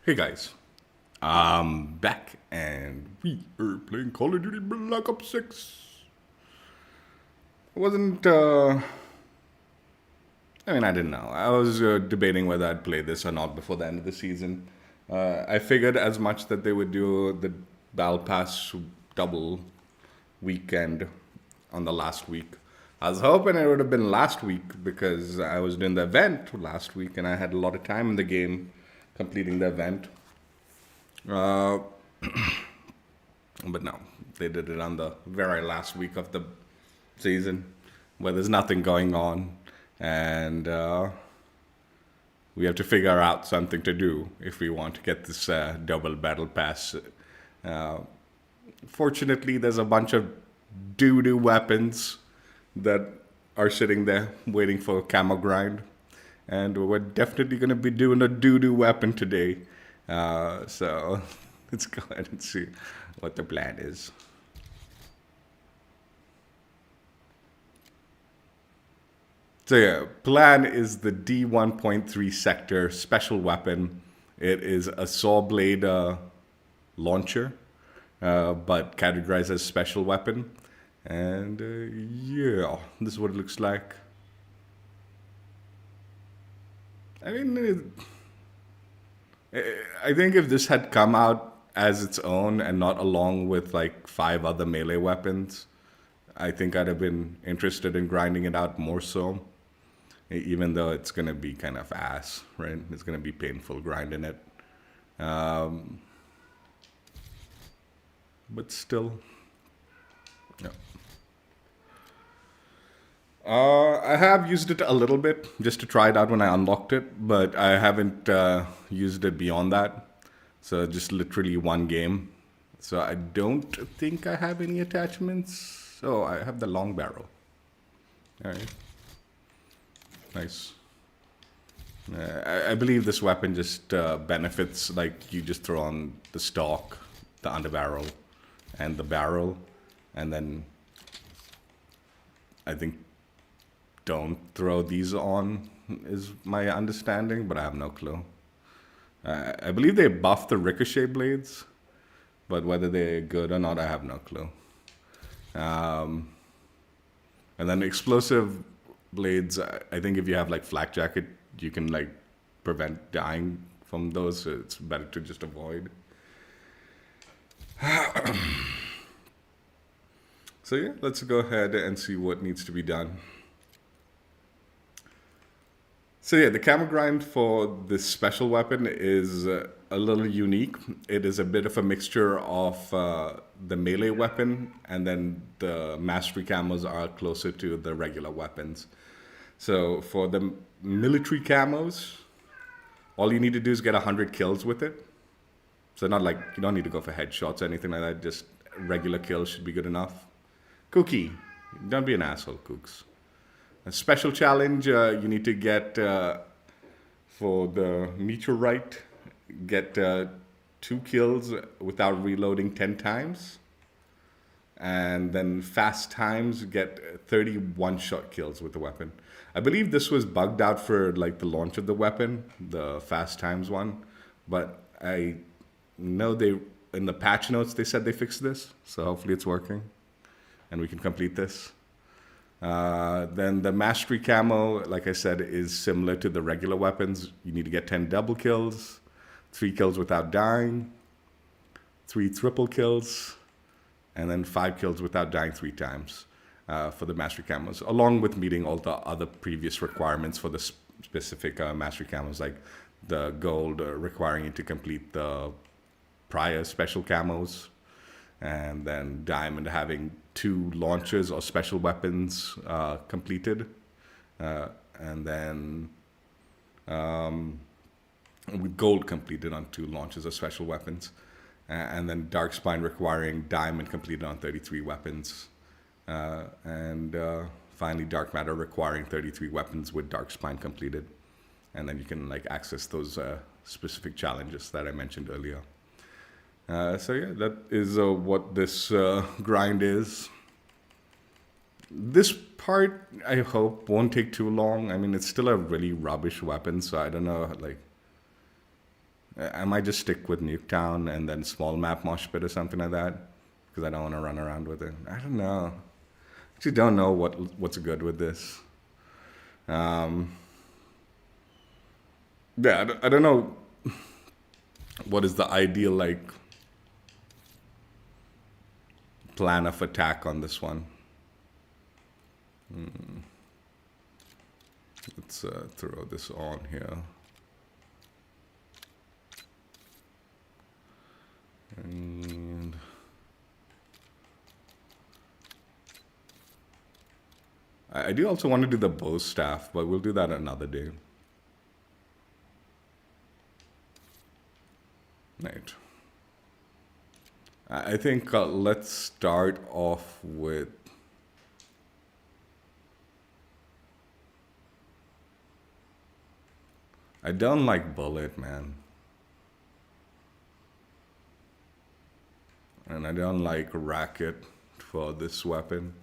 Hey guys, I'm back and we are playing Call of Duty Black Ops 6. It wasn't, I didn't know. I was debating whether I'd play this or not before the end of the season. I figured as much that they would do the Battle Pass double weekend on the last week. I was hoping it would have been last week because I was doing the event last week and I had a lot of time in the game completing the event. Uh, But no, they did it on the very last week of the season where there's nothing going on. And we have to figure out something to do if we want to get this double battle pass. Uh, Fortunately, there's a bunch of doo doo weapons that are sitting there waiting for camo grind. And we're definitely going to be doing a doo doo weapon today. So let's go ahead and see what the plan is. So yeah, plan is the D1.3 Sector special weapon. It is a saw blade launcher, but categorized as special weapon. And yeah, this is what it looks like. I mean, I think if this had come out as its own and not along with like five other melee weapons, I think I'd have been interested in grinding it out more so. Even though it's gonna be kind of ass, right? It's gonna be painful grinding it, but still, yeah. I have used it a little bit just to try it out when I unlocked it, but I haven't used it beyond that. So just literally one game. So I don't think I have any attachments. Oh, I have the long barrel. All right, nice. I believe this weapon just benefits like you just throw on the stock, the underbarrel, and the barrel, and then I think don't throw these on is my understanding, but I have no clue. I believe they buffed the ricochet blades, but whether they're good or not, I have no clue. Um, and then explosive blades, I think if you have like flak jacket, you can like prevent dying from those. So it's better to just avoid. So yeah, let's go ahead and see what needs to be done. So yeah, the camo grind for this special weapon is a little unique. It is a bit of a mixture of the melee weapon, and then the mastery camos are closer to the regular weapons. So for the military camos, all you need to do is get 100 kills with it. So not like you don't need to go for headshots or anything like that. Just regular kills should be good enough. Cookie, don't be an asshole, Cooks. A special challenge you need to get for the meteorite, get 2 kills without reloading 10 times. And then fast times, get 31 shot kills with the weapon. I believe this was bugged out for like the launch of the weapon, the fast times one. But I know they, in the patch notes, they said they fixed this. So hopefully it's working and we can complete this. Then the mastery camo, like I said, is similar to the regular weapons. You need to get 10 double kills, 3 kills without dying, 3 triple kills, and then 5 kills without dying 3 times for the mastery camos, along with meeting all the other previous requirements for the specific mastery camos, like the gold requiring you to complete the prior special camos, and then diamond having 2 launchers or special weapons completed, and then with gold completed on 2 launchers or special weapons, and then dark spine requiring diamond completed on 33 weapons, and finally dark matter requiring 33 weapons with dark spine completed, and then you can like access those specific challenges that I mentioned earlier. So yeah, that is what this grind is. This part, I hope, won't take too long. I mean, it's still a really rubbish weapon, so I don't know, like, I might just stick with Nuketown and then small map mosh pit or something like that, because I don't want to run around with it. I don't know. Actually, don't know what's good with this. Yeah, I don't know what is the ideal like plan of attack on this one. Let's throw this on here. And I do also want to do the bow staff, but we'll do that another day. Right. I think let's start off with I don't like bullet, man. And I don't like racket for this weapon.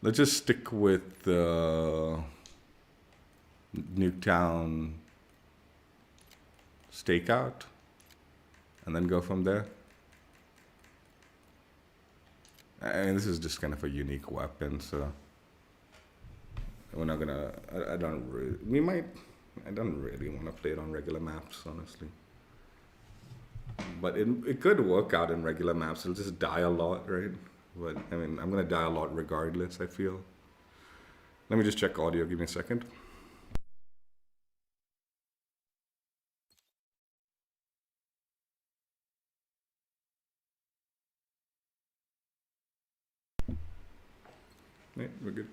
Let's just stick with Nuketown stakeout and then go from there. And this is just kind of a unique weapon, so we're not gonna. I don't really. I don't really want to play it on regular maps, honestly. But it could work out in regular maps. It'll just die a lot, right? But I mean, I'm gonna die a lot regardless, I feel. Let me just check audio. Give me a second. Yeah, we're good.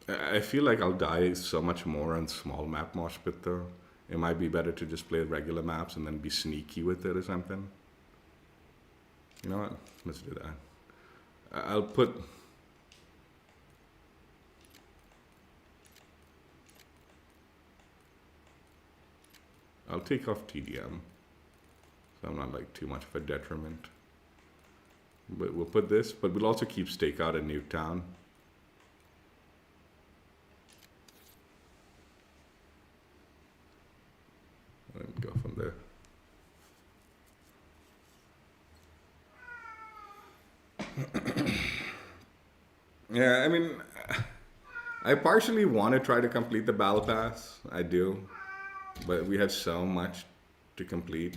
I feel like I'll die so much more on small map mosh pit though. It might be better to just play regular maps and then be sneaky with it or something. You know what? Let's do that. I'll take off TDM, so I'm not like too much of a detriment. But we'll put this, but we'll also keep stakeout in Nuketown. And go from there. Yeah, I mean, I partially want to try to complete the battle pass. I do, but we have so much to complete.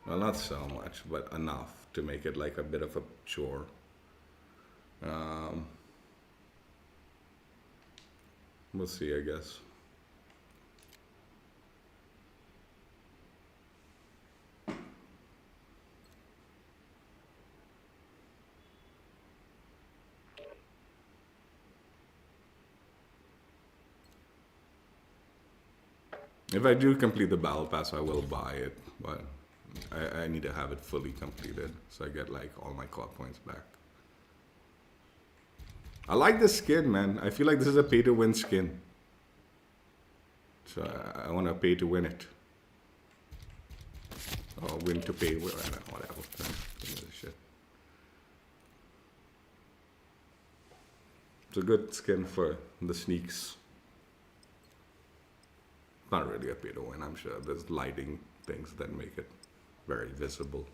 Well, not so much, but enough to make it like a bit of a chore. We'll see, I guess. If I do complete the battle pass, I will buy it, but I need to have it fully completed so I get like all my core points back. I like this skin, man. I feel like this is a pay to win skin. So I want to pay to win it. Or win to pay, whatever. Shit. It's a good skin for the sneaks. Not really a pay to win, I'm sure. There's lighting things that make it very visible.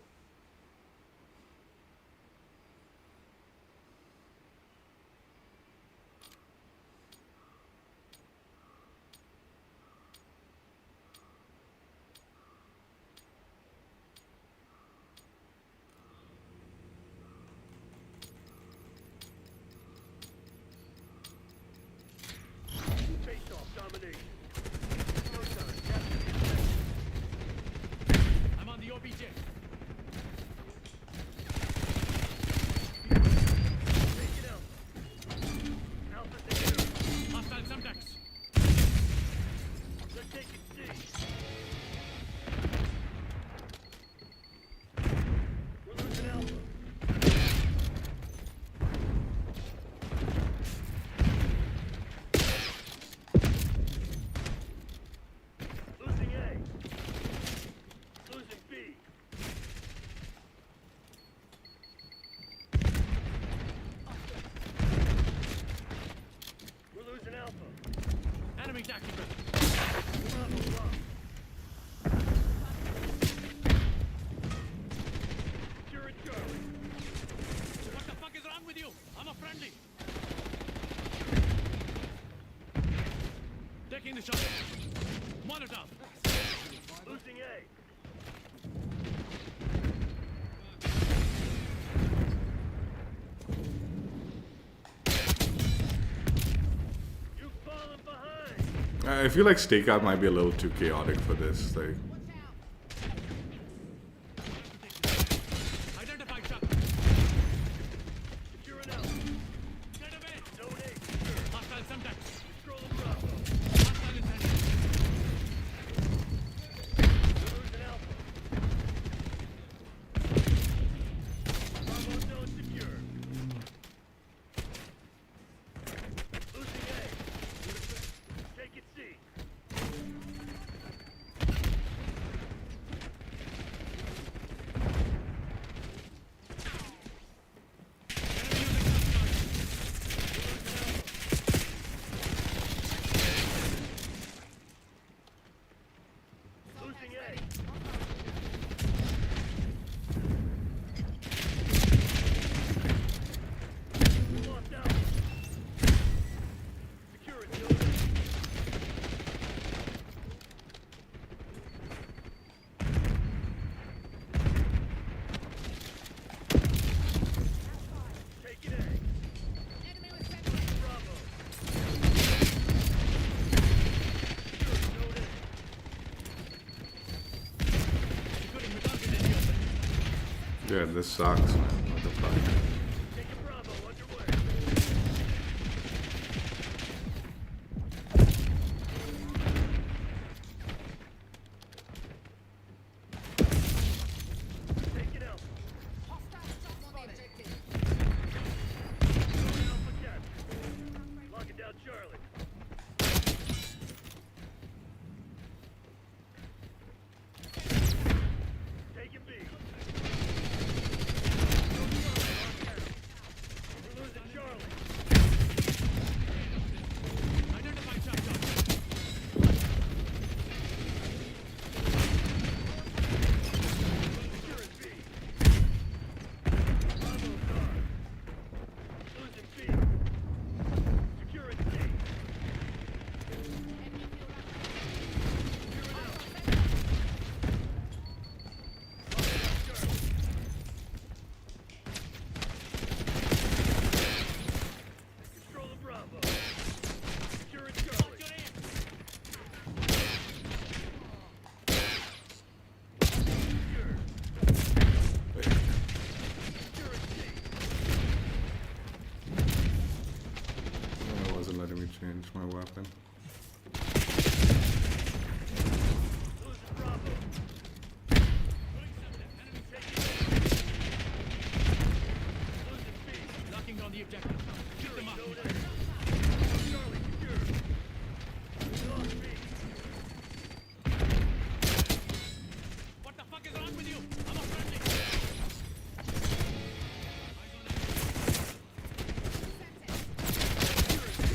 What the fuck is wrong with you? I'm a friendly. Taking the shot. Molotov. Losing A. You've fallen behind. I feel like Stakeout might be a little too chaotic for this. Like, Identify shot. Secure it out. Get away. Donate. Hostile contact. Control the Bravo. Hostile intent. Losing Alpha. Bravo zone secure. Losing A. Take it C. Losing A. Lost out. Secure it, Dylan. Take it A. Bravo. Secure it, Dylan. Securing redundant in the open. yeah, this sucks, man. What the fuck? Taking Bravo underway. Take it out. Going Alpha Captain. Locking down Charlie. Taking B. We're losing Charlie. Identify shotgun. Securing B. Bravo guard. Losing B. Securing C. Securing out. Locking down Charlie. Control the Bravo. Securing Charlie. Secure. Wait. Securing C. Oh, it wasn't letting me change my weapon. Losing Bravo. Enemy taking A. Losing B. Knocking on the objective. Keep them up. Charlie secure. We lost B. What the fuck is wrong with you? I'm a friendly. Eyes on enemy. Securing B.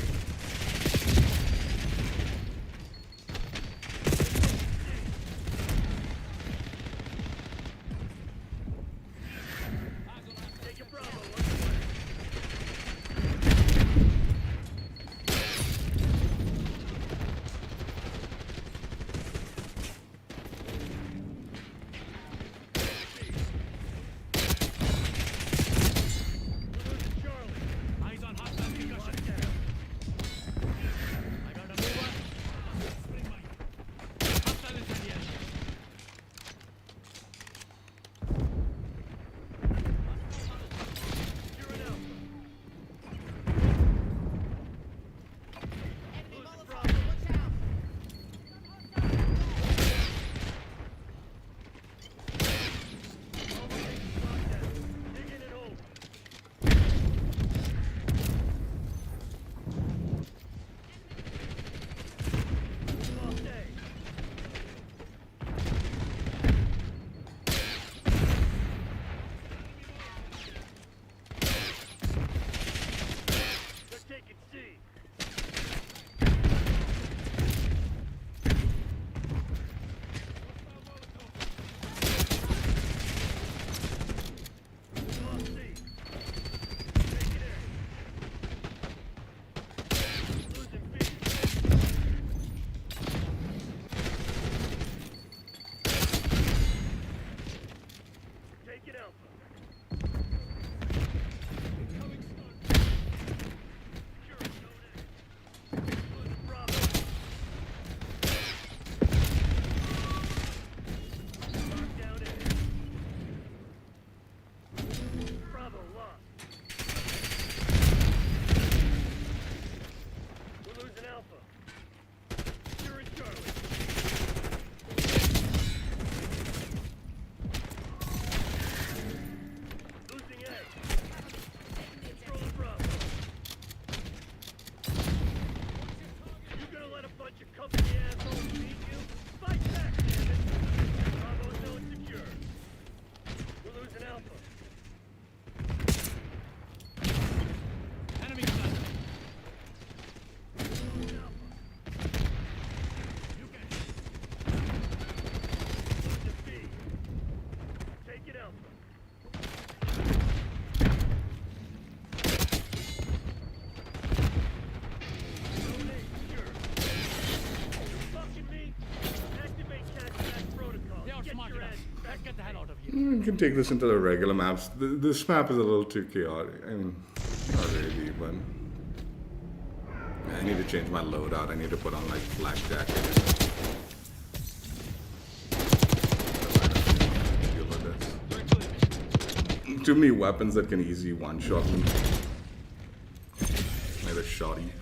Let's get the hell out of here. You can take this into the regular maps. This map is a little too chaotic. I mean, not really, but I need to change my loadout. I need to put on like flak jacket. Deal with this. Too many weapons that can easily one-shot me. Made a shoddy.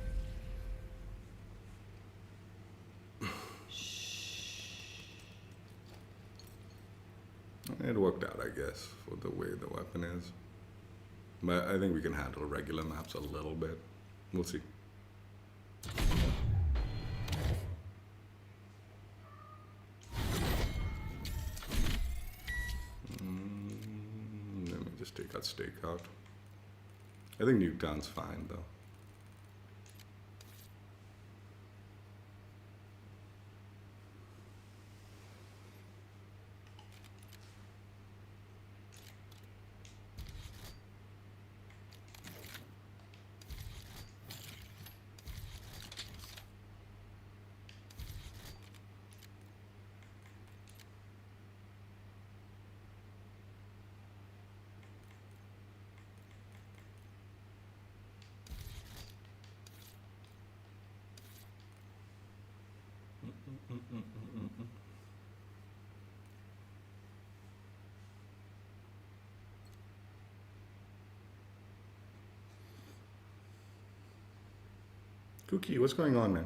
It worked out, I guess, for the way the weapon is. But I think we can handle regular maps a little bit. We'll see. Let me just take out Stakeout. I think Nuketown's fine, though. Cookie, what's going on, man?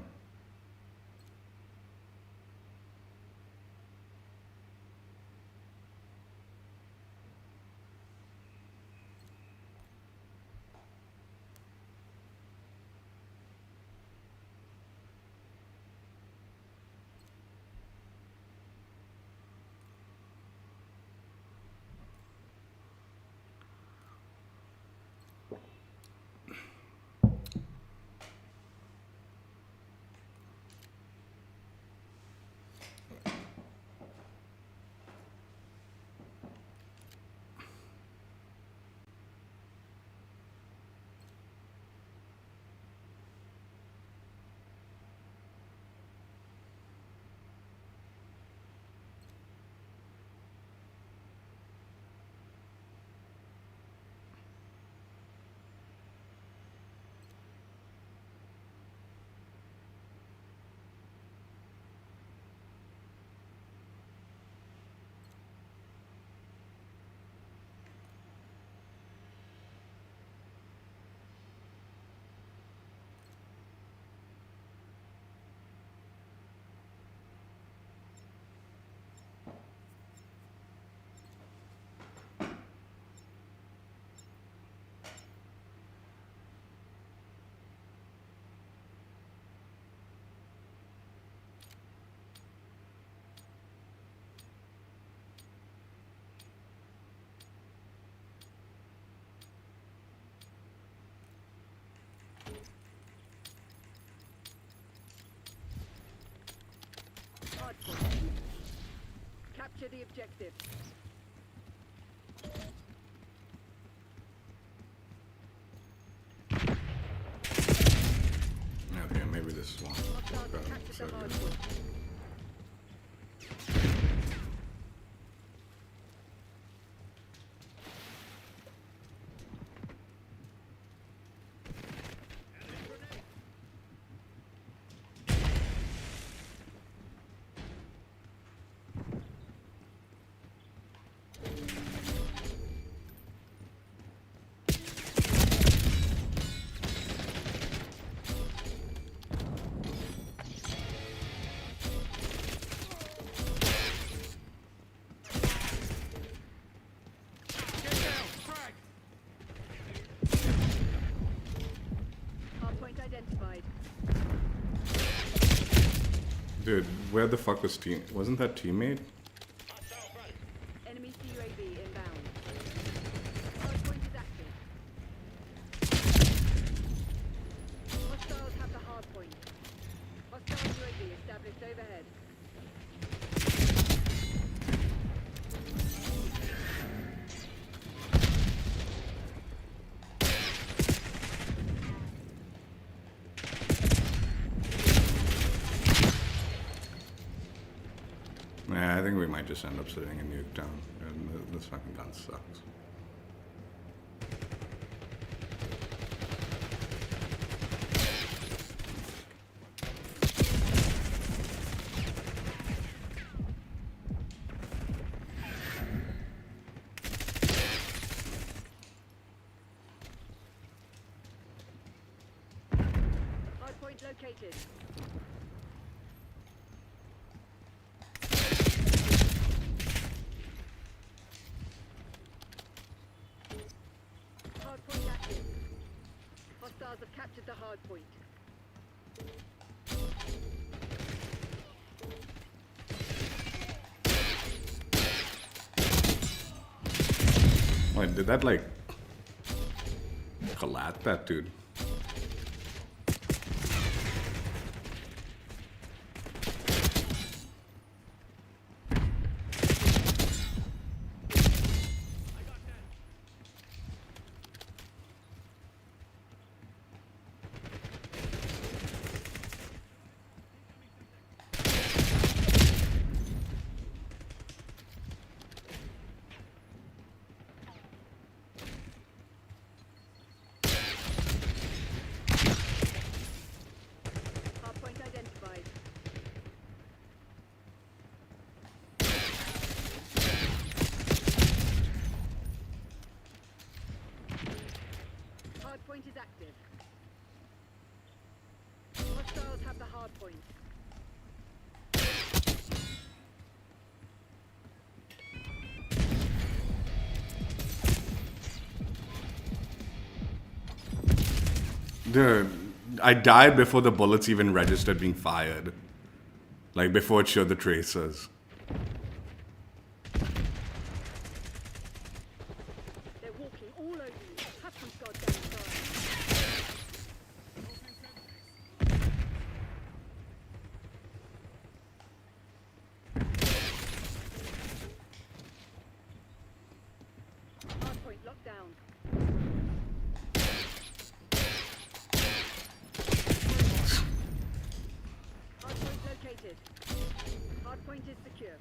Capture the objective. Okay, maybe this one. Hostiles captured the hard point. Get down, frag! Hard point identified. Dude, where the fuck was team? Wasn't that teammate? Enemy CUAV inbound. Hard point is active. Hostiles have the hard point. Hostile UAV established overhead. Yeah, I think we might just end up sitting in Nuketown. And this fucking gun sucks. Hardpoint located. Hardpoint active. Hostiles have captured the hardpoint. Wait, did that like collat that dude? Hardpoint identified. Hardpoint is active. Hostiles have the hardpoint. Dude, I died before the bullets even registered being fired. Like before it showed the tracers. They're walking all over you. Have some goddamn time. Hardpoint locked down. Hardpoint located. Hardpoint is secure.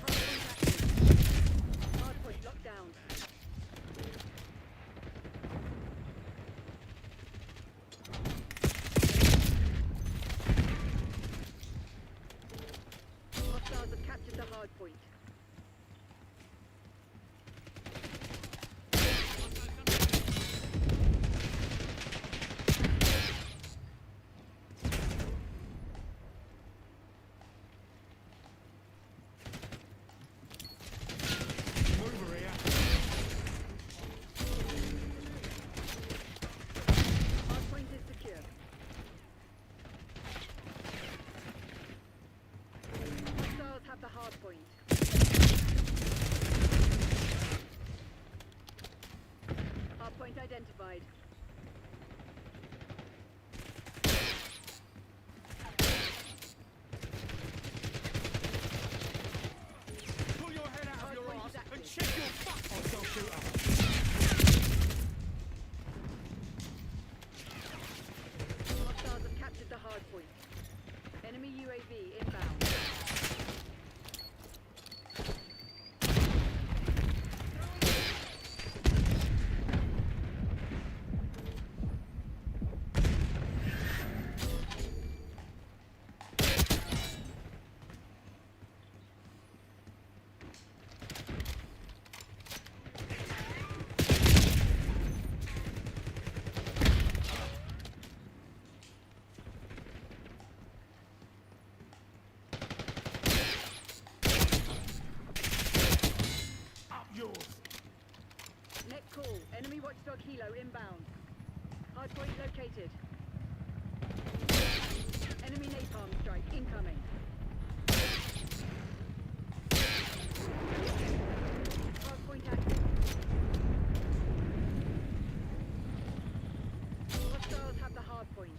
Hardpoint active. Hardpoint locked down. Hostiles have captured the hardpoint. Mover here. Hardpoint is secure. Hostiles have the hardpoint. Hardpoint identified. Pull your head out of your Hardpoint ass is active. and check your fuck. Hostile shooter. Hostiles have captured the hardpoint. Enemy UAV inbound. Up yours. Net call. Enemy watchdog helo inbound. Hardpoint located. Enemy napalm strike incoming. Hardpoint active. Hostiles have the hardpoint.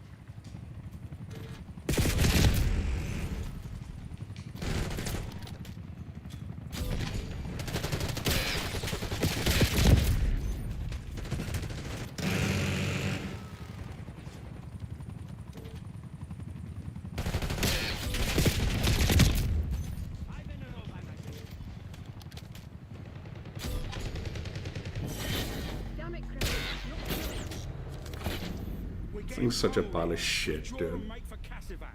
thing's such a pile of shit, Draw dude. and make for Cassivac.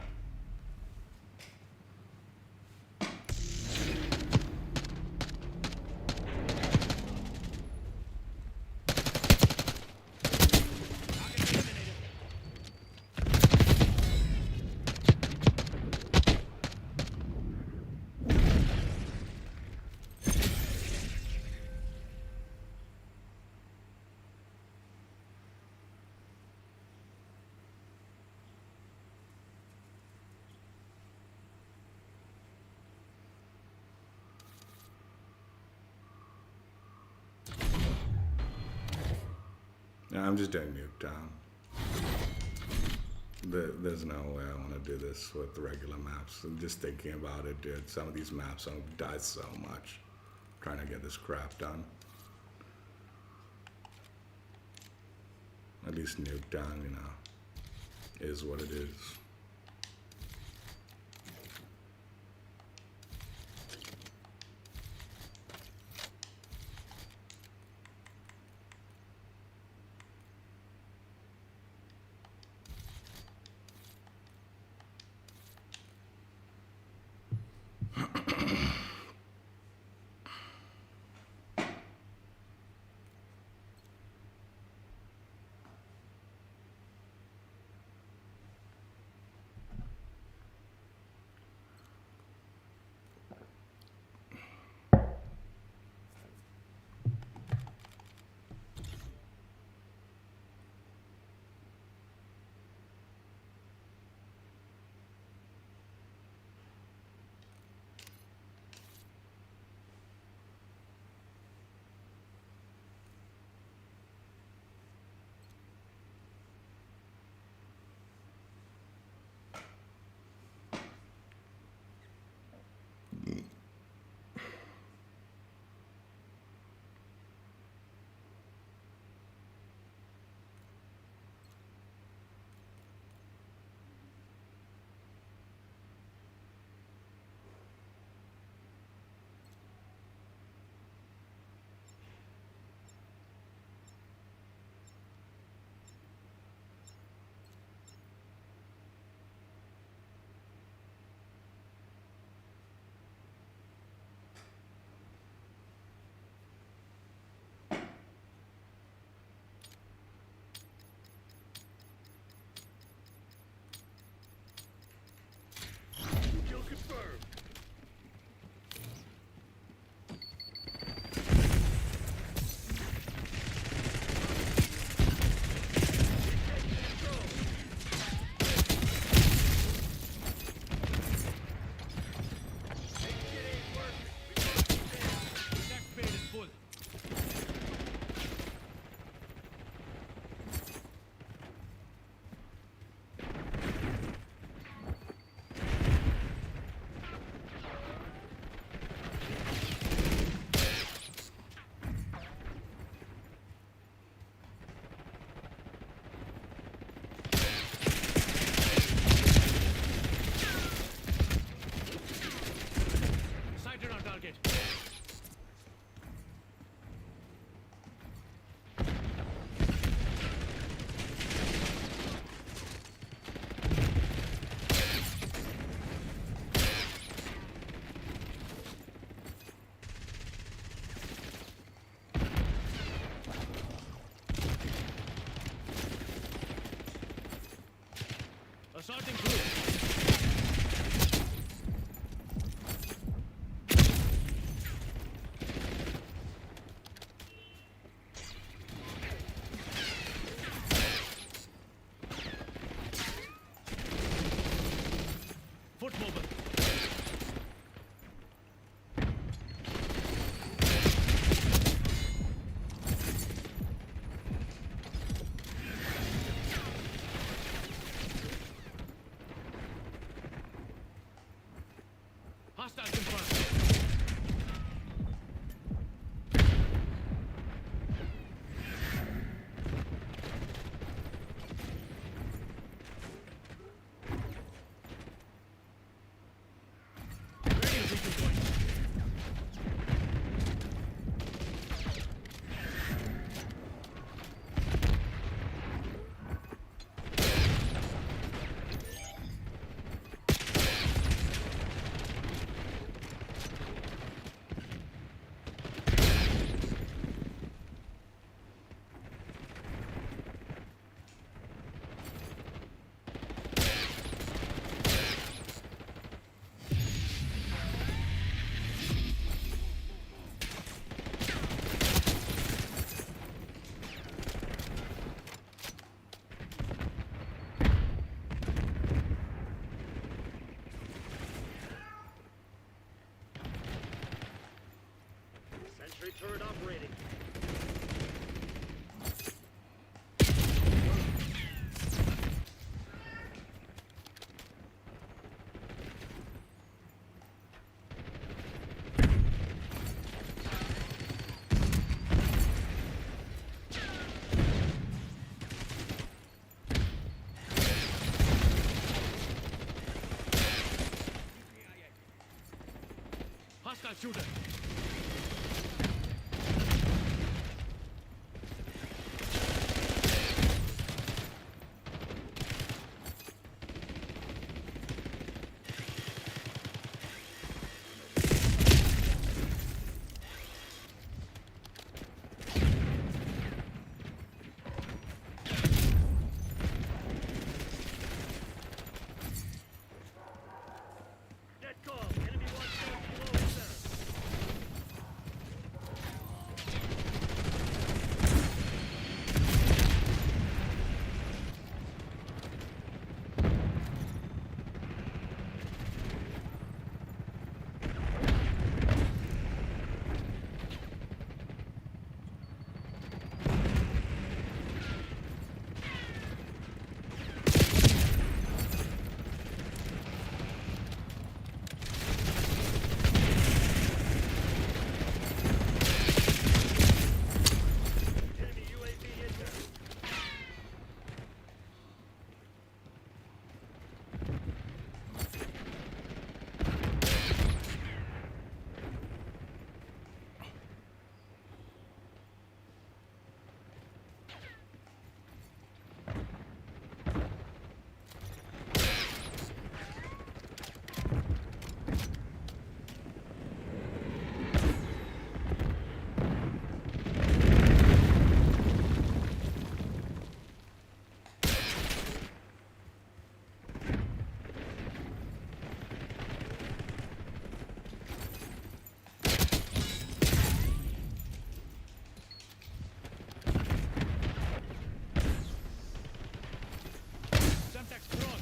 Yeah, I'm just doing nuke down. There's no way I want to do this with the regular maps. I'm just thinking about it, dude. Some of these maps I'm die so much trying to get this crap done. At least nuke down, you know, is what it is. Kill confirmed. Next bait is full. Sighted on target. Assaulting group. Foot mobile. Hostile confirmed. Radio beacon point. Hostile shooter. Net call. Enemy wants to below center. Enemy UAV inbound. Semtex cross.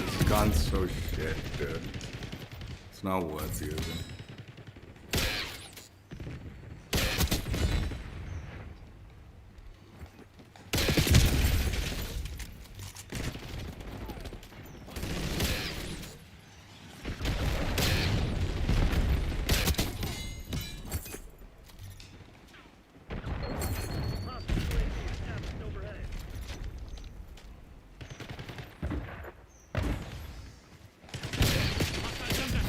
This gun's so shit, dude. It's not worth using. Hostile UAV established overhead. Hostile Semtex.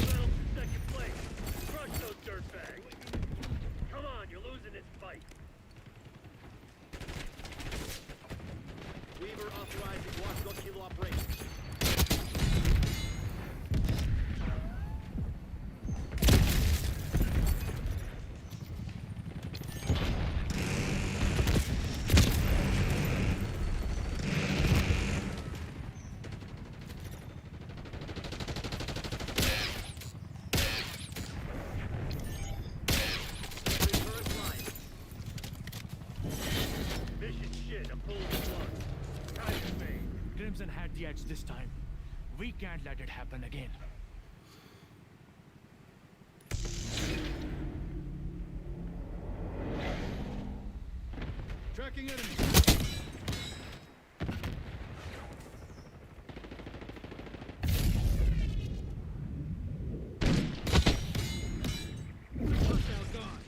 Battle for second place. Crush those dirtbags. Come on, you're losing this fight. Weaver authorizing Washington Kilo operations. Return line. Mission shit, I'm pulling the plug. Tiger's made. Crimson had the edge this time. We can't let it happen again. Tracking enemy. Hostile gone.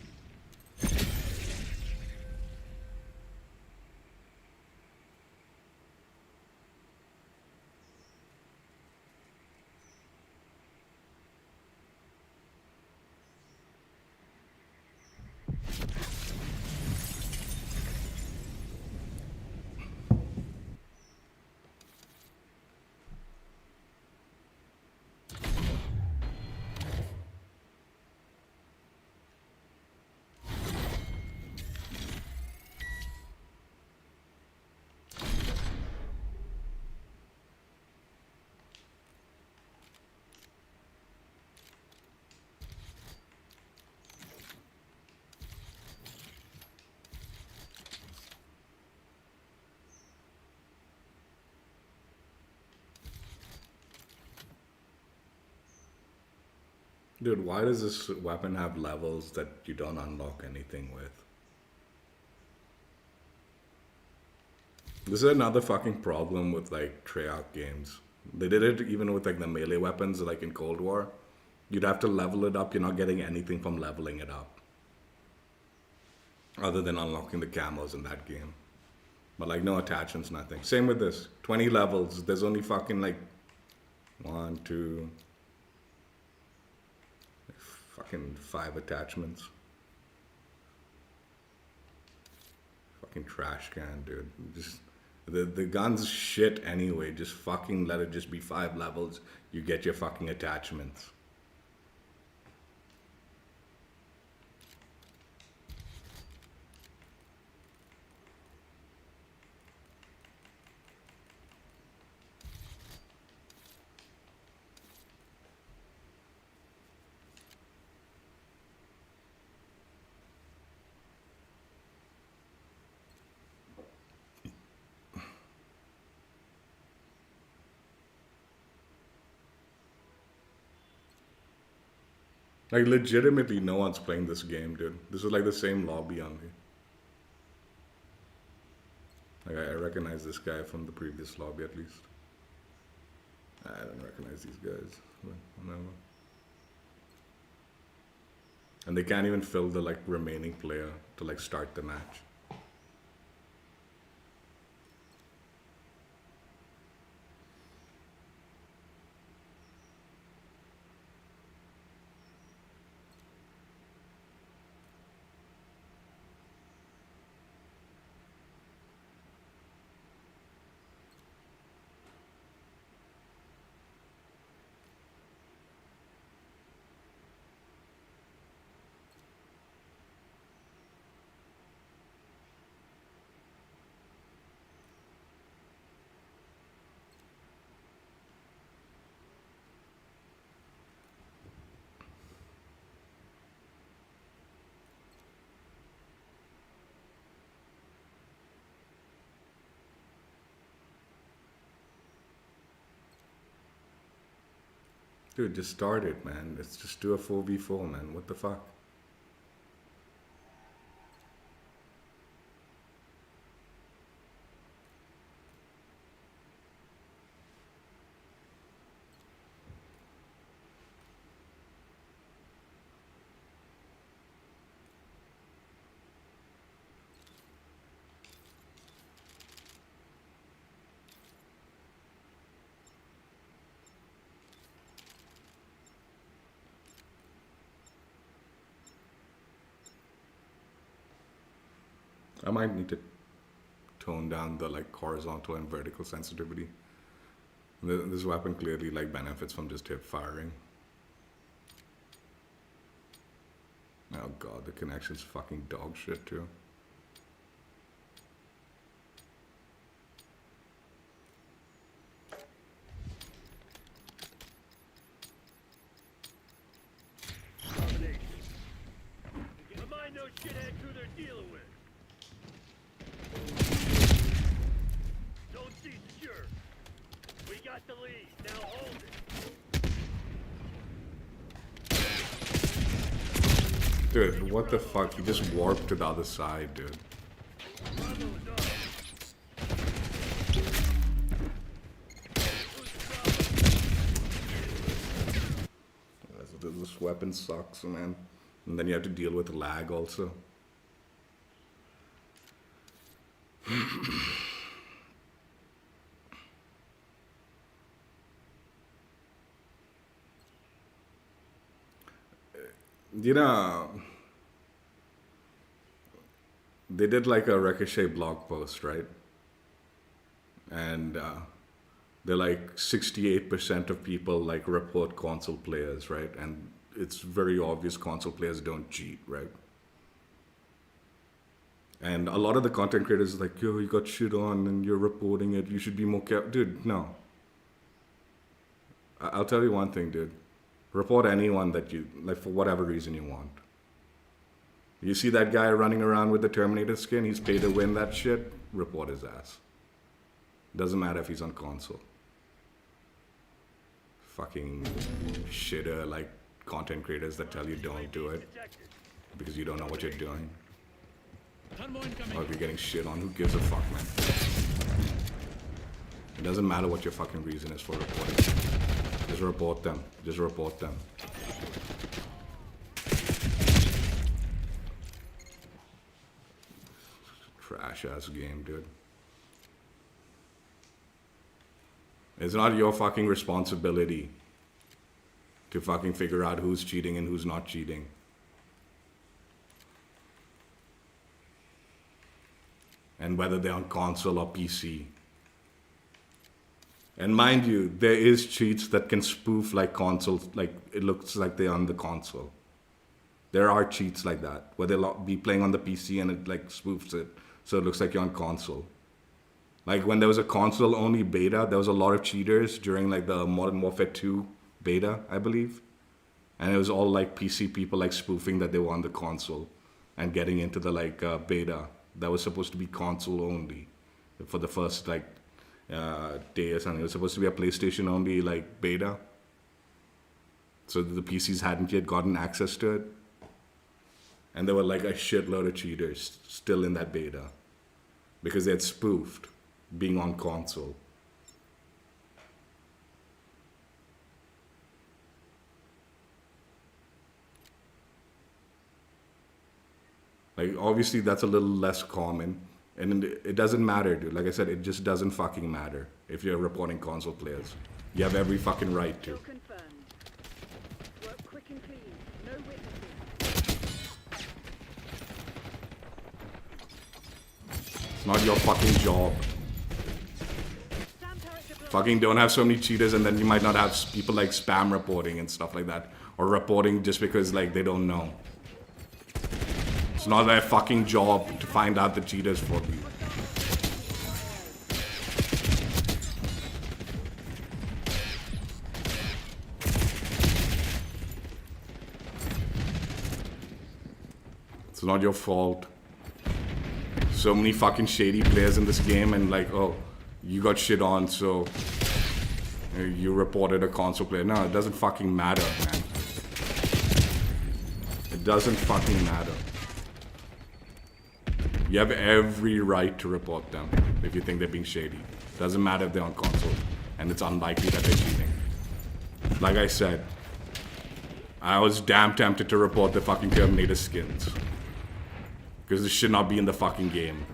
Dude, why does this weapon have levels that you don't unlock anything with? This is another fucking problem with like Treyarch games. They did it even with like the melee weapons, like in Cold War. You'd have to level it up. You're not getting anything from leveling it up, other than unlocking the camos in that game. But like no attachments, nothing. Same with this. 20 levels. There's only fucking like 1, 2, fucking 5 attachments. Fucking trash can, dude. Just the gun's shit anyway. Just fucking let it just be 5 levels. You get your fucking attachments. Like legitimately, no one's playing this game, dude. This is like the same lobby only. Like I recognize this guy from the previous lobby at least. I don't recognize these guys, but whatever. And they can't even fill the like remaining player to like start the match. Dude, just start it, man. Let's just do a 4v4, man. What the fuck? I might need to tone down the like horizontal and vertical sensitivity. This weapon clearly like benefits from just hip firing. Oh god, the connection's fucking dog shit too. Remind those shitheads who they're dealing with. Don't see secure. We got the lead. Now hold it. Dude, what the fuck? He just warped to the other side, dude. Bravo's up. This weapon sucks, man. And then you have to deal with lag also. You know, they did like a Ricochet blog post, right? And they're like 68% of people like report console players, right? And it's very obvious console players don't cheat, right? And a lot of the content creators are like, yo, you got shit on and you're reporting it. You should be more careful. Dude, no. I'll tell you one thing, dude. Report anyone that you, like for whatever reason you want. You see that guy running around with the Terminator skin, he's paid to win that shit, report his ass. Doesn't matter if he's on console. Fucking shitter, like content creators that tell you don't do it because you don't know what you're doing. Thermo incoming. Or if you're getting shit on, who gives a fuck, man? It doesn't matter what your fucking reason is for reporting. Just report them. Just report them. Trash ass game, dude. It's not your fucking responsibility to fucking figure out who's cheating and who's not cheating. And whether they're on console or PC. And mind you, there is cheats that can spoof like console, like it looks like they're on the console. There are cheats like that, where they'll be playing on the PC and it like spoofs it, so it looks like you're on console. Like when there was a console only beta, there was a lot of cheaters during like the Modern Warfare 2 beta, I believe. And it was all like PC people like spoofing that they were on the console and getting into the like beta that was supposed to be console only for the first like day or something. It was supposed to be a PlayStation only like beta. So the PCs hadn't yet gotten access to it. And there were like a shitload of cheaters still in that beta because they had spoofed being on console. Like obviously that's a little less common, and it doesn't matter, dude. Like I said, it just doesn't fucking matter if you're reporting console players. You have every fucking right to. Kill confirmed. Work quick and clean. No witnesses. It's not your fucking job. Sam turret deployed. Fucking don't have so many cheaters, and then you might not have people like spam reporting and stuff like that, or reporting just because like they don't know. It's not their fucking job to find out the cheaters for you. It's not your fault. So many fucking shady players in this game, and like, oh, you got shit on, so you reported a console player. No, it doesn't fucking matter, man. It doesn't fucking matter. You have every right to report them if you think they're being shady. Doesn't matter if they're on console, and it's unlikely that they're cheating. Like I said, I was damn tempted to report the fucking Terminator skins. Because this should not be in the fucking game.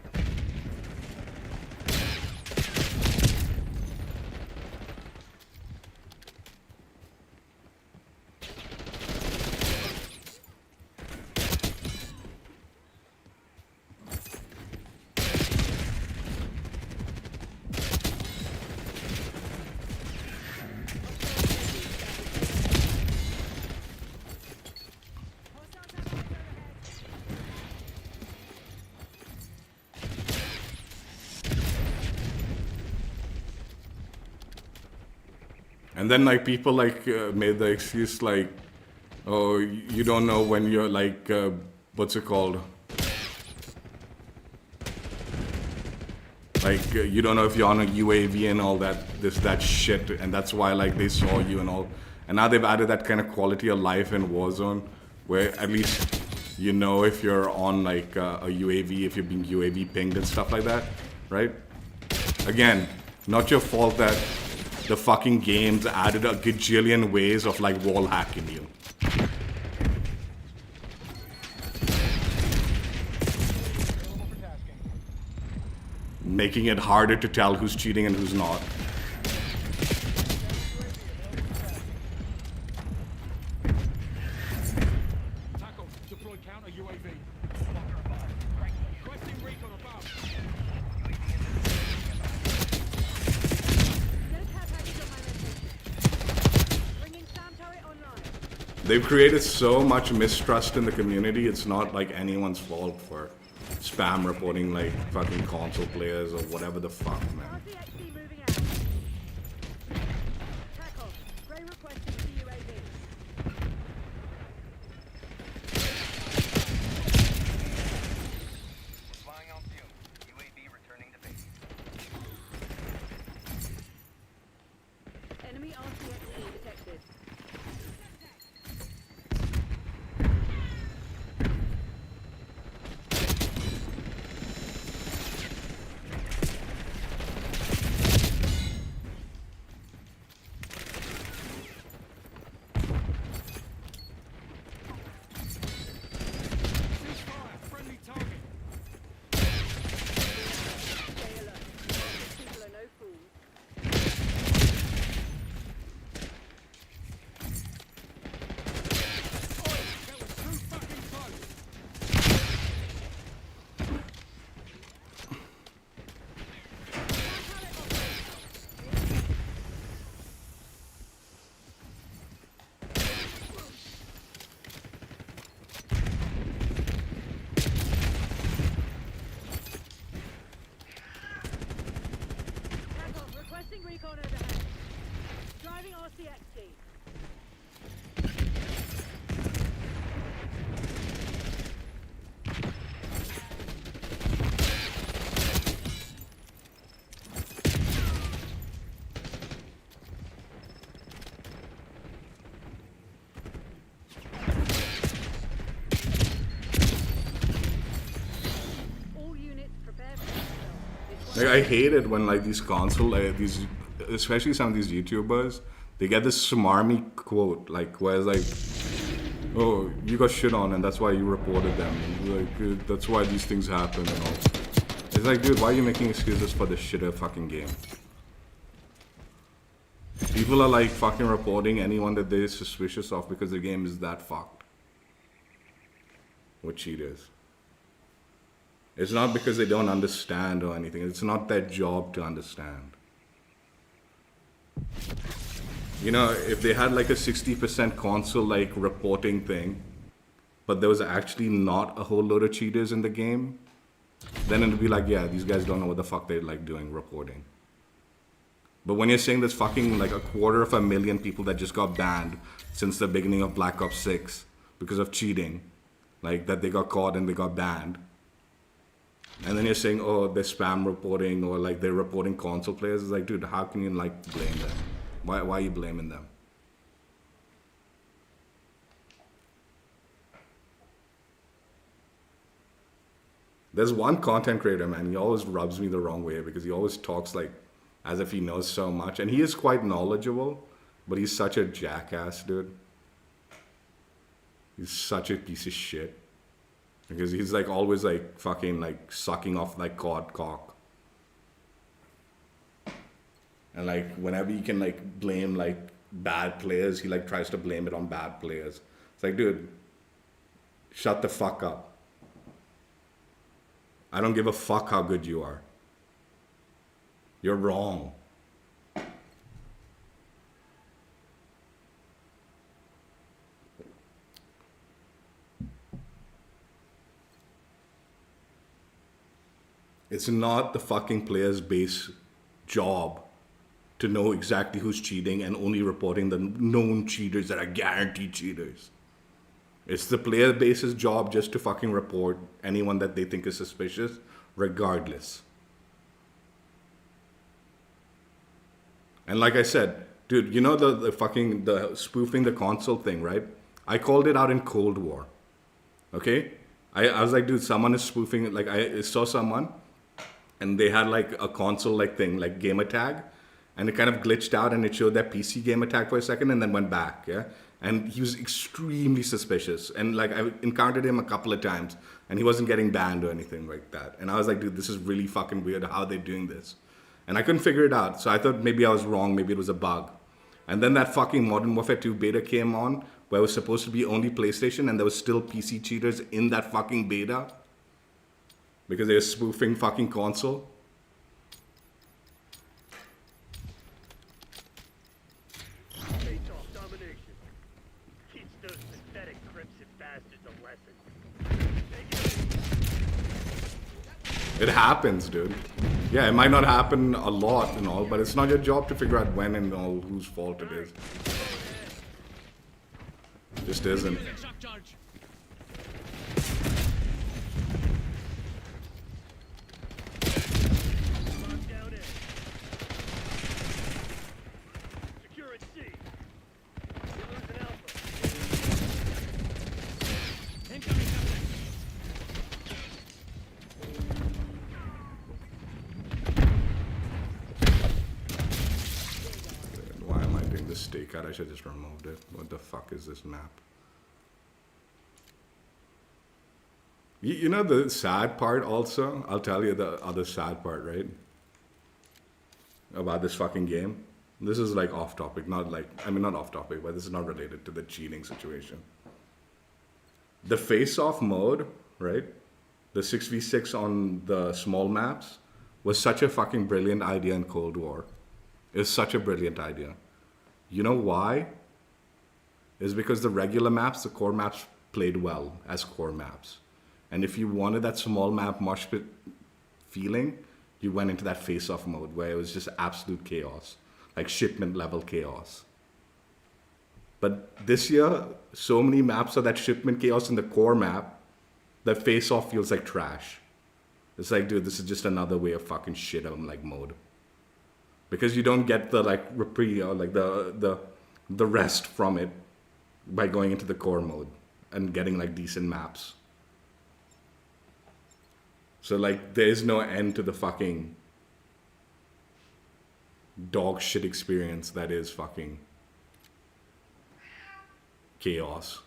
And then like people like made the excuse like, oh, you don't know when you're like, what's it called? Like you don't know if you're on a UAV and all that, that shit, and that's why like they saw you and all. And now they've added that kind of quality of life in Warzone, where at least you know if you're on like a UAV, if you're being UAV pinged and stuff like that, right? Again, not your fault that the fucking games added a gajillion ways of like wall hacking you. Making it harder to tell who's cheating and who's not. Tackle. Deploy counter UAV. Requesting recon above. No care package on my location. Bringing Sam turret online. They've created so much mistrust in the community, it's not like anyone's fault for spam reporting like fucking console players or whatever the fuck, man. RCXD moving out. Tackle. Ray requesting CUAV. Flying on fume. UAV returning to base. Enemy RCXD detected. RCX team. All units prepare for battle. This Like, I hate it when like these console, like these, especially some of these YouTubers, they get this smarmy quote, like where it's like, "Oh, you got shit on, and that's why you reported them. Like that's why these things happen and all." It's like, dude, why are you making excuses for this shitter fucking game? People are like fucking reporting anyone that they're suspicious of because the game is that fucked with cheaters. It's not because they don't understand or anything. It's not their job to understand. You know, if they had like a 60% console like reporting thing, but there was actually not a whole load of cheaters in the game, then it'd be like, yeah, these guys don't know what the fuck they're like doing reporting. But when you're saying there's fucking like 250,000 people that just got banned since the beginning of Black Ops 6 because of cheating, like that they got caught and they got banned. And then you're saying, oh, they're spam reporting or like they're reporting console players. It's like, dude, how can you like blame them? Why are you blaming them? There's one content creator, man, he always rubs me the wrong way because he always talks like as if he knows so much. And he is quite knowledgeable, but he's such a jackass, dude. He's such a piece of shit. Because he's like always like fucking like sucking off like cod cock. And like whenever he can like blame like bad players, he like tries to blame it on bad players. It's like, dude, shut the fuck up. I don't give a fuck how good you are. You're wrong. It's not the fucking player's base job to know exactly who's cheating and only reporting the known cheaters that are guaranteed cheaters. It's the player base's job just to fucking report anyone that they think is suspicious, regardless. And like I said, dude, you know the fucking the spoofing the console thing, right? I called it out in Cold War. Okay? I was like, dude, someone is spoofing it. Like I saw someone and they had like a console like thing, like gamer tag, and it kind of glitched out and it showed that PC gamer tag for a second and then went back, yeah? And he was extremely suspicious. And like I encountered him a couple of times and he wasn't getting banned or anything like that. And I was like, dude, this is really fucking weird how they're doing this. And I couldn't figure it out. So I thought maybe I was wrong, maybe it was a bug. And then that fucking Modern Warfare 2 beta came on where it was supposed to be only PlayStation and there was still PC cheaters in that fucking beta. Because they were spoofing fucking console. Face-off domination. Teach those pathetic crimson bastards a lesson. It happens, dude. Yeah, it might not happen a lot and all, but it's not your job to figure out when and all whose fault it is. It just isn't. Shock charge. Lock down in. Secure at C. You're losing Alpha. Incoming contact. Why am I doing this stakeout? I should just removed it. What the fuck is this map? You know the sad part also? I'll tell you the other sad part, right? About this fucking game. This is like off topic, not like, I mean not off topic, but this is not related to the cheating situation. The face-off mode, right? The 6v6 on the small maps was such a fucking brilliant idea in Cold War. It's such a brilliant idea. You know why? It's because the regular maps, the core maps played well as core maps. And if you wanted that small map mosh pit feeling, you went into that face-off mode where it was just absolute chaos. Like shipment level chaos. But this year, so many maps are that shipment chaos in the core map that Face Off feels like trash. It's like, dude, this is just another way of fucking shit on like mode. Because you don't get the like reprieve or like the rest from it by going into the core mode and getting like decent maps. So like there is no end to the fucking dog shit experience that is fucking chaos,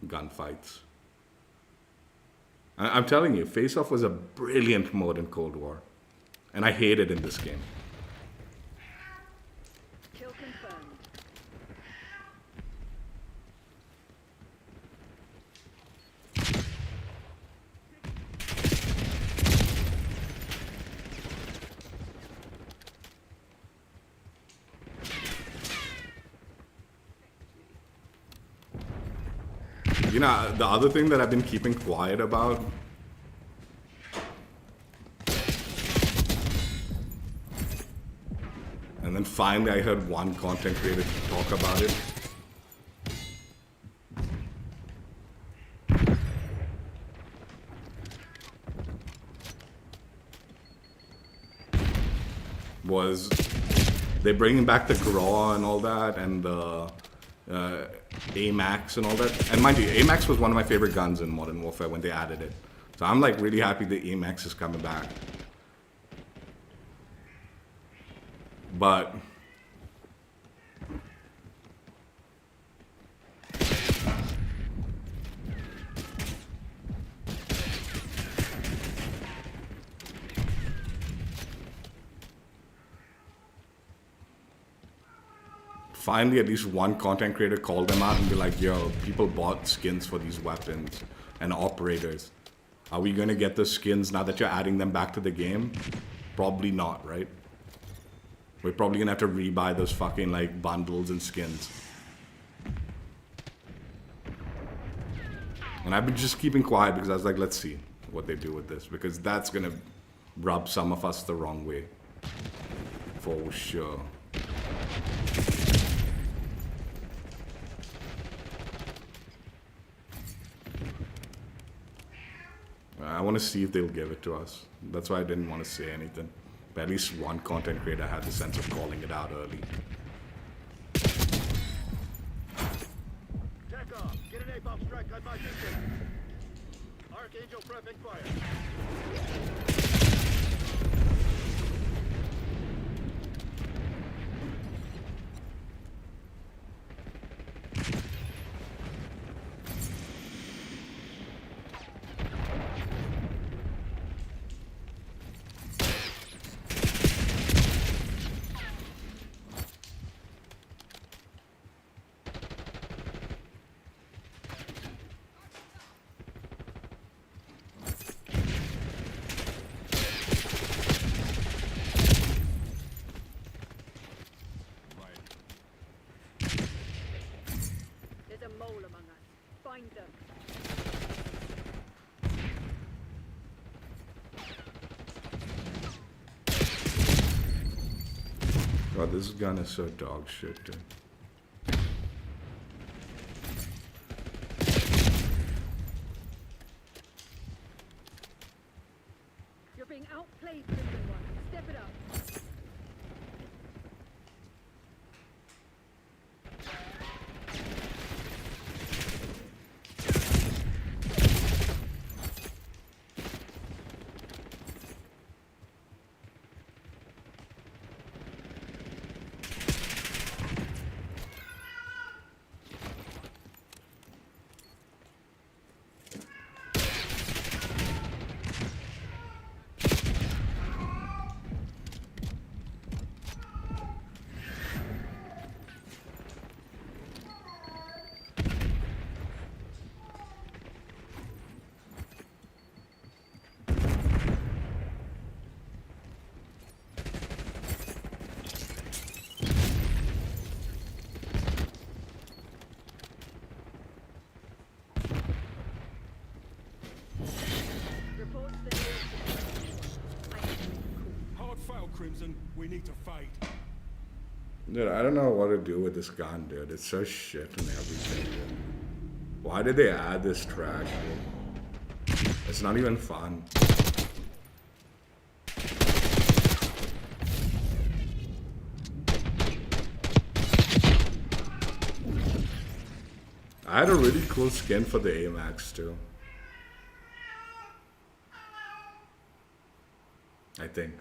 gunfights. I'm telling you, Face Off was a brilliant mode in Cold War, and I hate it in this game. Kill confirmed. You know, the other thing that I've been keeping quiet about, and then finally I heard one content creator talk about it. Was they're bringing back the Graw and all that, and the AMAX and all that. And mind you, AMAX was one of my favorite guns in Modern Warfare when they added it. So I'm like really happy the AMAX is coming back. But finally, at least one content creator called them out and be like, yo, people bought skins for these weapons and operators. Are we going to get the skins now that you're adding them back to the game? Probably not, right? We're probably going to have to rebuy those fucking like bundles and skins. And I've been just keeping quiet because I was like, let's see what they do with this, because that's going to rub some of us the wrong way. For sure. I want to see if they'll give it to us. That's why I didn't want to say anything. But at least one content creator had the sense of calling it out early. Check off. Get an napalm strike on my system. Archangel prepping fire. There's a mole among us. Find them. God, this gun is so dog shit, dude. You're being outplayed, Crimson One. Step it up. Report the nearest. I have to make a call. Hard foul, Crimson. We need to fight. Dude, I don't know what to do with this gun, dude. It's so shit and everything, dude. Why did they add this trash, dude? It's not even fun. I had a really cool skin for the AMAX too. I think.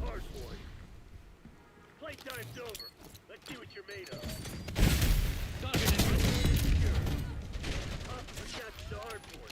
Hard boy. Playtime's over. Let's see what you're made of. Let's catch the hard boy.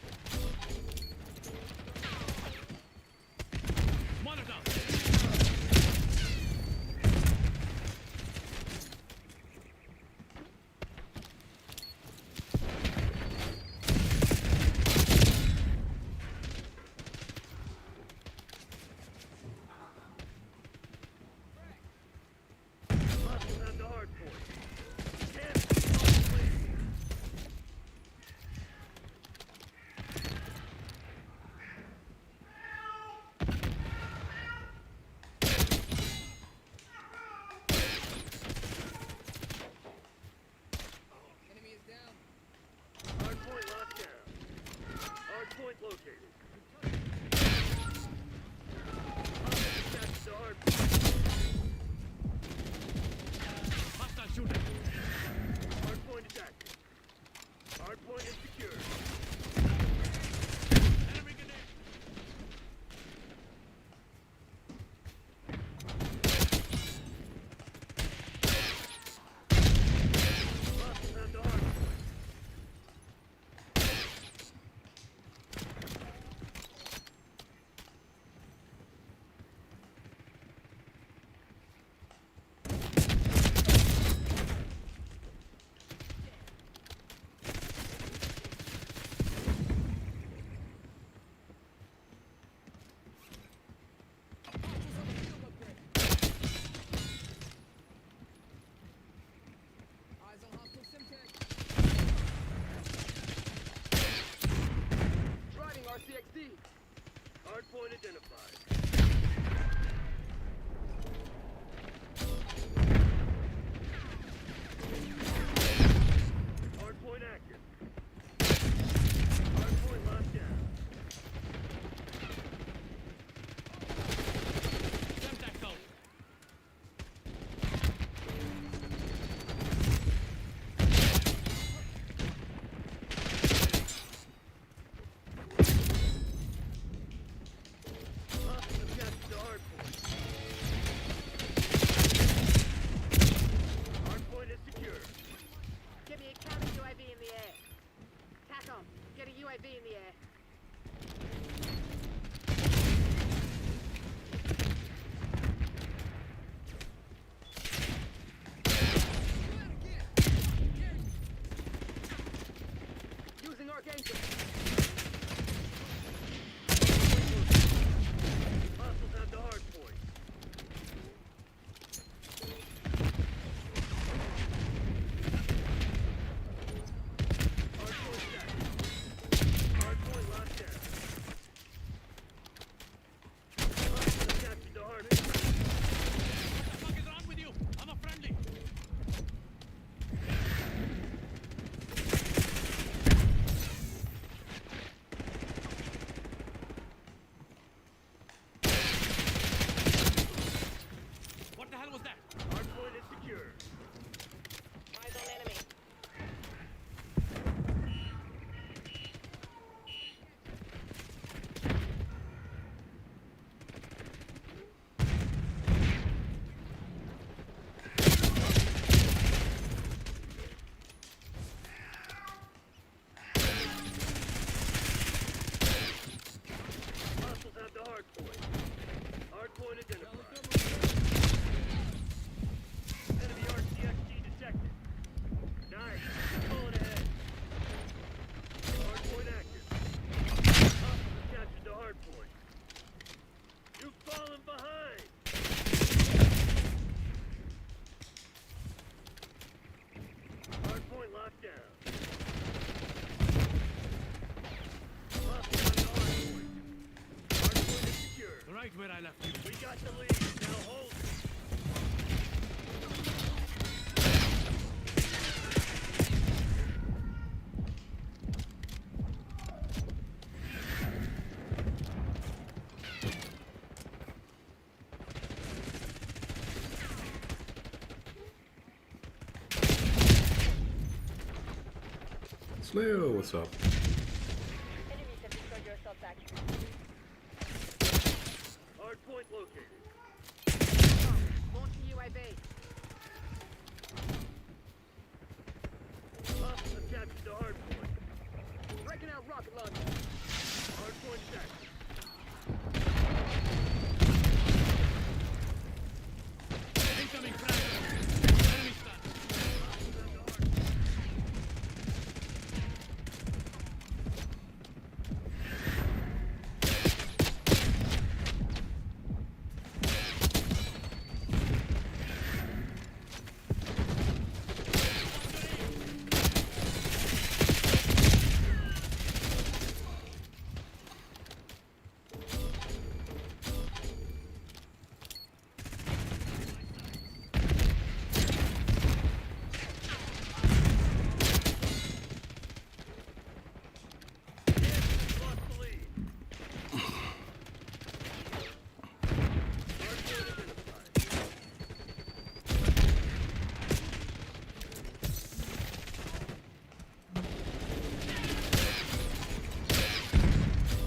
Have the hard boy. Hard point locked down. Hard point located. Catch the hard point. Hostile shooting. Hard point attack. Hard point is secured. Enemy grenade. Have the hard point. UAV in the air. Using Archangel. Hostiles have the hard point. Hard point set. Hard point locked down. Hostiles have captured the hard point. What the fuck is wrong with you? I'm a friendly. What the hell was that? Hard point is secure. Eyes on enemy. Hostiles have the hard point. Hard point identified. Enemy RCXD detected. Nice. Pulling ahead. Hard point active. Hostiles have captured the hard point. You've fallen behind. Hard point locked down. Hostiles have the hard point. Hard point is secure. Right where I left you. We got the lead. Now hold it. Sleo, what's up? Enemies have destroyed your assault factory. Hard point located. Launching UAV. Hostiles have captured the hard point. Breaking out rocket launcher. Hard point set. Incoming frag. Enemy stun. Hostiles have the hard point. Lost the lead. Hard point identified.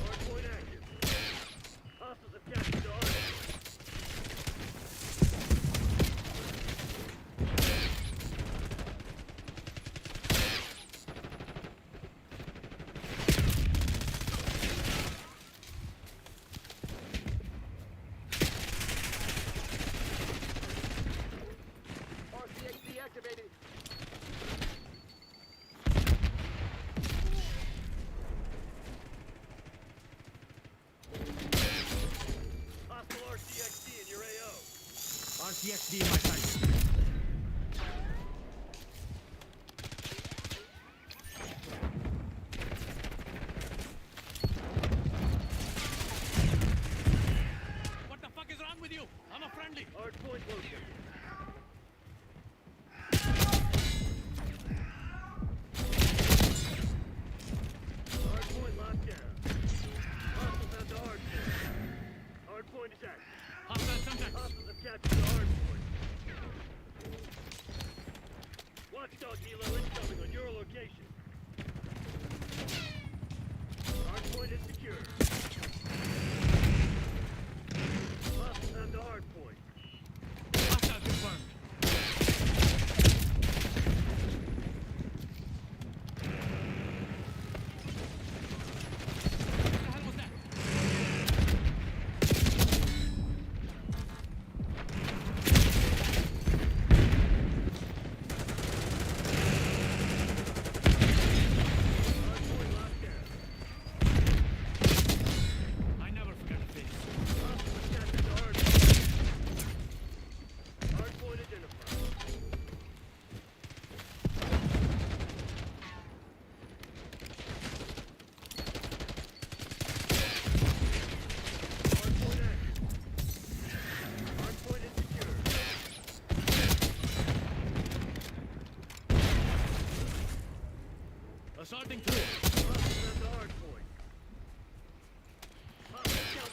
Hard point active. Hostiles have captured the hard point. RCXD activated. Hostile RCXD in your AO. RCXD in my sight. What the fuck is wrong with you? I'm a friendly. Hard point located. Hard point locked down. Hostiles have the hard point. Hard point is active. Hostile contact. Hostiles have captured the hard point. Assaulting through. Hostiles at the hard point. Hostile scout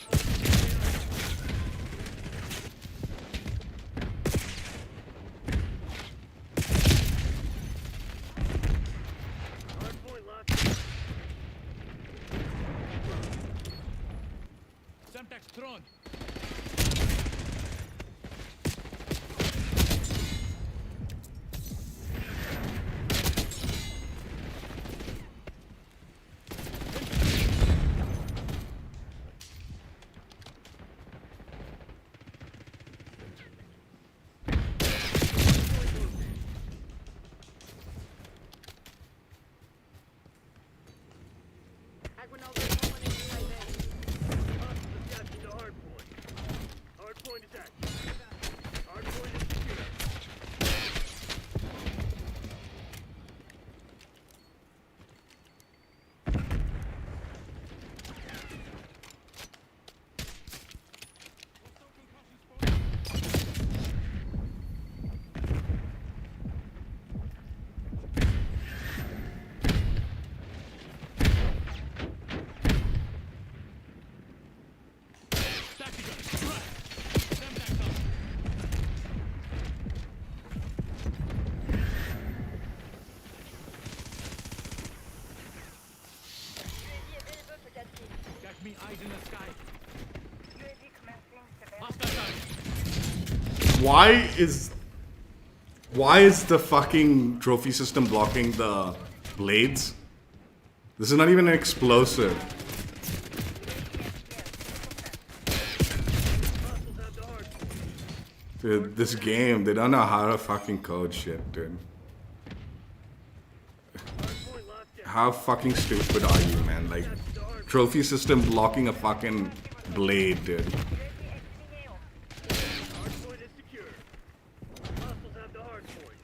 hard point locked. Semtex thrown. Aguinaldo calling in UAV. Hostiles captured the hard point. Hard point is active. Hard point is secure. Tactical. Right. Semtex up. UAV available for that team. Got me eyes in the sky. UAV commencing surveillance. Hostile target. Why is the fucking trophy system blocking the blades? This is not even an explosive. Hostiles at the hard point. Dude, this game, they don't know how to fucking code shit, dude. Hard point locked down. How fucking stupid are you, man? Like, trophy system blocking a fucking blade, dude. Hard point is secure. Hostiles at the hard point.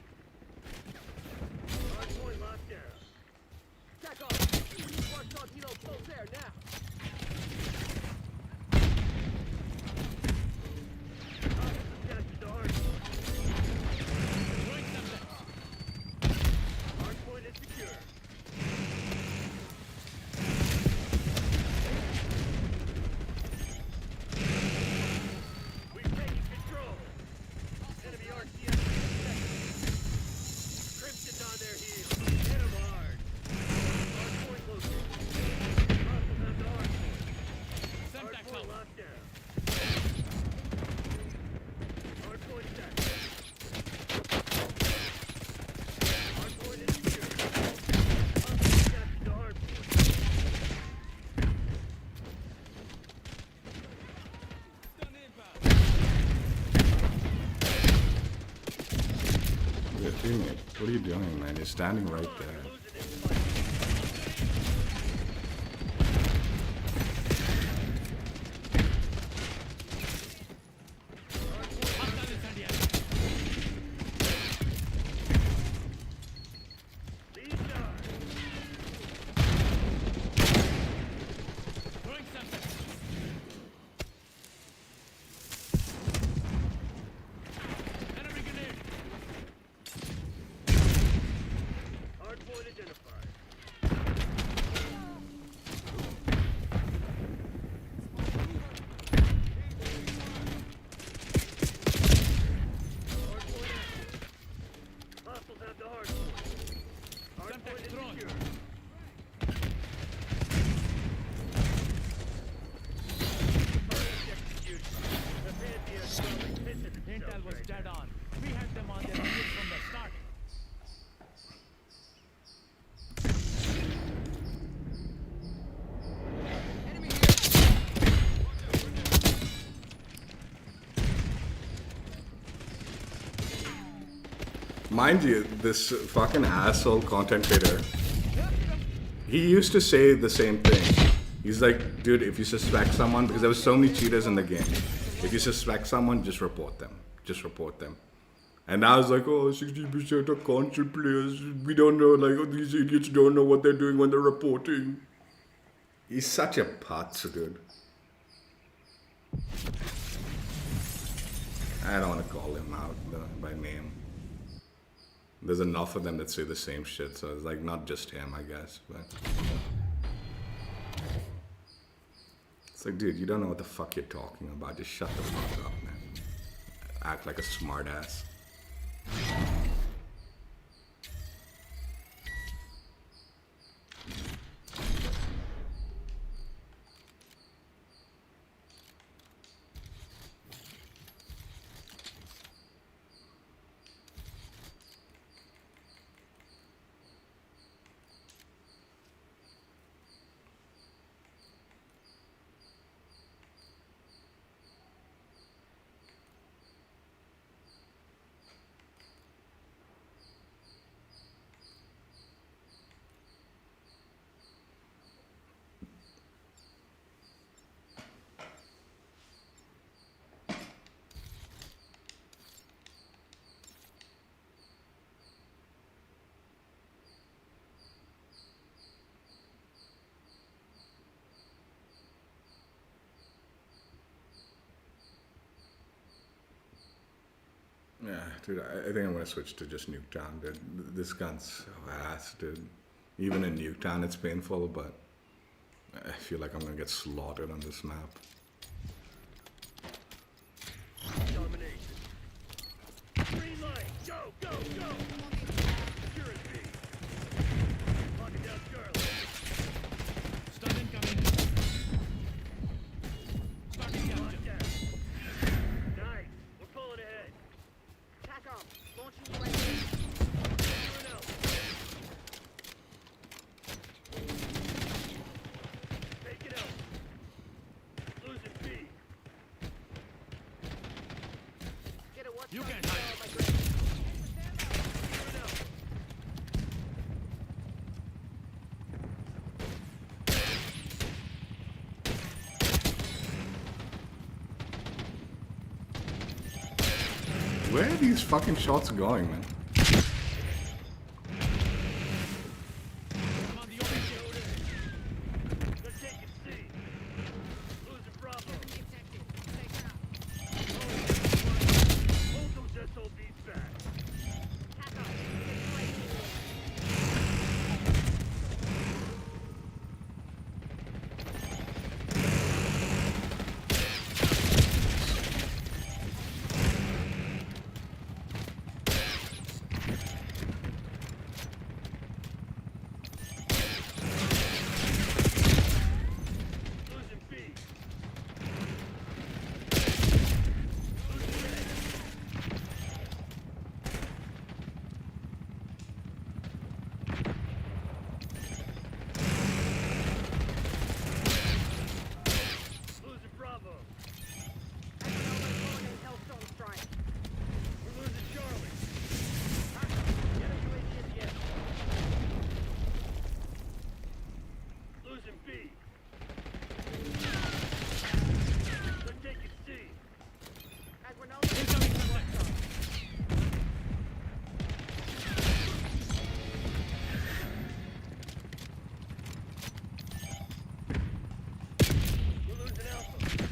Hard point locked down. Attack off. Watch Tarantino close there now. Hostiles captured the hard point. Throwing Semtex. Hard point is secure. We've taken control. Enemy RCS in sector. Crimson's on their heels. Hit 'em hard. Hard point located. Hostiles at the hard point. Hard Semtex point out. locked down. Hard point set. Hard point is secure. Hostiles captured the hard point. Yeah, teammate, what are you doing, man? You're standing right there. Losing this fight. Hostile in Santiago. Lead guard. Throwing Semtex. Enemy grenade. Hard point identified. Hard point active. Hostiles at the hard point. Hard Semtex point is thrown. secure. Target execution. The Pantheon slowly pissing itself Intel was right dead now. on. We had them on their heels from the start. Enemy here. Mind you, this fucking asshole content creator, he used to say the same thing. He's like, dude, if you suspect someone, because there were so many cheaters in the game, if you suspect someone, just report them. Just report them. And I was like, oh, 60% of conscious players, we don't know, like, oh, these idiots don't know what they're doing when they're reporting. He's such a putz, dude. I don't want to call him out by name. There's enough of them that say the same shit, so it's like not just him, I guess. But it's like, dude, you don't know what the fuck you're talking about. Just shut the fuck up, man. Act like a smartass. Yeah, dude, I think I'm gonna switch to just Nuketown, dude. This gun's so ass, dude. Even in Nuketown, it's painful, but I feel like I'm gonna get slaughtered on this map. Domination. Green light. Go, go, go. Secure it, B. Locking down Charlie. Stun incoming. Starting Lock capture. down. Nice. We're pulling ahead. TACOM, launching UAV. Clearing out. Take it out. Losing B. Get a watch You out can for hide. my grenade. Clearing out. Where are these fucking shots going, man? I'm on the open. They're taking C. Losing Bravo. Hold those SOBs back. TACOM, get UAV. Losing B. Losing A. Losing Bravo. I know they're calling in Hellstone strike. We're losing Charlie. TACOM, get a UAV at the edge. Losing B. They're taking C. As we're now Incoming contact. We're losing Alpha.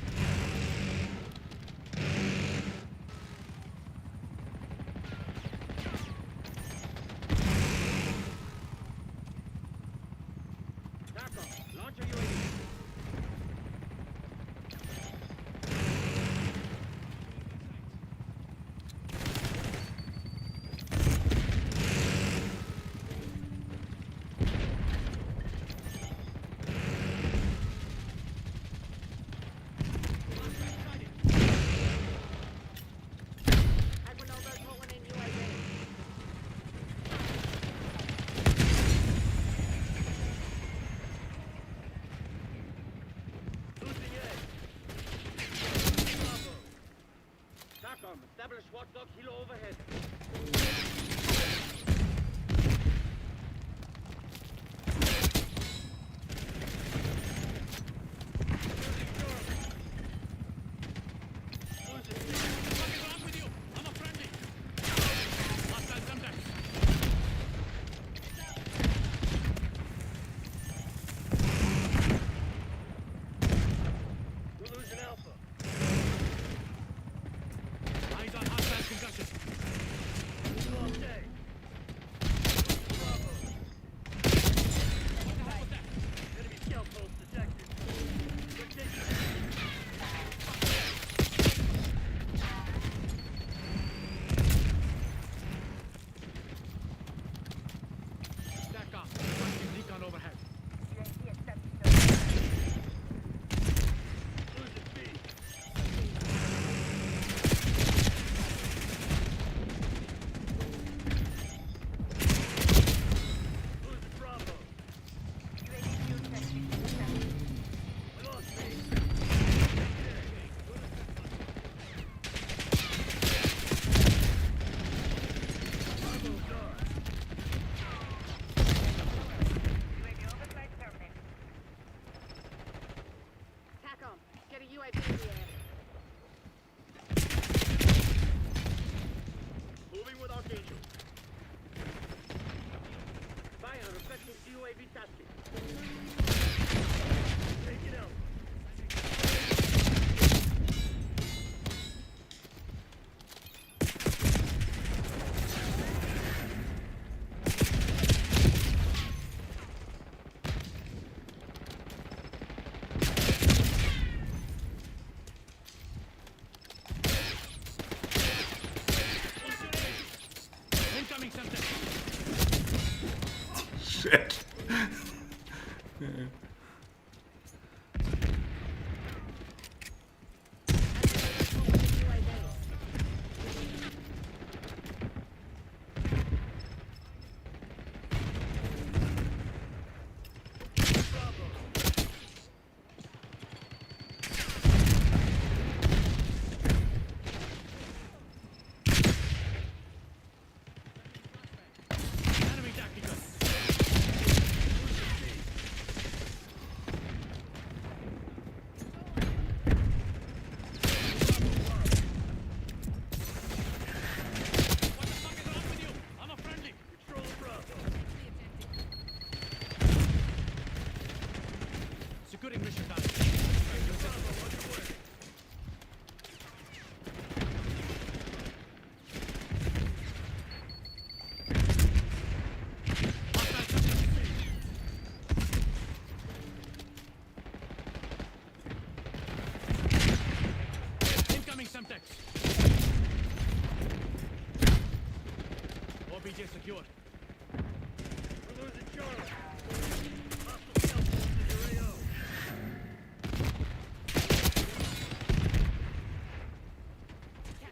TACOM, launch your UAV. As we're now calling in UAV. UAV in the air. Moving with Archangel. Fire effective UAV tasking. Take it out. Incoming Semtex. Shit. Enemy tactical. What the fuck is wrong with you? I'm a friendly. Control Bravo. Securing mission target. Bravo underway. Hostile Semtex. Incoming Semtex. OBJ secure. We're losing Charlie. Hostile stealth forces in your AO.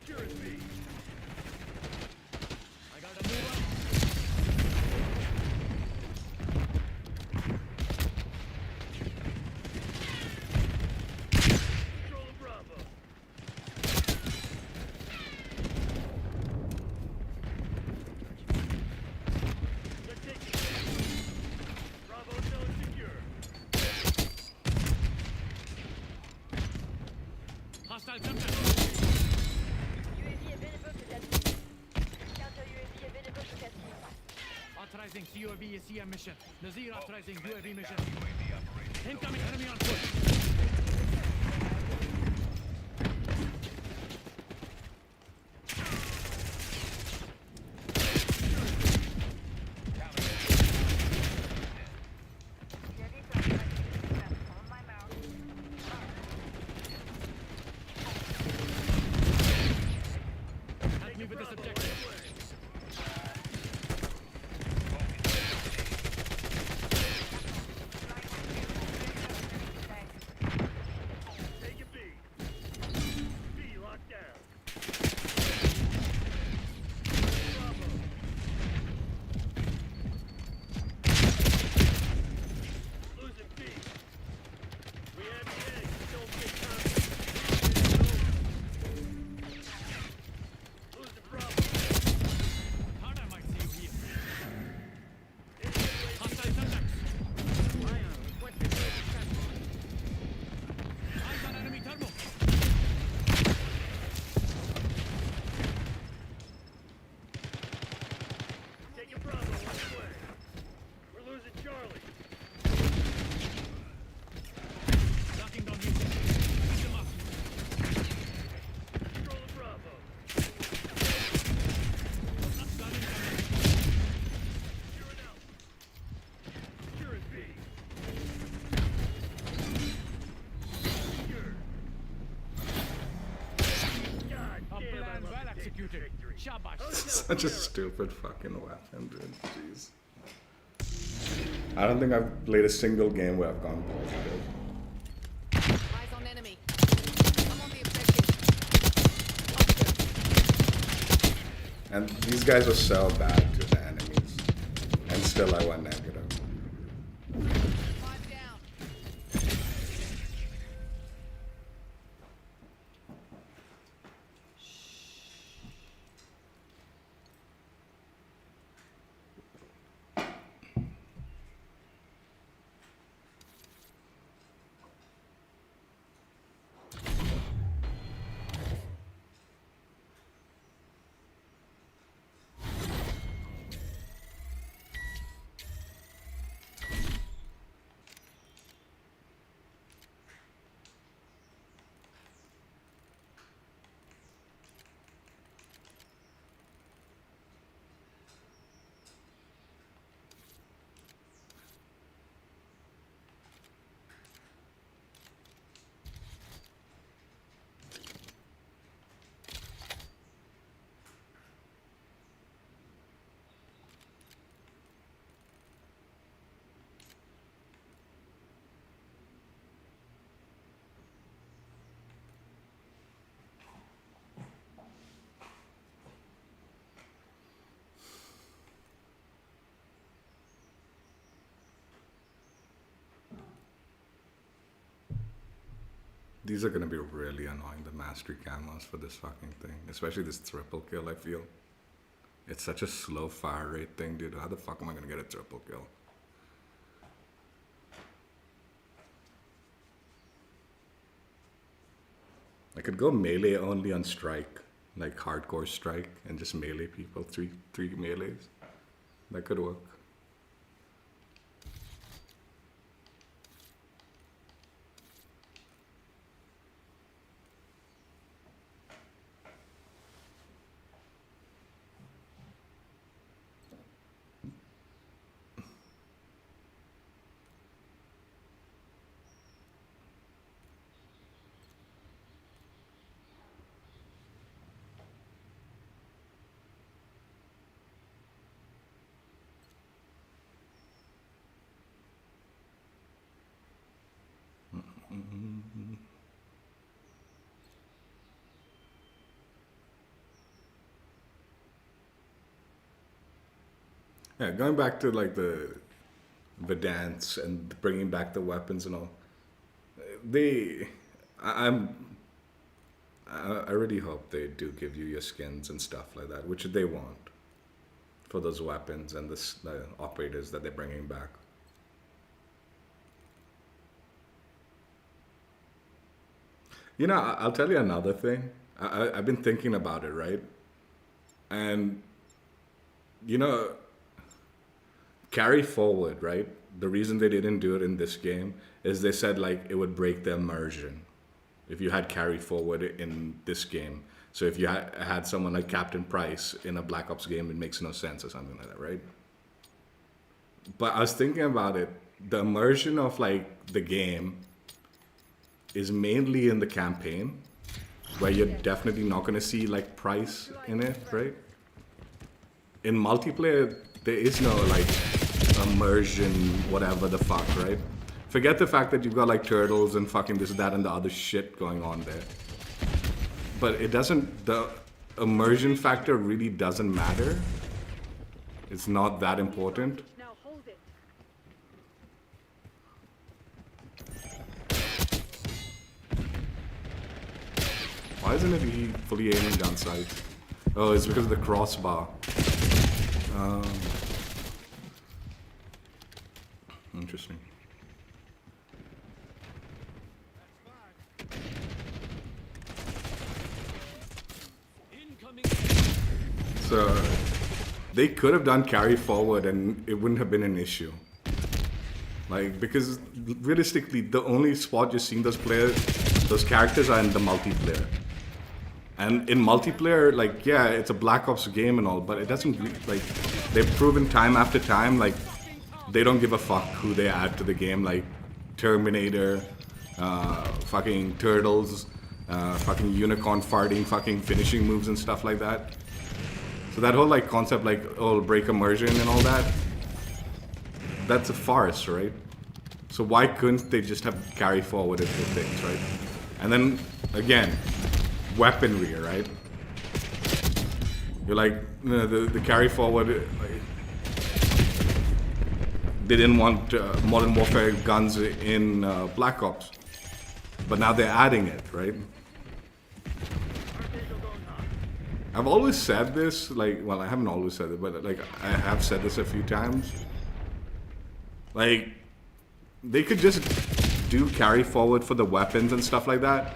Securing B. I got a move up. Control Bravo. They're taking it. Bravo zone secure. Hostile Semtex. UAV available to that team. Counter UAV available to that team. Authorizing CUAV CM mission. Nazir authorizing UAV mission. UAV operating. Incoming enemy on foot. Help me with this objective. Taking B. B locked down. Bravo. Losing B. We have the egg. Don't get contact. Losing Bravo. Thought I might see you here. Enemy UAV. Hostile Semtex. Ion requesting UAV tasking. Eyes on enemy turbo. Taking Bravo on the way. We're losing Charlie. Locking down Houston. Beat them up. Controlling Bravo. Gun incoming. Securing out. Securing B. Secure. God A damn, I plan love well to take executed. victory. Shabash. Such a stupid fucking weapon, dude. Jeez. I don't think I've played a single game where I've gone positive. Eyes on enemy. Come on the objective. And these guys were so bad to the enemies. And still I went negative. Five down. These are gonna be really annoying, the mastery camos for this fucking thing. Especially this triple kill, I feel. It's such a slow fire rate thing, dude. How the fuck am I gonna get a triple kill? I could go melee only on strike. Like hardcore strike and just melee people, three melees. That could work. Yeah, going back to like the dance and bringing back the weapons and all. They, I really hope they do give you your skins and stuff like that, which they won't for those weapons and the operators that they're bringing back. You know, I'll tell you another thing. I've been thinking about it, right? And, you know, carry forward, right? The reason they didn't do it in this game is they said, like, it would break the immersion if you had carry forward in this game. So if you had someone like Captain Price in a Black Ops game, it makes no sense or something like that, right? But I was thinking about it. The immersion of, like, the game is mainly in the campaign, where you're definitely not going to see like Price in it, right? In multiplayer, there is no like immersion, whatever the fuck, right? Forget the fact that you've got like turtles and fucking this, that, and the other shit going on there. But it doesn't, the immersion factor really doesn't matter. It's not that important. Now hold it. Why isn't it fully aiming down sight? Oh, it's because of the crossbar. Interesting. So they could have done carry forward and it wouldn't have been an issue. Like, because realistically, the only spot you're seeing those characters are in the multiplayer. And in multiplayer, like, yeah, it's a Black Ops game and all, but it doesn't, like, they've proven time after time, like, they don't give a fuck who they add to the game, like, Terminator, fucking Turtles, fucking Unicorn farting, fucking finishing moves and stuff like that. So that whole, like, concept, like, oh, break immersion and all that, that's a farce, right? So why couldn't they just have carry forward with things, right? And then, again, weaponry, right? You're like, the carry forward, like, they didn't want Modern Warfare guns in Black Ops, but now they're adding it, right? I've always said this, like, well, I haven't always said it, but like, I have said this a few times. Like, they could just do carry forward for the weapons and stuff like that.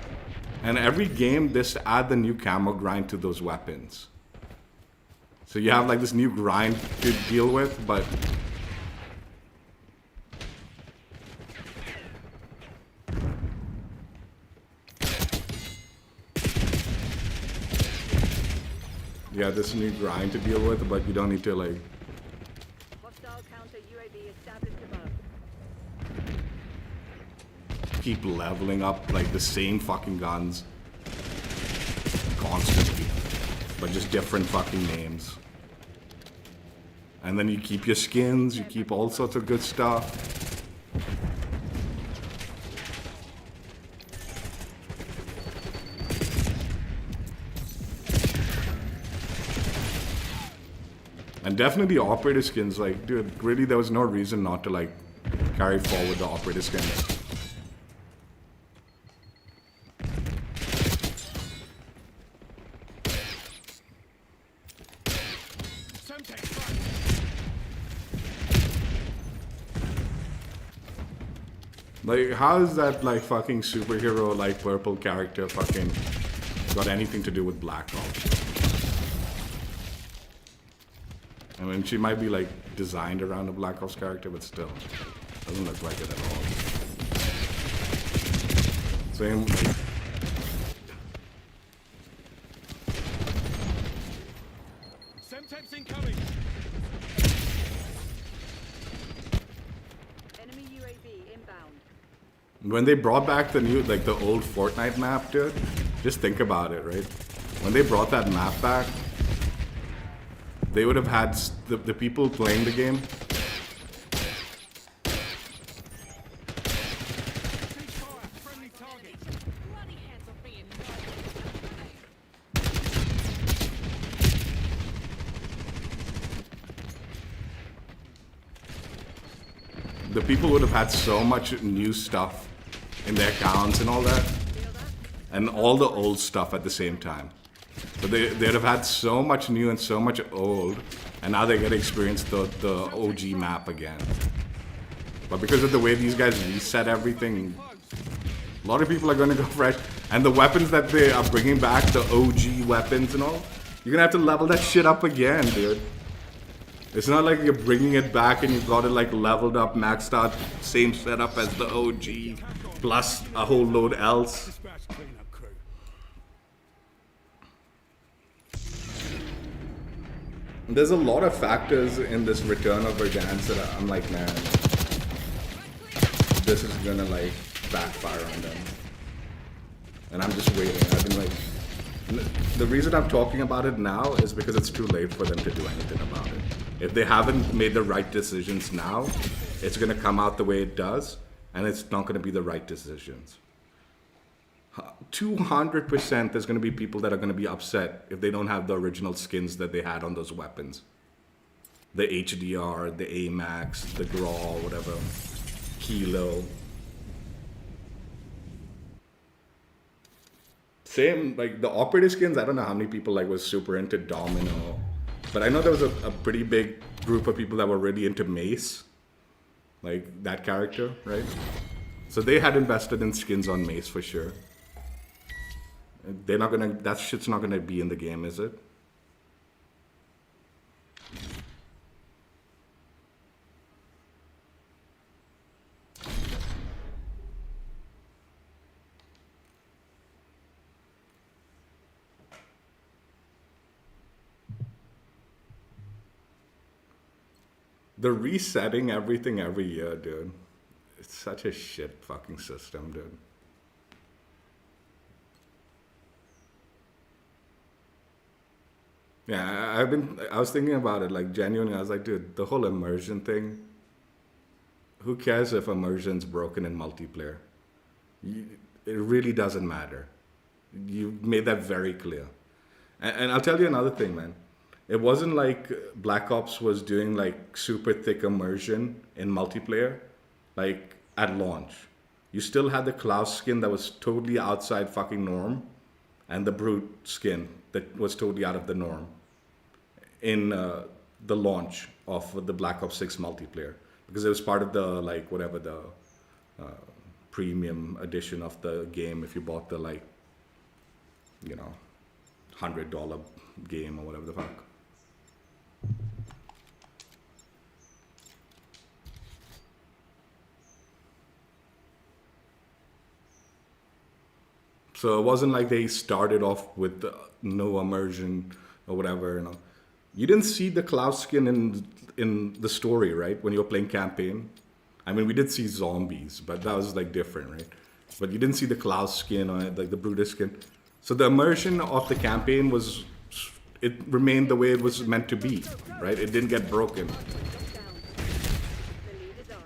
And every game, just add the new camo grind to those weapons. So you have like this new grind to deal with, but yeah, this new grind to deal with, but you don't need to like Hostile counter UAV established above. keep leveling up like the same fucking guns constantly, but just different fucking names. And then you keep your skins, you keep all sorts of good stuff. And definitely operator skins, like, dude, really there was no reason not to like carry forward the operator skins. Like, how is that like fucking superhero like purple character fucking got anything to do with Black Ops? I mean, she might be like designed around a Black Ops character, but still, doesn't look like it at all. Same. Like, Semtex incoming. Enemy UAV inbound. when they brought back the new, like the old Fortnite map, dude, just think about it, right? When they brought that map back, they would have had the people playing the game. Ceasefire. Friendly target. Bloody hands are being The people would have had so much new stuff in their accounts and all that, and all the old stuff at the same time. So they'd have had so much new and so much old, and now they get to experience the OG map again. But because of the way these guys reset everything, a lot of people are going to go fresh. And the weapons that they are bringing back, the OG weapons and all, you're going to have to level that shit up again, dude. It's not like you're bringing it back and you've got it like leveled up, maxed out, same setup as the OG, plus a whole load else. Dispatch cleanup crew. There's a lot of factors in this Return of Verdansk that I'm like, man, this is gonna like backfire on them. And I'm just waiting. I've been like, the reason I'm talking about it now is because it's too late for them to do anything about it. If they haven't made the right decisions now, it's gonna come out the way it does, and it's not gonna be the right decisions. 200% there's gonna be people that are gonna be upset if they don't have the original skins that they had on those weapons. The HDR, the AMAX, the GRAW, whatever, Kilo. Same, like the operator skins, I don't know how many people like was super into Domino. But I know there was a pretty big group of people that were really into Mace. Like that character, right? So they had invested in skins on Mace for sure. They're not gonna, that shit's not gonna be in the game, is it? The resetting everything every year, dude. It's such a shit fucking system, dude. Yeah, I was thinking about it, like genuinely, I was like, dude, the whole immersion thing, who cares if immersion's broken in multiplayer? It really doesn't matter. You made that very clear. And I'll tell you another thing, man. It wasn't like Black Ops was doing like super thick immersion in multiplayer, like at launch. You still had the Klaus skin that was totally outside fucking norm, and the Brute skin that was totally out of the norm in the launch of the Black Ops 6 multiplayer, because it was part of the like whatever the premium edition of the game. If you bought the like, you know, $100 game or whatever the fuck. So it wasn't like they started off with no immersion or whatever, you know. You didn't see the Klaus skin in the story, right? When you were playing campaign. I mean, we did see zombies, but that was like different, right? But you didn't see the Klaus skin on it, like the Brutus skin. So the immersion of the campaign was, it remained the way it was meant to be, right? It didn't get broken. Down. The lead is on.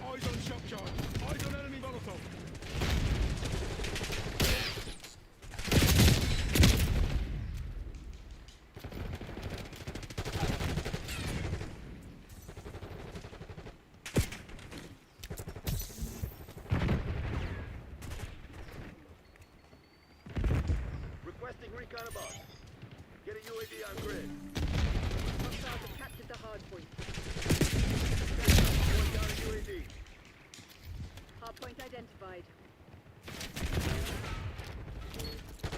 Eyes on shock charge. Eyes on enemy Molotov. identified.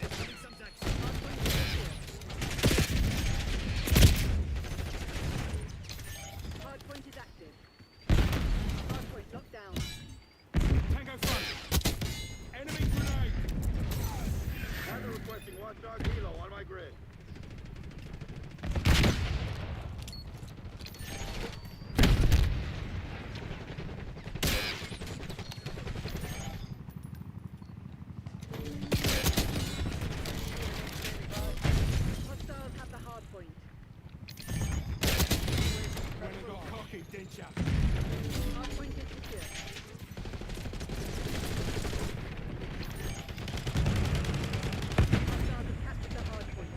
Incoming subjects. Hardpoint secure. Hardpoint is active. Hardpoint locked down. Tango front. Enemy grenade. Either requesting watchdog helo on my grid. Hostiles have the hardpoint. When I got cocky, didn't ya? Hardpoint is secure. Hostiles have captured the hardpoint.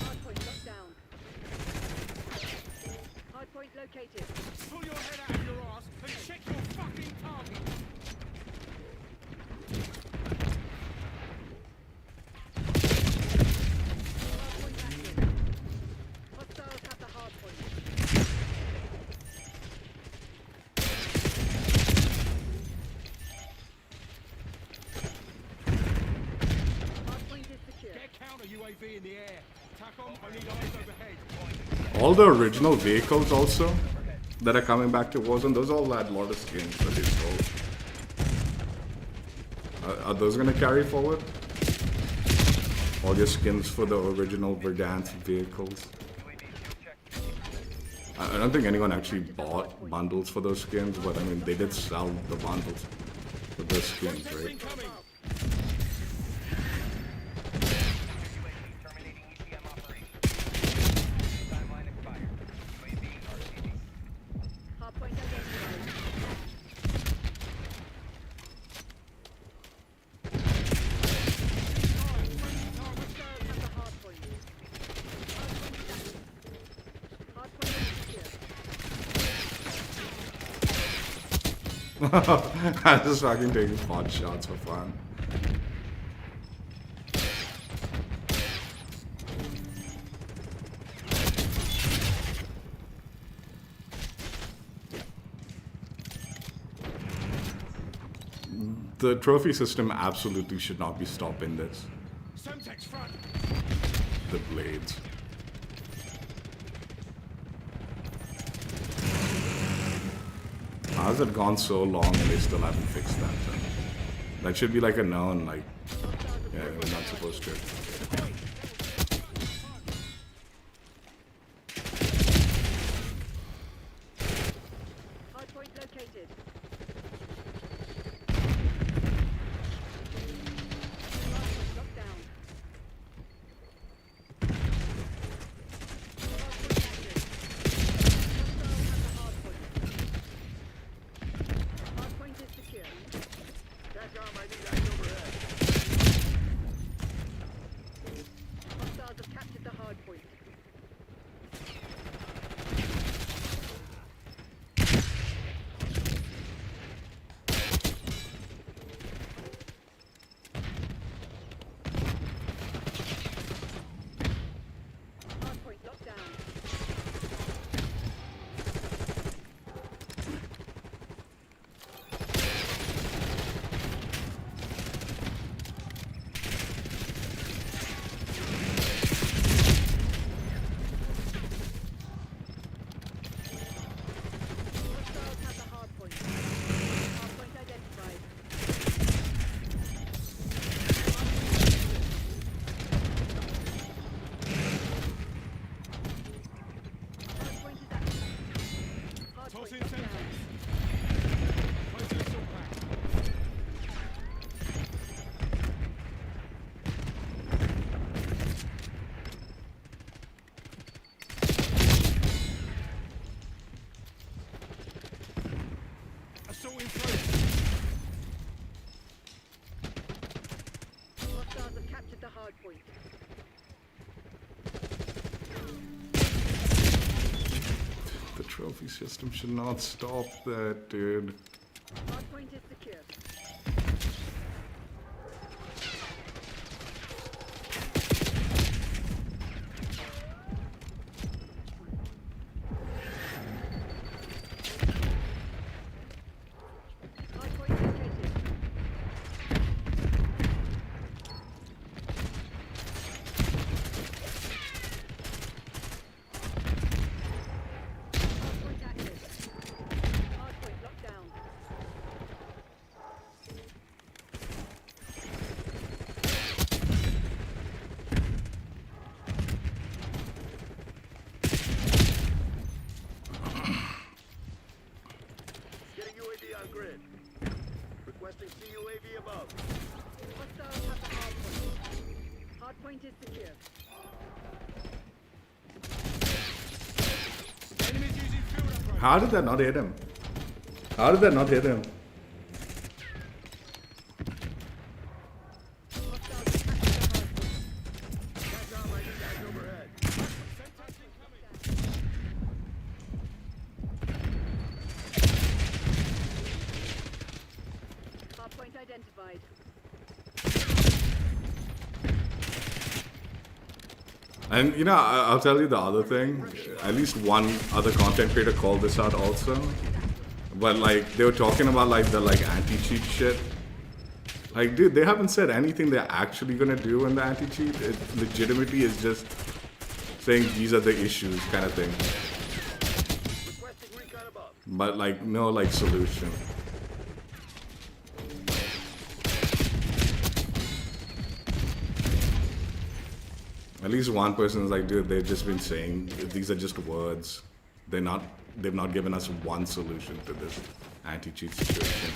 Hardpoint locked down. Hardpoint located. Pull your head out of your ass and check your fucking target. Hardpoint active. Hostiles have the hardpoint. Hardpoint is secure. Get counter UAV in the air. TACOM, I need eyes overhead. All the original vehicles also that are coming back to Warzone, those all had a lot of skins that they sold. Are those gonna carry forward? All your skins for the original Verdansk vehicles. I don't think anyone actually bought bundles for those skins, but I mean they did sell the bundles for those skins, right? Incoming. UAV terminating ECM operations. Timeline expired. UAV RCD. Hardpoint identified. Hostiles have the hardpoint. Hardpoint is active. Hardpoint is secure. I'm just fucking taking pot shots for fun. The trophy system absolutely should not be stopping this. Semtex front. The blades. How has it gone so long and they still haven't fixed that? Then? That should be like a known, like, yeah, we're not supposed to. Hardpoint located. Hardpoint locked down. Hardpoint active. Hostiles have the hardpoint. Hardpoint is secure. TACOM, I need eyes overhead. Hostiles have captured the hardpoint. Hardpoint locked down. Hostiles have the hardpoint. Hardpoint identified. Hardpoint is active. Toss Hardpoint in locked down. Semtex. Place an assault pack. Assault in through. Hostiles have captured the hardpoint. The trophy system should not stop that, dude. Hardpoint is secure. Requesting CUAV above. Hostiles have the hard point. Hard point is secure. Enemies using field approach. How did that not hit him? How did that not hit him? Hostiles have captured the hard point. Catch on, my new guys overhead. Sentence incoming. Hard point identified. And you know, I'll tell you the other thing. At least one other content creator called this out also. But like they were talking about like the like anti-cheat shit. Like, dude, they haven't said anything they're actually gonna do in the anti-cheat. It legitimately is just saying these are the issues kind of thing. Requesting recon above. But like no like solution. At least one person is like, dude, they've just been saying these are just words. They've not given us one solution to this anti-cheat situation.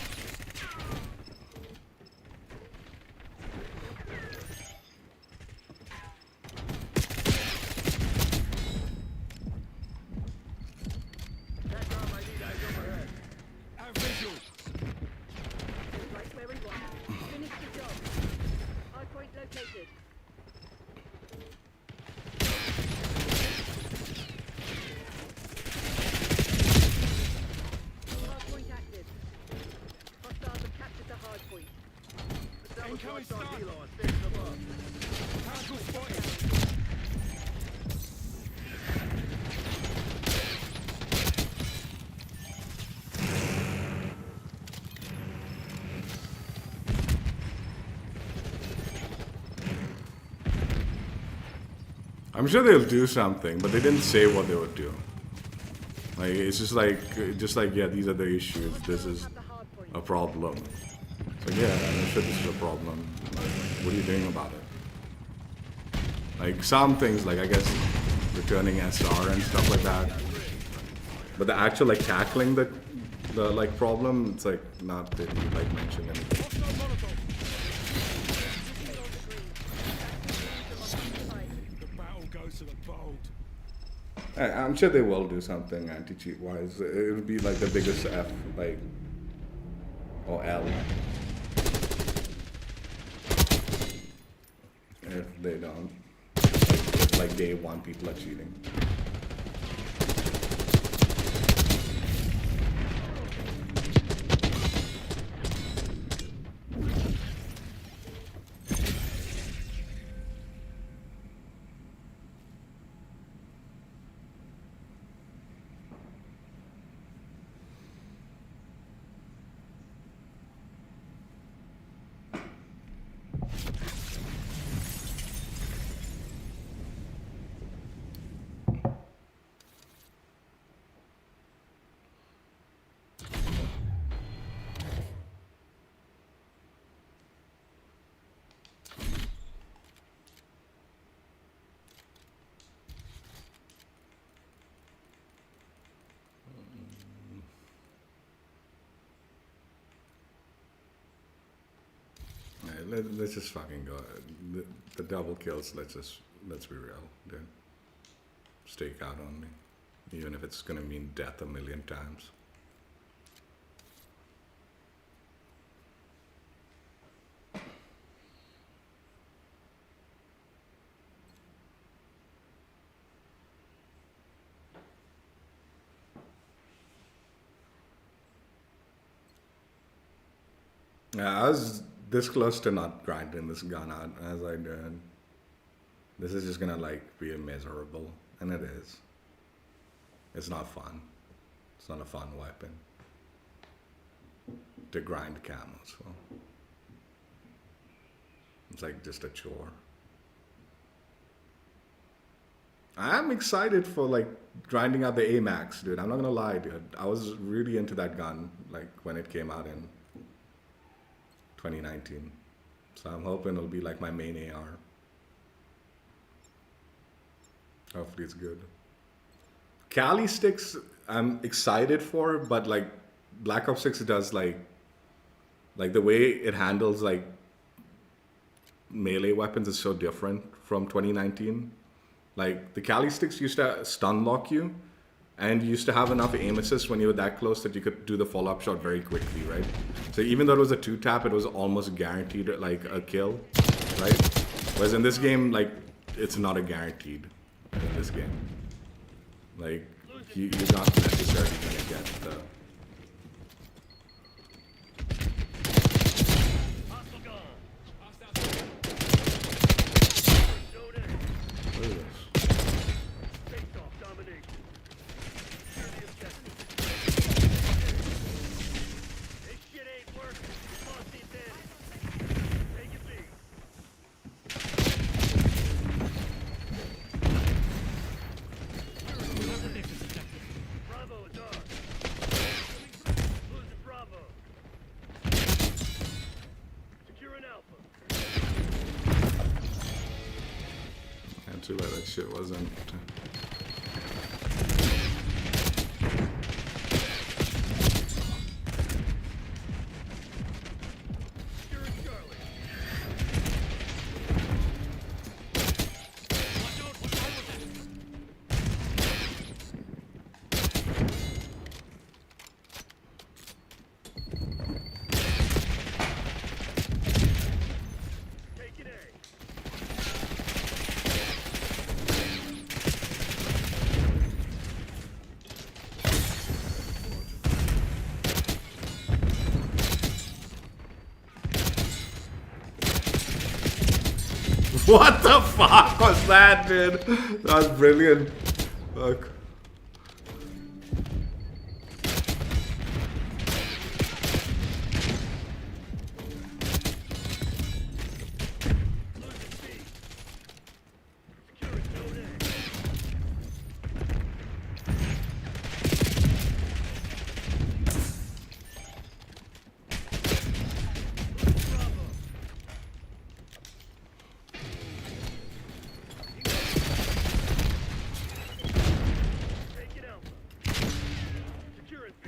Catch on, my new guys overhead. Have visual. Right where we want. Finish the job. Hard point located. Hard point active. Hostiles have captured the hard point. Establish Incoming watchdog stun. helo on station above. Particle spotted. I'm sure they'll do something, but they didn't say what they would do. Like it's just like yeah, these are the issues. This is Have the hard point. a problem. So yeah, I'm sure this is a problem. Like, what are you doing about it? Like some things, like I guess returning SR and stuff like that. But the actual like tackling the like problem, it's like not really like mentioned anything. Hostile Molotov. The battle goes to the bold. I'm sure they will do something anti-cheat wise. It would be like the biggest F, like, or L. If they don't, like day one, people are cheating. Let's just fucking go. The double kills. Let's be real, dude. Stake out on me, even if it's gonna mean death a million times. Yeah, I was this close to not grinding this gun out as I did. This is just gonna like be miserable, and it is. It's not fun. It's not a fun weapon to grind camos for. It's like just a chore. I'm excited for like grinding out the AMAX, dude. I'm not gonna lie, dude. I was really into that gun like when it came out in 2019. So I'm hoping it'll be like my main AR. Hopefully it's good. Cali sticks I'm excited for, but like Black Ops 6 does like Like the way it handles like melee weapons is so different from 2019. Like the Cali sticks used to stun lock you, and you used to have enough aim assist when you were that close that you could do the follow-up shot very quickly, right? So even though it was a 2-tap, it was almost guaranteed like a kill, right? Whereas in this game, like it's not a guaranteed in this game. Like you're not necessarily gonna get the. Hostile gone. Zone A. What is this? Face off domination. Secure the objective. This shit ain't working. We lost the advantage. Take it B. Bravo is ours. Losing Bravo. Securing Alpha. And too bad that shit wasn't. Securing Charlie. Taking A. What the fuck was that, dude? That was brilliant. Fuck. Losing B. Securing Zone A. Bravo. Taking Alpha. Securing B.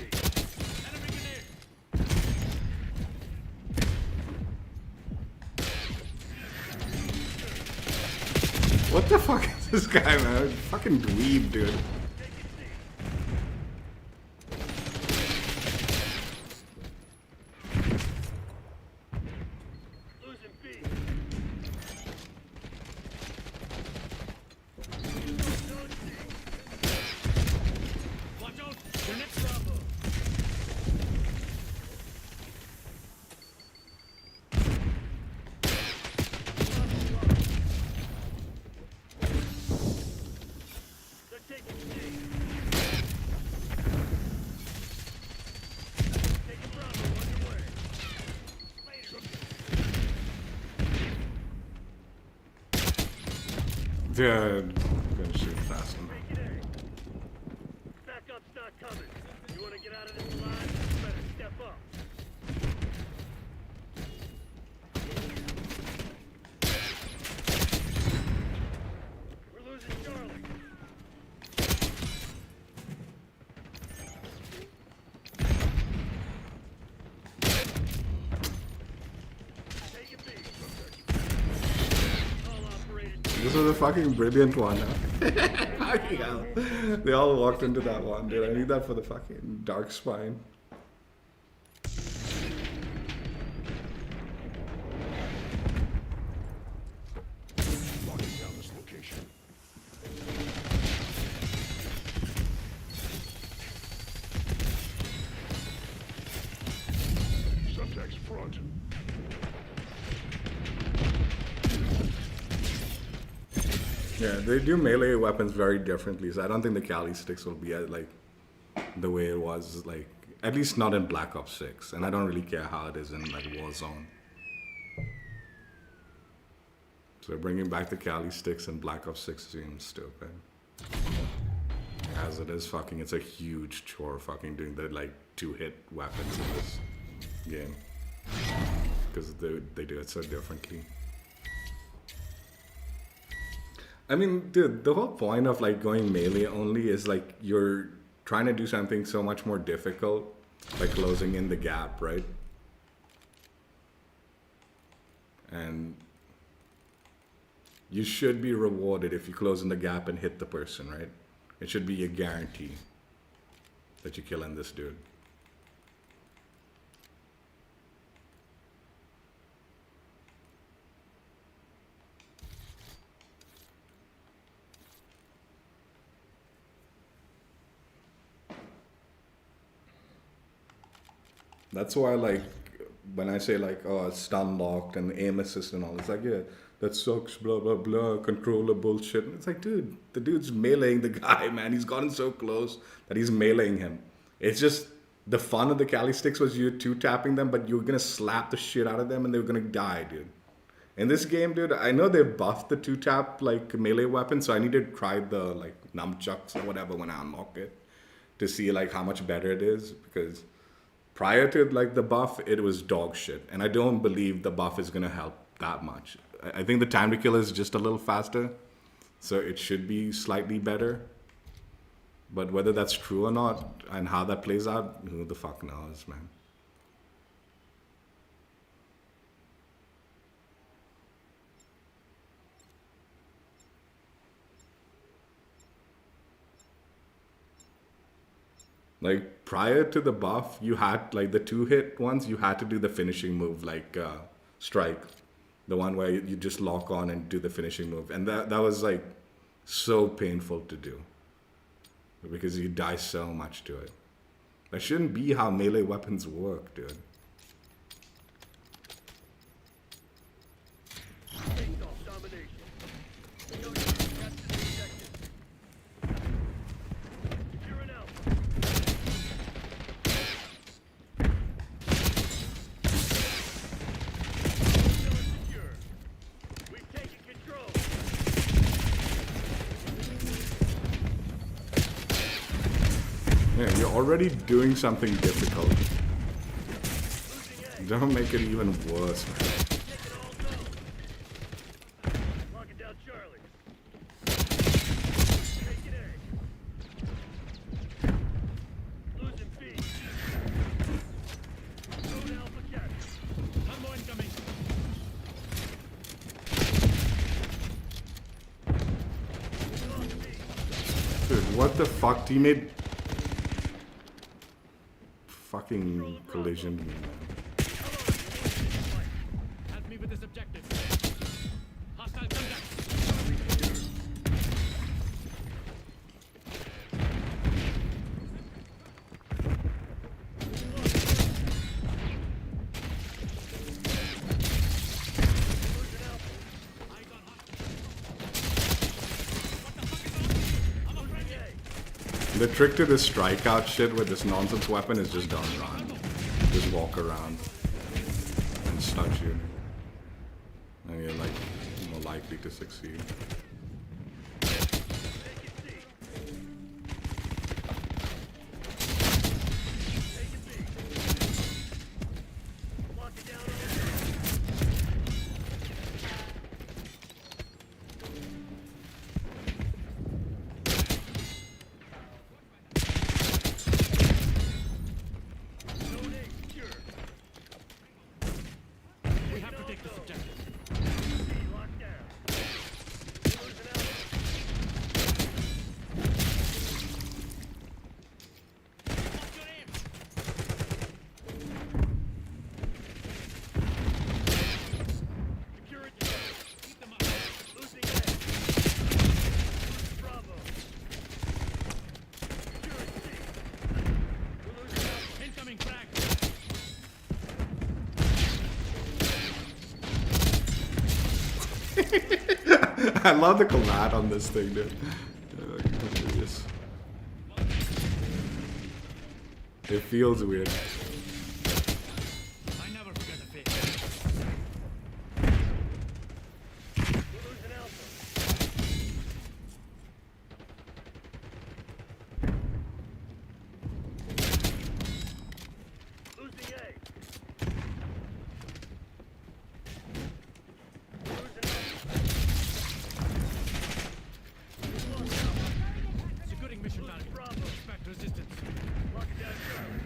Enemy grenade. What the fuck is this guy, man? Fucking dweeb, dude. Taking C. Losing B. Zone C. Watch out! Grenade! Bravo. They're taking C. Taking Bravo underway. Dude, I'm gonna shoot fast enough. Taking A. Backup's not coming. You want to get out of this line? You better step up. We're losing Charlie. Taking B. All operators. This was a fucking brilliant one, huh? Fucking hell. They all walked into that one, dude. I need that for the fucking dark spine. Locking down this location. Subtext front. Yeah, they do melee weapons very differently, so I don't think the Cali sticks will be like the way it was, like at least not in Black Ops 6, and I don't really care how it is in like Warzone. So bringing back the Cali sticks in Black Ops 6 seems stupid. As it is, fucking, it's a huge chore fucking doing the like 2-hit weapons in this game because they do it so differently. I mean, dude, the whole point of like going melee only is like you're trying to do something so much more difficult by closing in the gap, right? And you should be rewarded if you close in the gap and hit the person, right? It should be a guarantee that you're killing this dude. That's why, like, when I say, like, oh, it's stun locked and aim assist and all, it's like, yeah, that sucks, blah, blah, blah, controller bullshit. It's like, dude, the dude's meleeing the guy, man. He's gotten so close that he's meleeing him. It's just the fun of the Cali sticks was you two-tapping them, but you were going to slap the shit out of them and they were going to die, dude. In this game, dude, I know they buffed the two-tap, like, melee weapon, so I need to try the, like, nunchucks or whatever when I unlock it to see, like, how much better it is, because prior to, like, the buff, it was dog shit, and I don't believe the buff is going to help that much. I think the time to kill is just a little faster, so it should be slightly better, but whether that's true or not, and how that plays out, who the fuck knows, man. Like, prior to the buff, you had, like, the 2-hit ones, you had to do the finishing move, like, strike. The one where you just lock on and do the finishing move. And that was, like, so painful to do. Because you die so much to it. That shouldn't be how melee weapons work, dude. Face-off domination. No need to capture the objective. You're an alpha. Still secure. We've taken control. Yeah, you're already doing something difficult. Losing A. Don't make it even worse, man. Take it all go. Locking down Charlie. Taking A. Losing B. Go to Alpha Captain. Camo incoming. Lost B. Dude, what the fuck, teammate? Fucking collision me, man. Help me with this objective. Hostile contact. Eyes on hostile. What the fuck is on? I'm afraid of. The trick to this strikeout shit with this nonsense weapon is just don't run. Just walk around and stun shoot. And you're, like, more likely to succeed. Locking down all B. Zone A secure. We have to take this objective. B locked down. Losing Alpha. What's your aim? Securing Charlie. Keep them up. Losing A. Bravo. Securing C. We're losing Alpha. Incoming frag. I love the collab on this thing, dude. Hilarious. It feels weird. I never forget a face. We're losing Alpha. Losing A. Losing Alpha. We lost Alpha. Securing mission target. Bravo. Expect resistance. Locking down Charlie.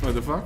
What the fuck?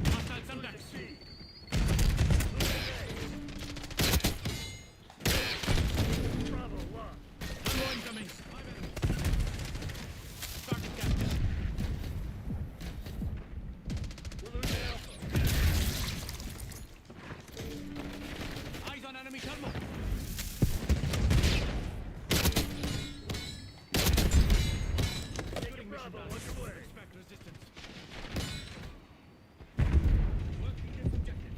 Hostile contacts. Tango incoming. Target captured. Eyes on enemy thermal. Taking mission done. Expect resistance. Working as objective.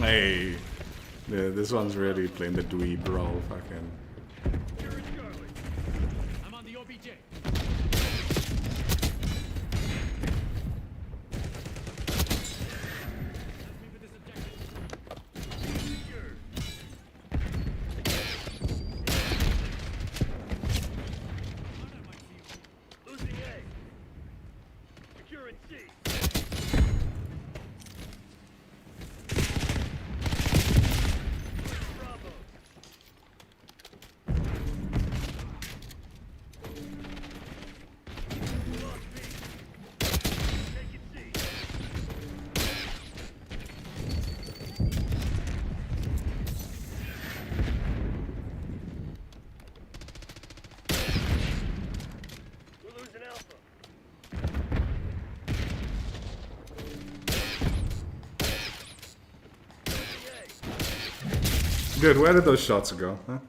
Hey, yeah, this one's really playing the dweeb role. Fucking. I'm on the OBJ. Help me with this objective. Thought I might see you. Losing A. Securing C. Bravo. Lost B. Taking C. We're losing Alpha. Dude, where did those shots go? Huh?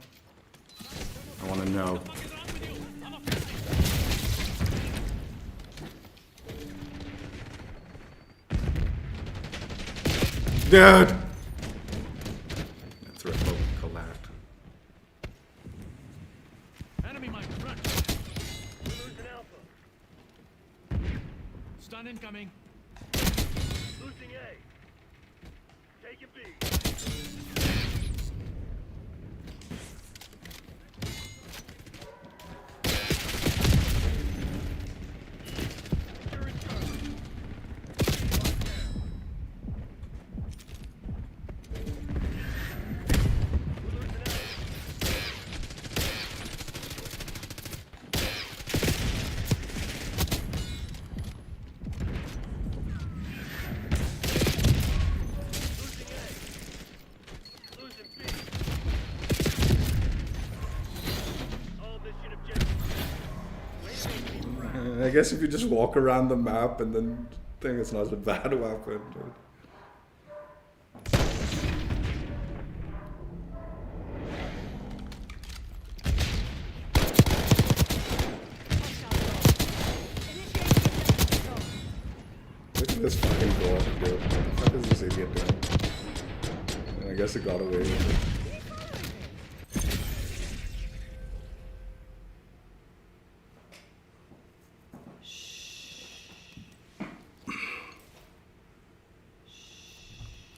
I want to know. What is wrong with you? I'm a Dude! That's right, collapsed. enemy mine. Run. We're losing Alpha. Stun incoming. Losing A. Taking B. Securing Charlie. Locked down. We're losing Alpha. Losing A. Losing B. All mission objectives. Way to make me proud. I guess if you just walk around the map and then think it's not a bad weapon, dude. Look at this fucking door, dude. What the fuck is this idiot doing? And I guess it got away with it.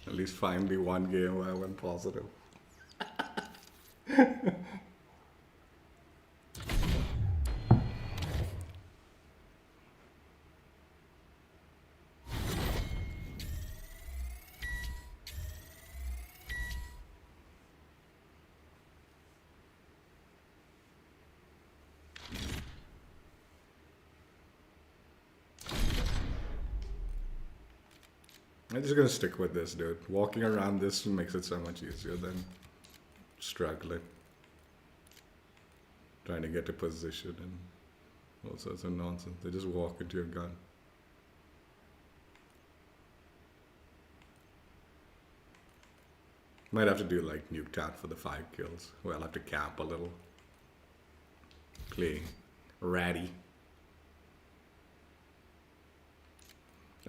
At least finally one game where I went positive. I'm just gonna stick with this, dude. Walking around this makes it so much easier than struggling. Trying to get to position and all sorts of nonsense. They just walk into your gun. Might have to do like Nuketown for the 5 kills. Well, I'll have to camp a little. Play ratty.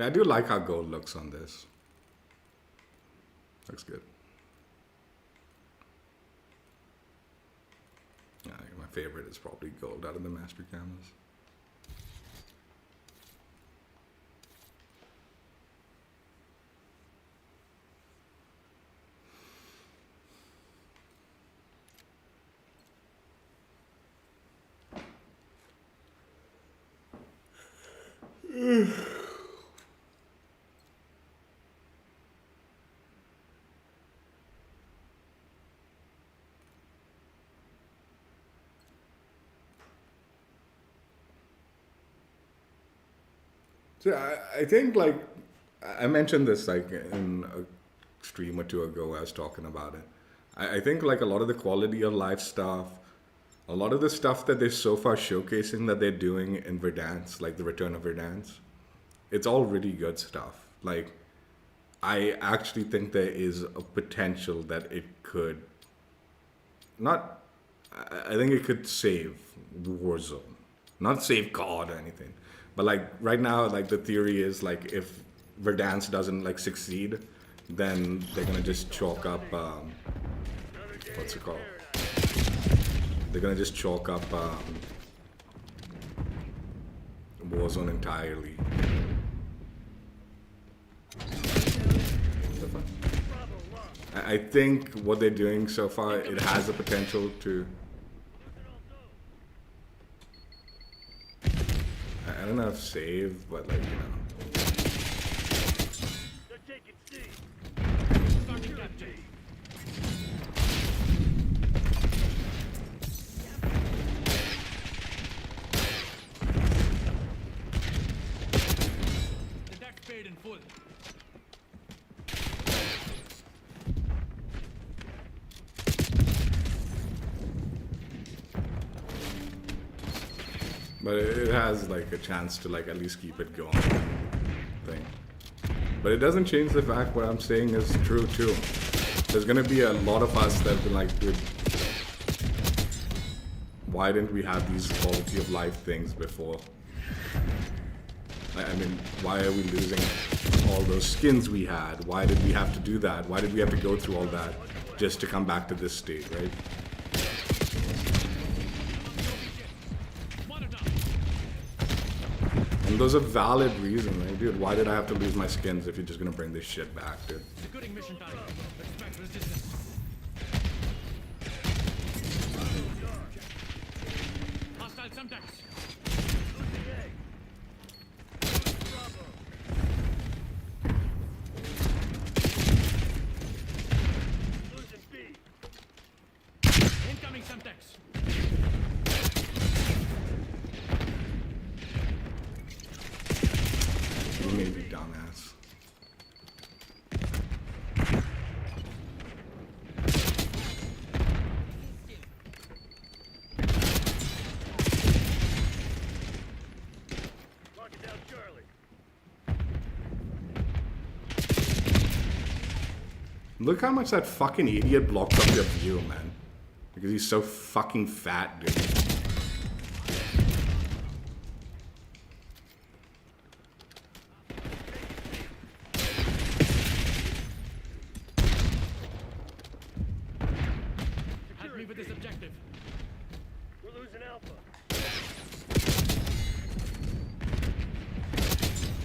I do like how gold looks on this. Looks good. I think my favorite is probably gold out of the master cameras. So I think like I mentioned this like in a stream or two ago. I was talking about it. I think like a lot of the quality of life stuff, a lot of the stuff that they're so far showcasing that they're doing in Verdansk, like the Return of Verdansk, it's all really good stuff. Like I actually think there is a potential that it could not. I think it could save Warzone, not save COD or anything. But like right now, like the theory is like if Verdansk doesn't like succeed, then they're gonna just chalk up what's it called? They're gonna just chalk up Warzone entirely. I think what they're doing so far, it has the potential to. I don't know if save, but like, you know. They're taking C. Starting capture. The deck paid in full. But it has like a chance to like at least keep it going thing. But it doesn't change the fact what I'm saying is true too. There's gonna be a lot of us that have been like, dude, why didn't we have these quality of life things before? I mean, why are we losing all those skins we had? Why did we have to do that? Why did we have to go through all that just to come back to this state, right? And those are valid reasons, right? Dude, why did I have to lose my skins if you're just gonna bring this shit back, dude? Securing mission target. Expect resistance. Hostile Semtex. Losing B. Incoming Semtex. You may be dumbass. Locking down Charlie. Look how much that fucking idiot blocked up your view, man. Because he's so fucking fat, dude. Help me with this objective. We're losing Alpha.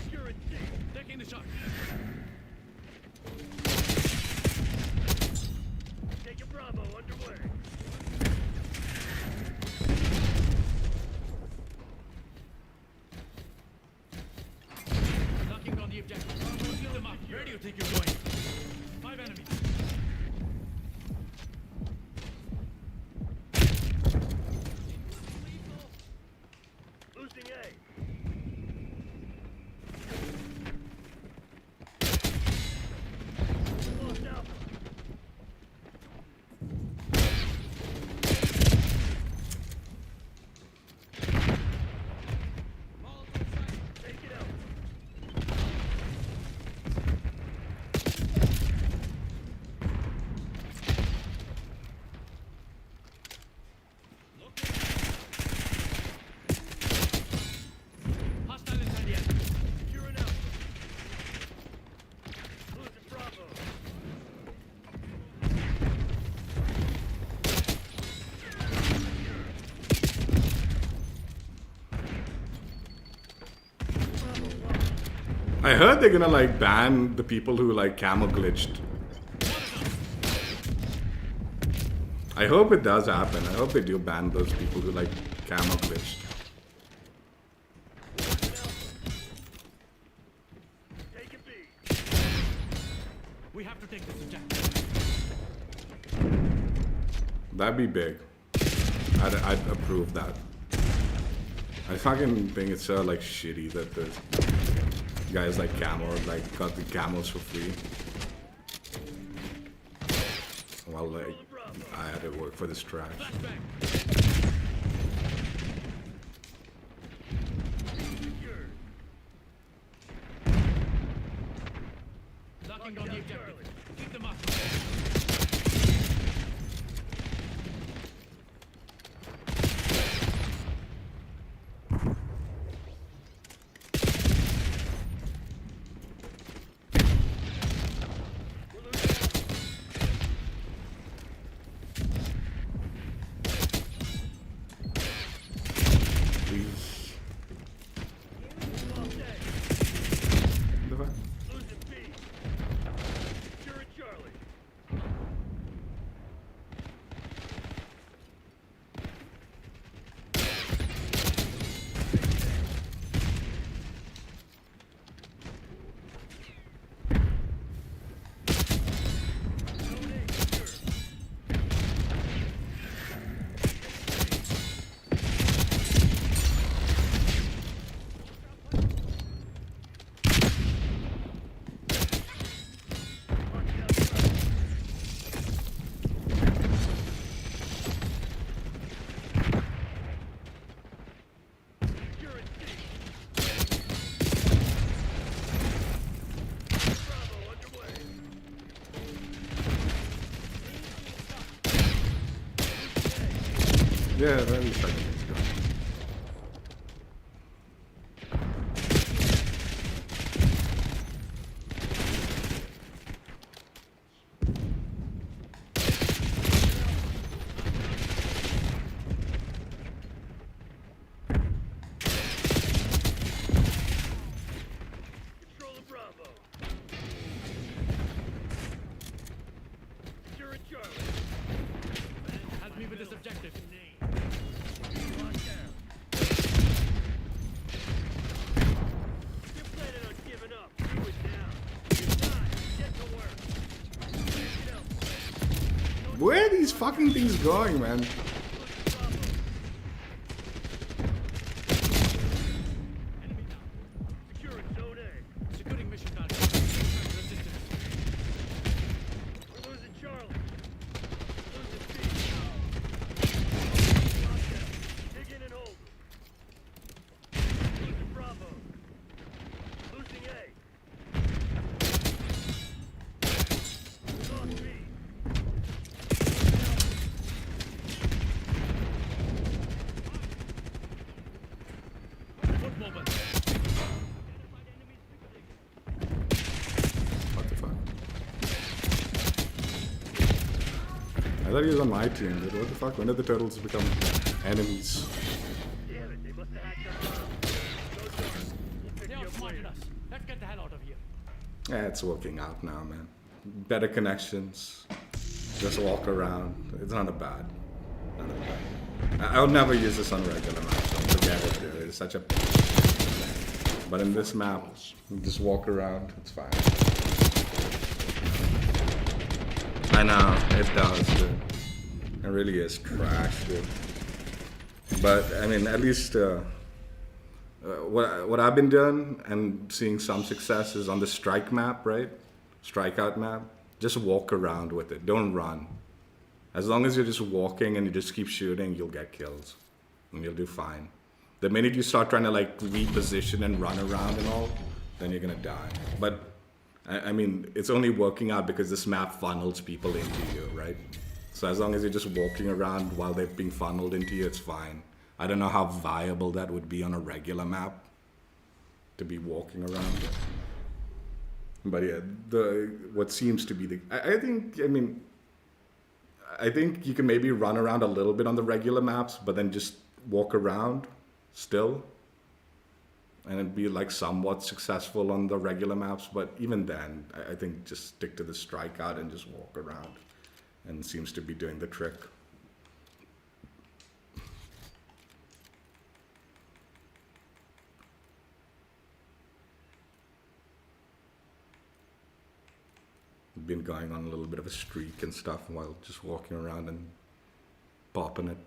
Securing C. Taking the shot. Taking Bravo underway. I heard they're gonna like ban the people who like camo glitched. I hope it does happen. I hope they do ban those people who like camo glitched. Take a beat. We have to take this objective. That'd be big. I'd approve that. I fucking think it's so like shitty that the guys like camo like got the camos for free. While like I had to work for this trash. Flashbang. Secured. Locking on the objective. Keep them up. Please. The fuck? Losing B. Securing Charlie. Zone A secure. Securing C. Bravo underway. Yeah, that'd be fucking good. Control of Bravo. Securing Charlie. Help me with this objective. Locked down. You're planning on giving up. Do it now. It's time. Get to work. Get out. Where are these fucking things going, man? Bravo. Enemy down. Securing Zone A. Securing mission target. Resistance. We're losing Charlie. Losing B. Locked down. Dig in and hold them. Losing Bravo. Losing A. Lost B. Foot mobile. What the fuck? I thought he was on my team, dude. What the fuck? When did the turtles become enemies? Damn it, they must have hacked our bomb. Go dark. We'll pick They you up outsmarted later. us. Let's get the hell out of here. Yeah, it's working out now, man. Better connections. Just walk around. It's not a bad. Not a bad. I would never use this on regular maps. So forget it, dude. It's such a. But in this map, you just walk around. It's fine. I know it does, dude. It really is trash, dude. But I mean, at least what I've been doing and seeing some success is on the strike map, right? Strikeout map. Just walk around with it. Don't run. As long as you're just walking and you just keep shooting, you'll get kills. And you'll do fine. The minute you start trying to like reposition and run around and all, then you're gonna die. But I mean, it's only working out because this map funnels people into you, right? So as long as you're just walking around while they're being funneled into you, it's fine. I don't know how viable that would be on a regular map to be walking around. But yeah, what seems to be the I think you can maybe run around a little bit on the regular maps, but then just walk around still. and it'd be like somewhat successful on the regular maps. But even then, I think just stick to the strikeout and just walk around, and it seems to be doing the trick. Been going on a little bit of a streak and stuff while just walking around and popping it.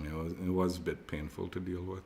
It was a bit painful to deal with.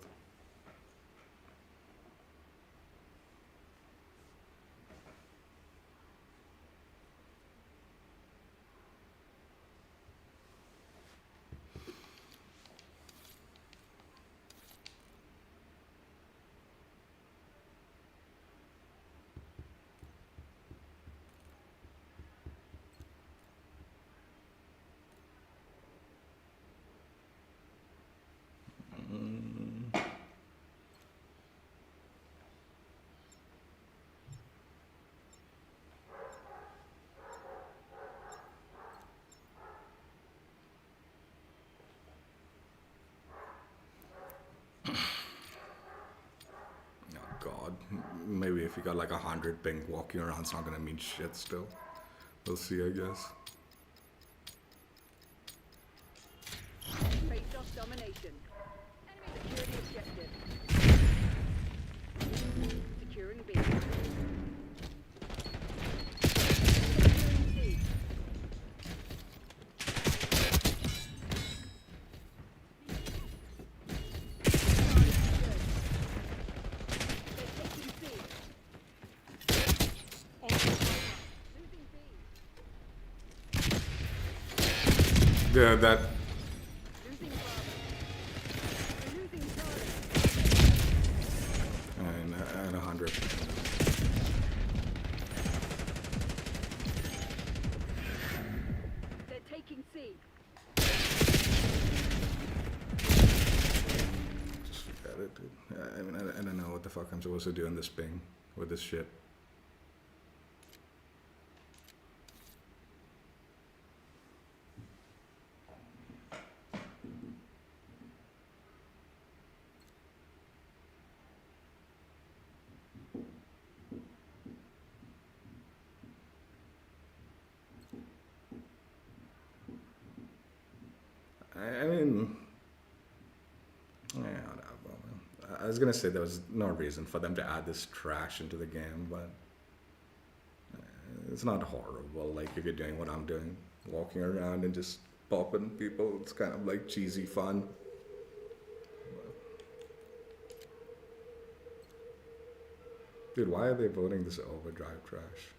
God, maybe if you got like 100 ping walking around, it's not gonna mean shit still. We'll see, I guess. Face off domination. Enemy security objective. Securing B. Securing C. Yeah, that. Losing Bravo. We're losing Charlie. And at 100. They're taking C. Just forget it, dude. I mean, I don't know what the fuck I'm supposed to do in this ping with this shit. I mean, yeah, whatever. I was gonna say there was no reason for them to add this trash into the game, but it's not horrible. Like if you're doing what I'm doing, walking around and just popping people, it's kind of like cheesy fun. Dude, why are they voting this overdrive trash?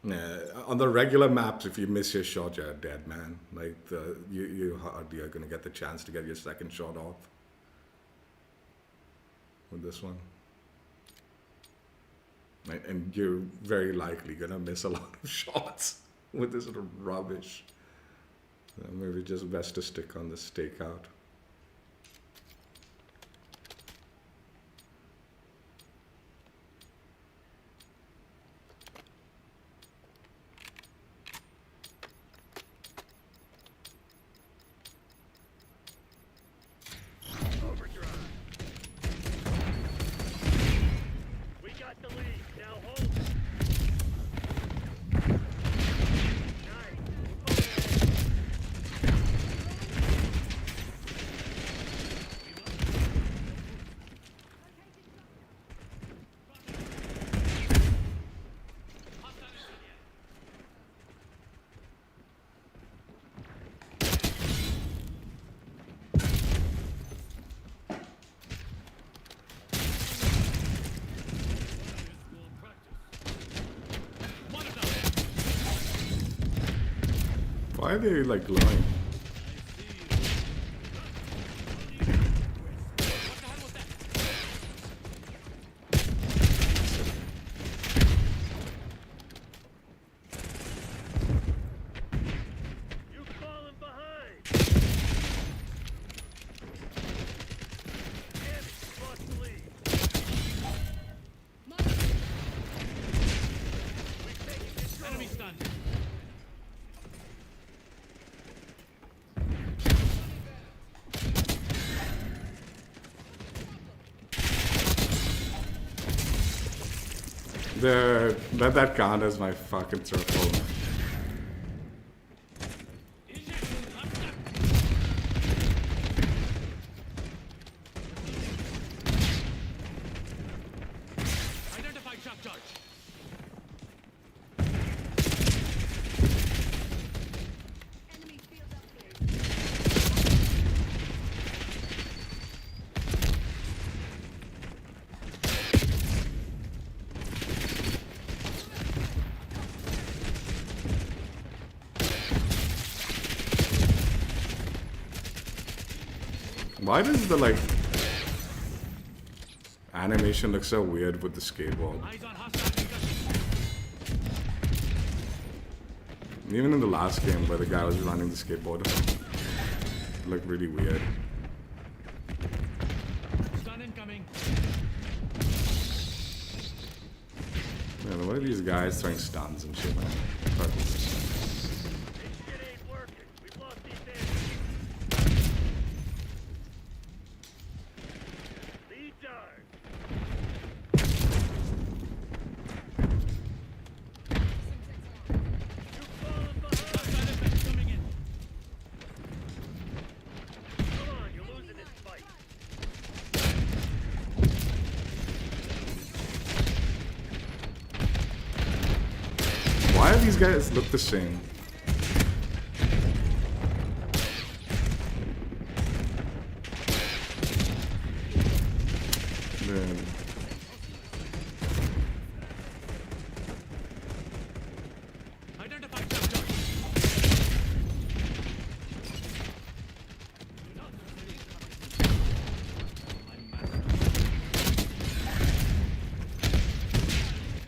Yeah, on the regular maps, if you miss your shot, you're dead, man. Like you hardly are gonna get the chance to get your second shot off with this one, right? And you're very likely gonna miss a lot of shots with this sort of rubbish. So maybe just best to stick on the stakeout. Overdrive. We got the lead. Now hold. Nice. Why are they like glowing? What the hell was that? You've fallen behind. Damn it, you lost the lead. We've taken control. Enemy stunned. Let that count as my fucking circle. Identified shock charge. Enemy field upgrade. Why does the like animation look so weird with the skateboard? Eyes on hostile discussion. Even in the last game where the guy was running the skateboard, it looked really weird. Stun incoming. Man, what are these guys throwing stuns and shit, man? Fuck this. This shit ain't working. We've lost the advantage. Lead dart. You've fallen behind. Hostile effect coming in. Come on, you're losing this fight. Why do these guys look the same? Man. Identified shock charge.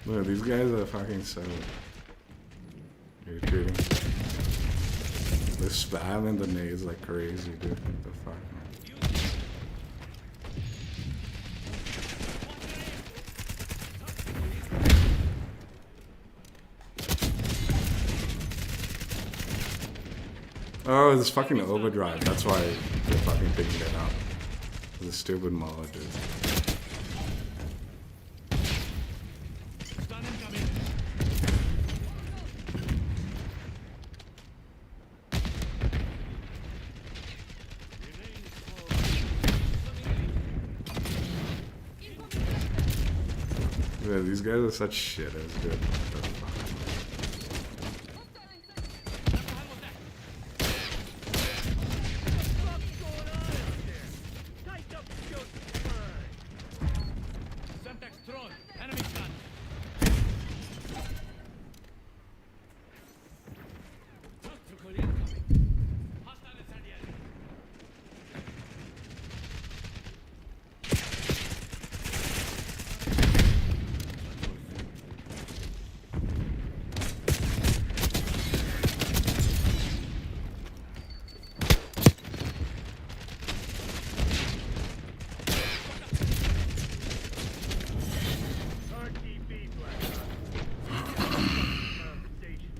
Man, these guys are fucking so irritating. They're spamming the nades like crazy, dude. What the fuck, man? Oh, this fucking overdrive. That's why they're fucking picking it up. The stupid mod, dude. Stun incoming. Yeah, these guys are such shitters, dude. What the fuck? What the hell was that? What's going on out there? Tighten up the Joseph's line. Semtex thrown. Enemy stunned. Hostile incendiary. RTB, Black Ops. Compensation.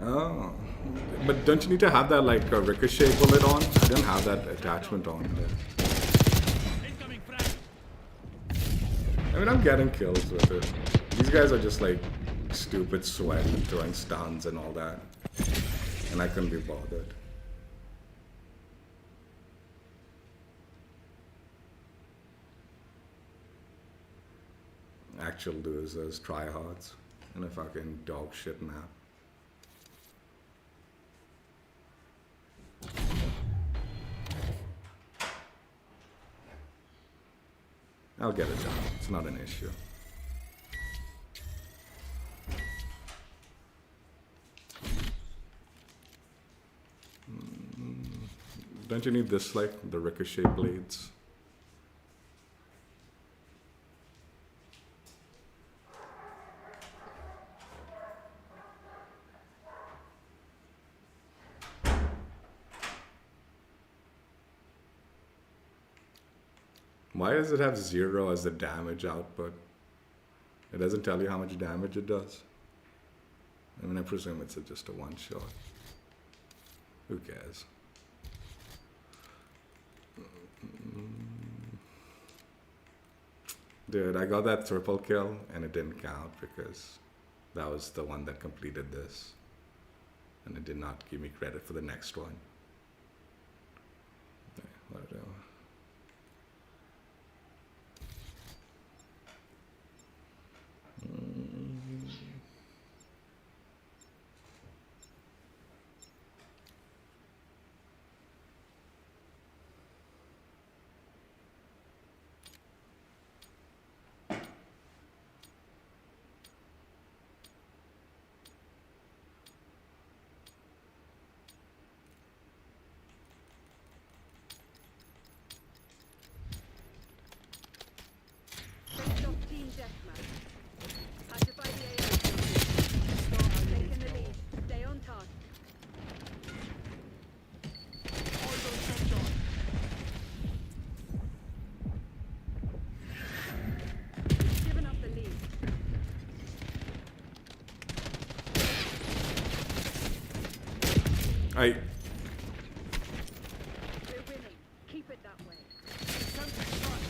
Oh, but don't you need to have that like a ricochet bullet on? I didn't have that attachment on there. Incoming frag. I mean, I'm getting kills with it. These guys are just like stupid sweat and throwing stuns and all that, and I couldn't be bothered. Actual losers, tryhards, in a fucking dog shit map. I'll get it done. It's not an issue. Don't you need this, like, the ricochet blades? Why does it have 0 as the damage output? It doesn't tell you how much damage it does. I mean, I presume it's just a one-shot. Who cares? Dude, I got that triple kill and it didn't count because that was the one that completed this. And it did not give me credit for the next one. Okay, whatever. Face off team deathmatch. Pacify the AI. Taking the lead. Stay on task. Eyes on Sunshine. Giving up the lead. I We're winning. Keep it that way. Semtex front.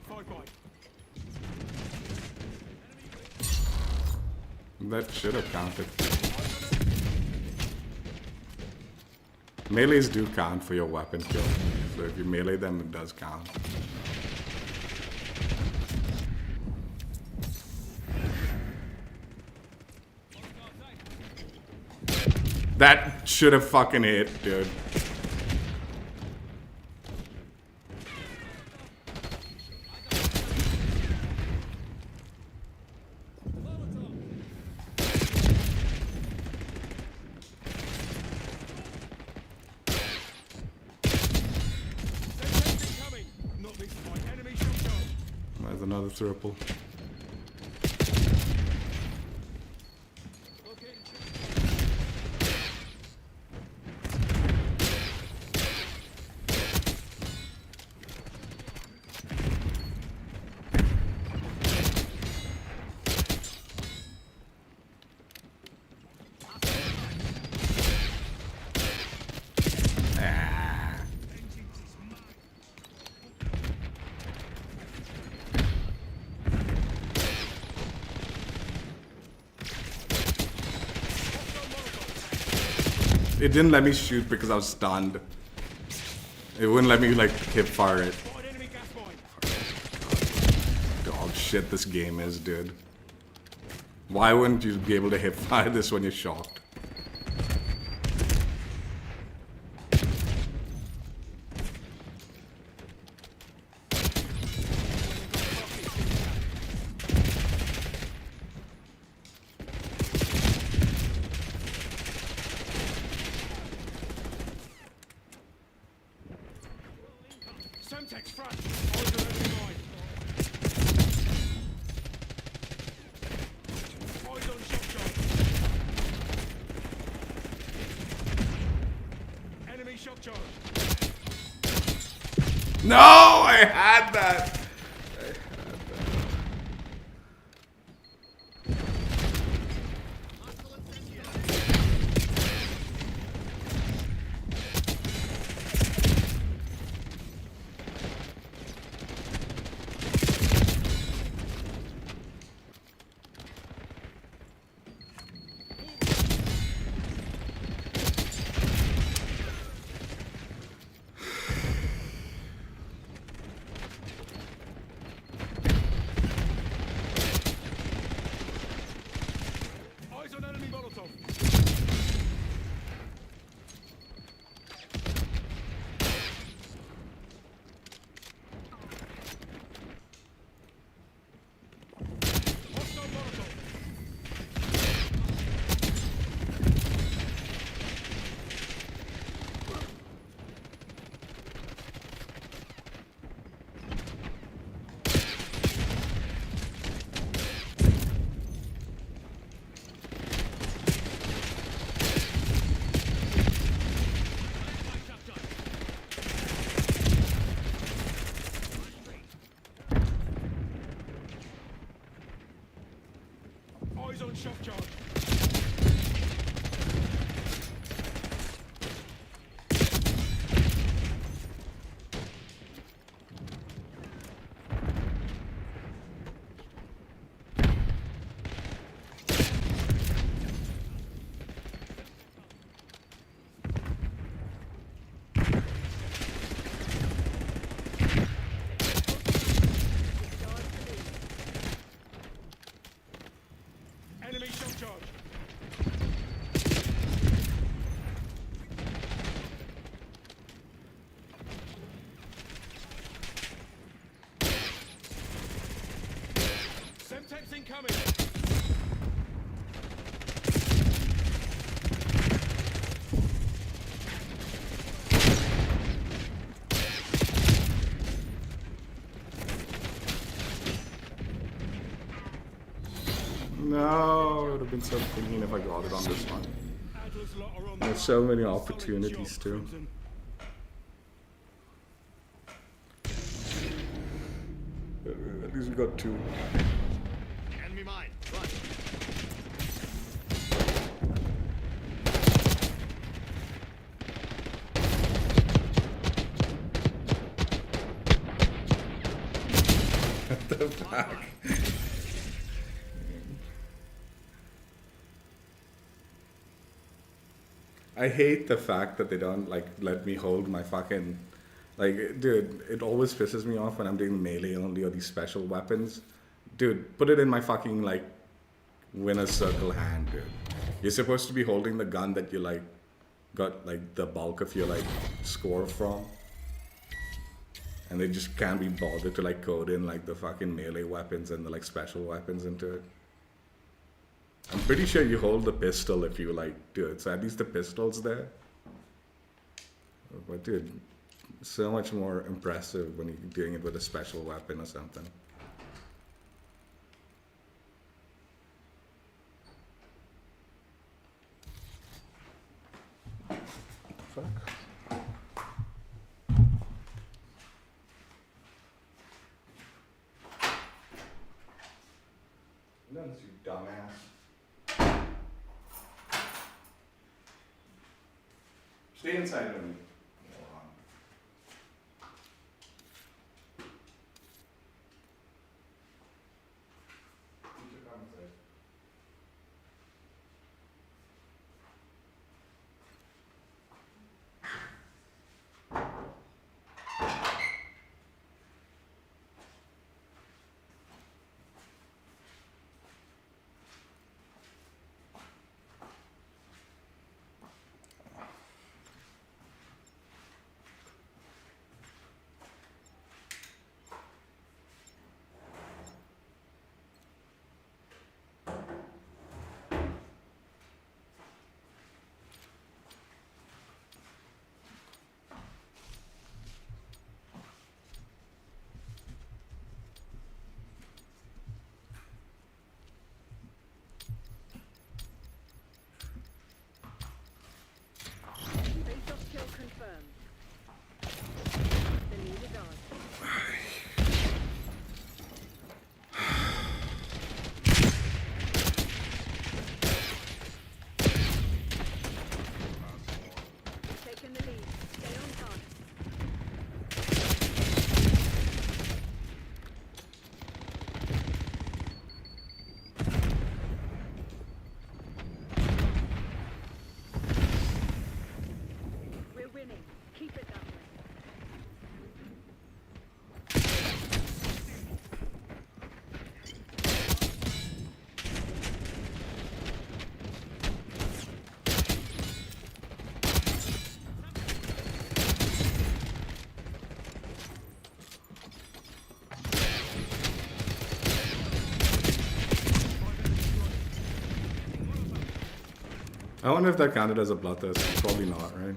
Five by. that should have counted. Melees do count for your weapon kill. So if you melee them, it does count. That should have fucking hit, dude. Semtex incoming. Not this time. Enemy shot charge. There's another triple. It didn't let me shoot because I was stunned. It wouldn't let me like hip fire it. Spotted enemy gas mine. Dog shit this game is, dude. Why wouldn't you be able to hip fire this when you're shocked? Semtex front. Eyes on enemy mine. Eyes on shot charge. Enemy shock charge. No, I had that. Eyes on shock charge. Enemy shock charge. Semtex incoming. No, it would have been so clean if I got it on this one. Adler's lot are on There's so many opportunities too. Crimson. At least we got 2. Enemy mine. Run. What the fuck? I hate the fact that they don't like let me hold my fucking like, dude, it always pisses me off when I'm doing melee only or these special weapons. Dude, put it in my fucking like winner's circle hand, dude. You're supposed to be holding the gun that you like got like the bulk of your like score from. And they just can't be bothered to like code in like the fucking melee weapons and the like special weapons into it. I'm pretty sure you hold the pistol if you like do it. So at least the pistol's there. But dude, so much more impressive when you're doing it with a special weapon or something. Fuck. Nuts, you dumbass. Stay inside with me. Face-off kill confirmed. The leader died. Taking the lead. Stay on target. We're winning. Keep it that way. I wonder if that counted as a bloodthirst. Probably not, right?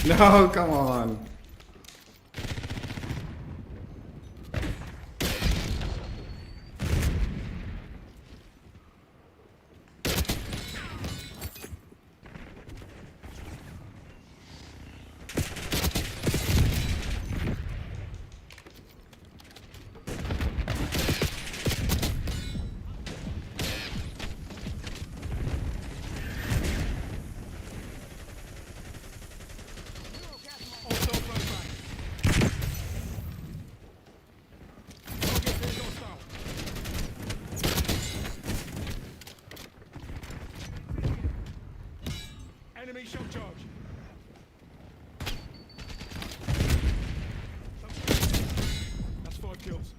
No, come on. Also flashbang. Target is hostile. Enemy shock charge. That's 5 kills.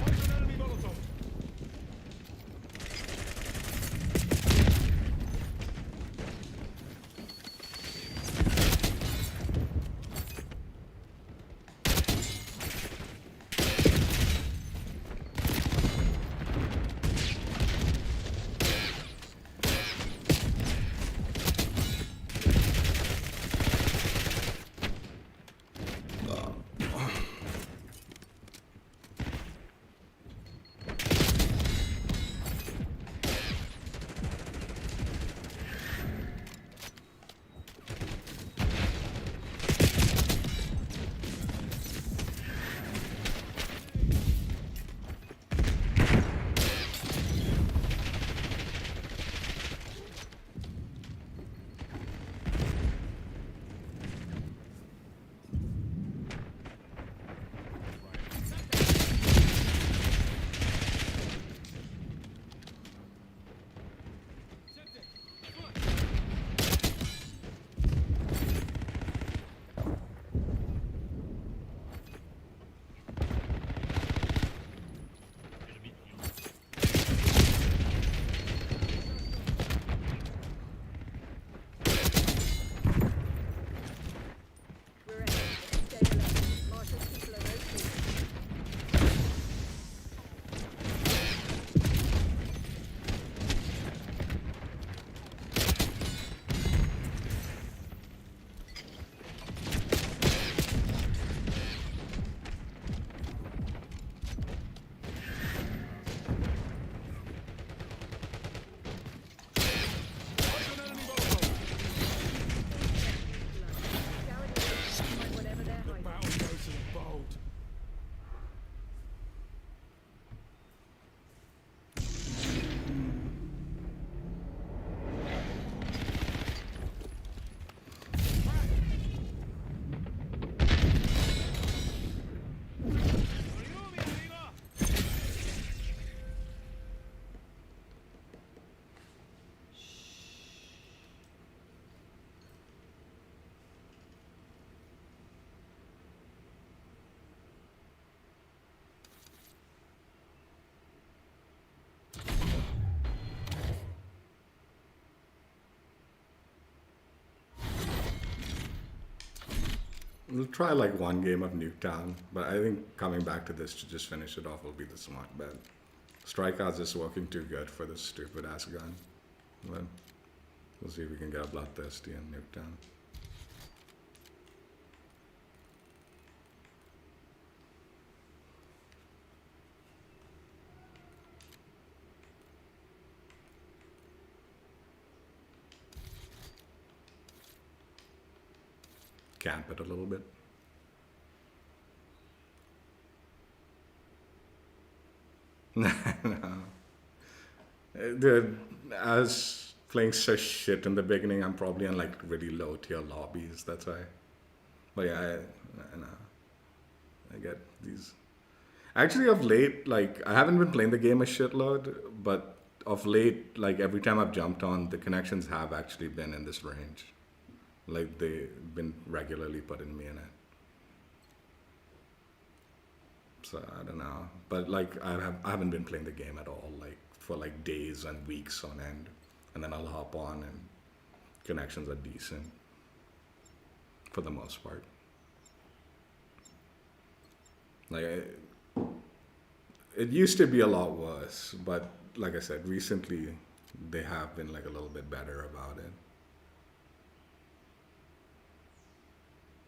Launch an enemy Molotov. We're ahead. Stay alert. Marshal's people are no fool. Launch an enemy Molotov. Scour the earth, find whatever they're The hiding. battle goes to the bold. We'll try like one game of Nuketown, but I think coming back to this to just finish it off will be the smart bet. Strikeout's just working too good for this stupid ass gun. But we'll see if we can get a bloodthirsty in Nuketown. Camp it a little bit. No. Dude, I was playing such shit in the beginning. I'm probably in like really low tier lobbies. That's why. But yeah, I know. I get these Actually, of late, like I haven't been playing the game a shitload, but of late, like every time I've jumped on, the connections have actually been in this range. Like they've been regularly putting me in it. So I don't know, but like I haven't been playing the game at all, like for like days and weeks on end, and then I'll hop on and connections are decent for the most part. Like it used to be a lot worse, but like I said, recently they have been like a little bit better about it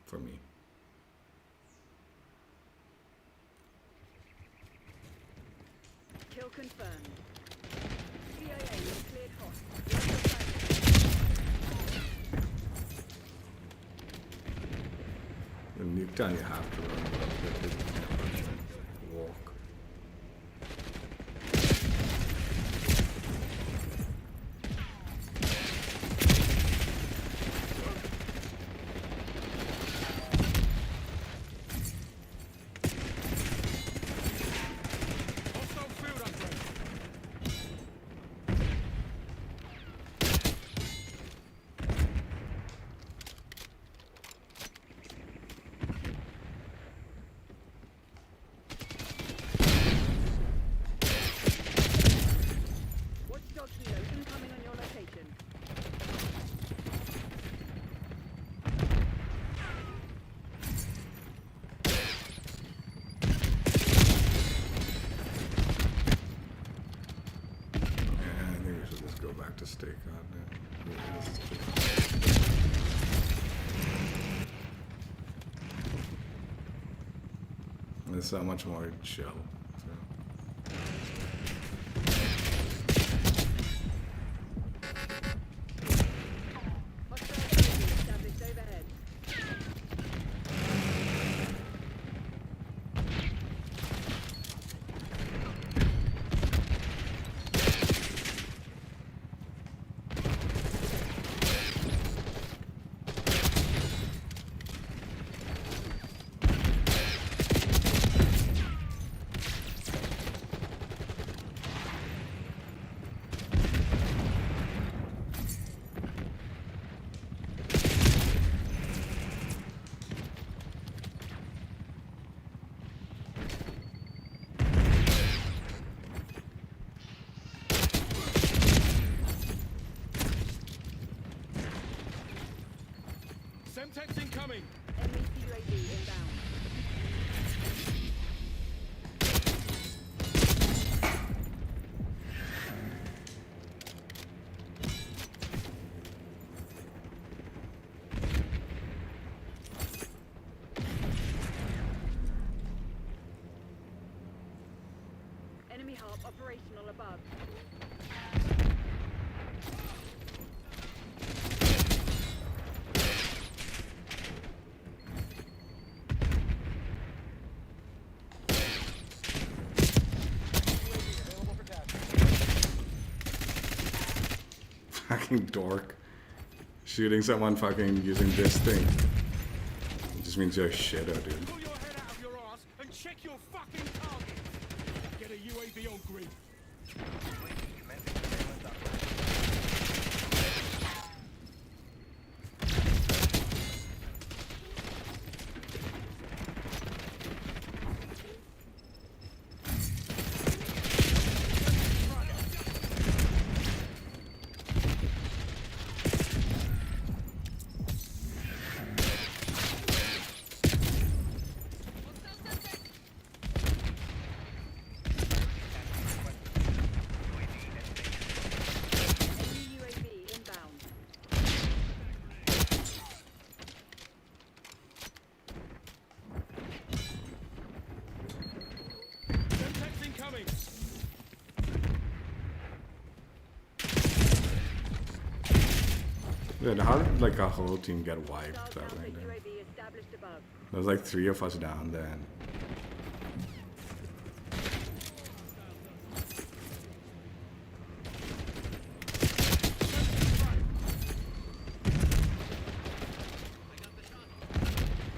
for me. Kill confirmed. CIA is cleared hot. In Nuketown, you have to run a little bit, you can't run and walk. Hostile field upgrade. Watchdog helo incoming on your location. Yeah, I think we should just go back to stakeout now. It's so much more chill. So. Hostile UAV established overhead. Semtex incoming. Enemy UAV inbound. Enemy HARP operational above. Available for task. Fucking dork. Shooting someone fucking using this thing. It just means you're a shitter, dude. Pull your head out of your ass and check your fucking target. Get a UAV on grid. Commencing surveillance operation. Enemy UAV inbound. Semtex incoming. Dude, how did like our whole team get wiped Hostile that way? counter Then? UAV established above. There was like 3 of us down then.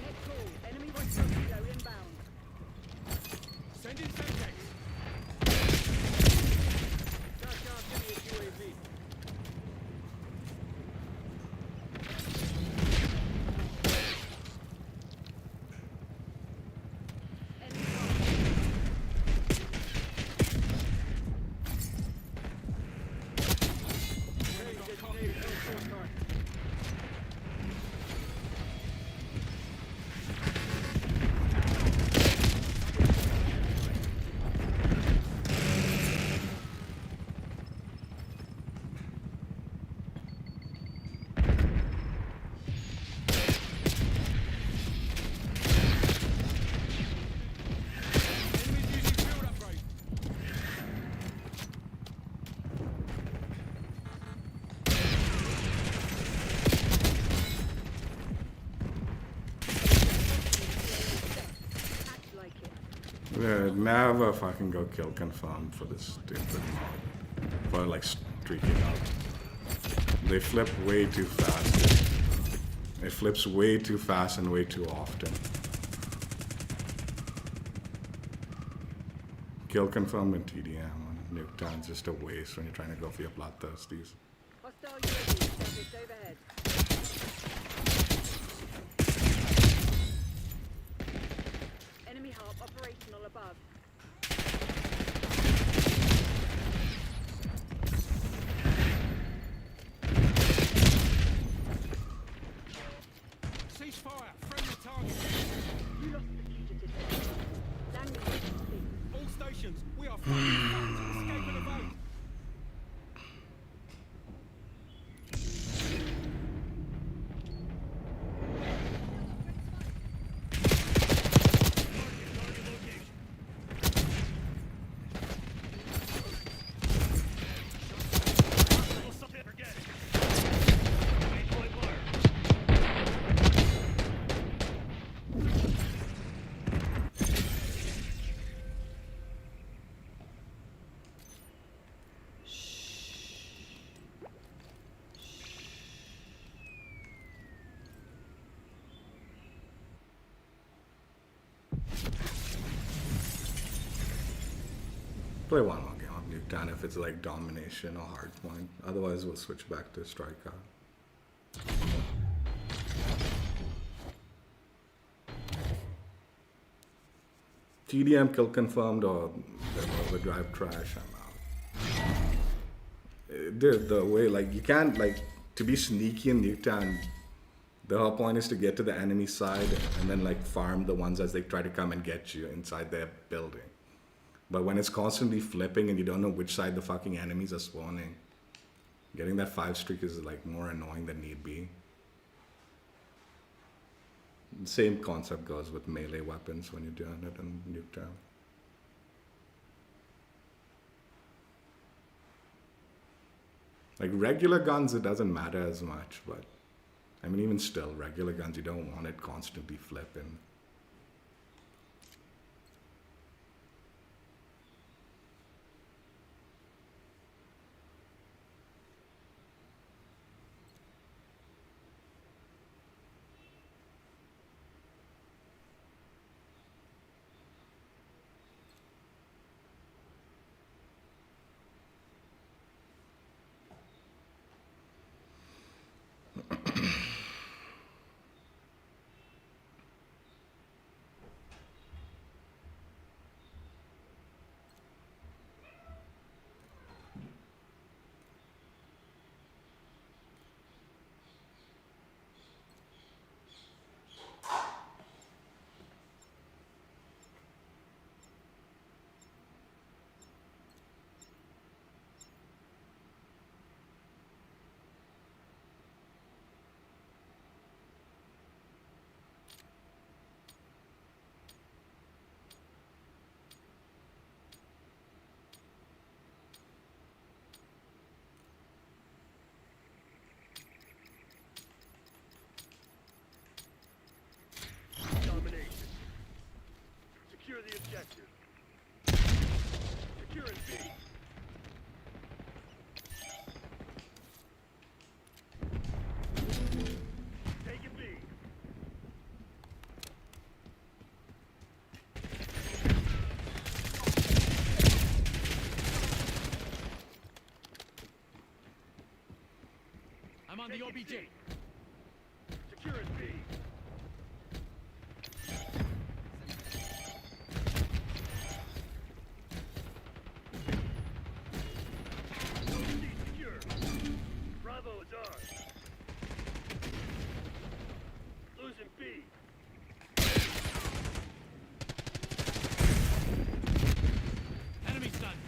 Net call. Enemy watchdog helo inbound. Sending Never fucking go kill confirm for this stupid mod. For like streaking out. They flip way too fast. It flips way too fast and way too often. Kill confirm and TDM on Nuketown is just a waste when you're trying to go for your bloodthirsties. Hostile UAV established overhead. Enemy HARP operational above. Ceasefire. Friendly target. You lost the fugitive. Landing complete. All stations. We are fighting. Escape and evade. Play one more game of Nuketown if it's like domination or hardpoint. Otherwise, we'll switch back to strikeout. TDM kill confirmed or the drive trash. I'm out. Dude, the way like you can't like to be sneaky in Nuketown. The whole point is to get to the enemy side and then like farm the ones as they try to come and get you inside their building. But when it's constantly flipping and you don't know which side the fucking enemies are spawning, getting that 5 streak is like more annoying than need be. Same concept goes with melee weapons when you're doing it in Nuketown. Like regular guns, it doesn't matter as much, but I mean, even still, regular guns, you don't want it constantly flipping. Domination. Secure the objective. Securing B. Taking B. I'm on the OBJ. Securing B. C secure. Bravo is ours. Losing B. Enemy stunned.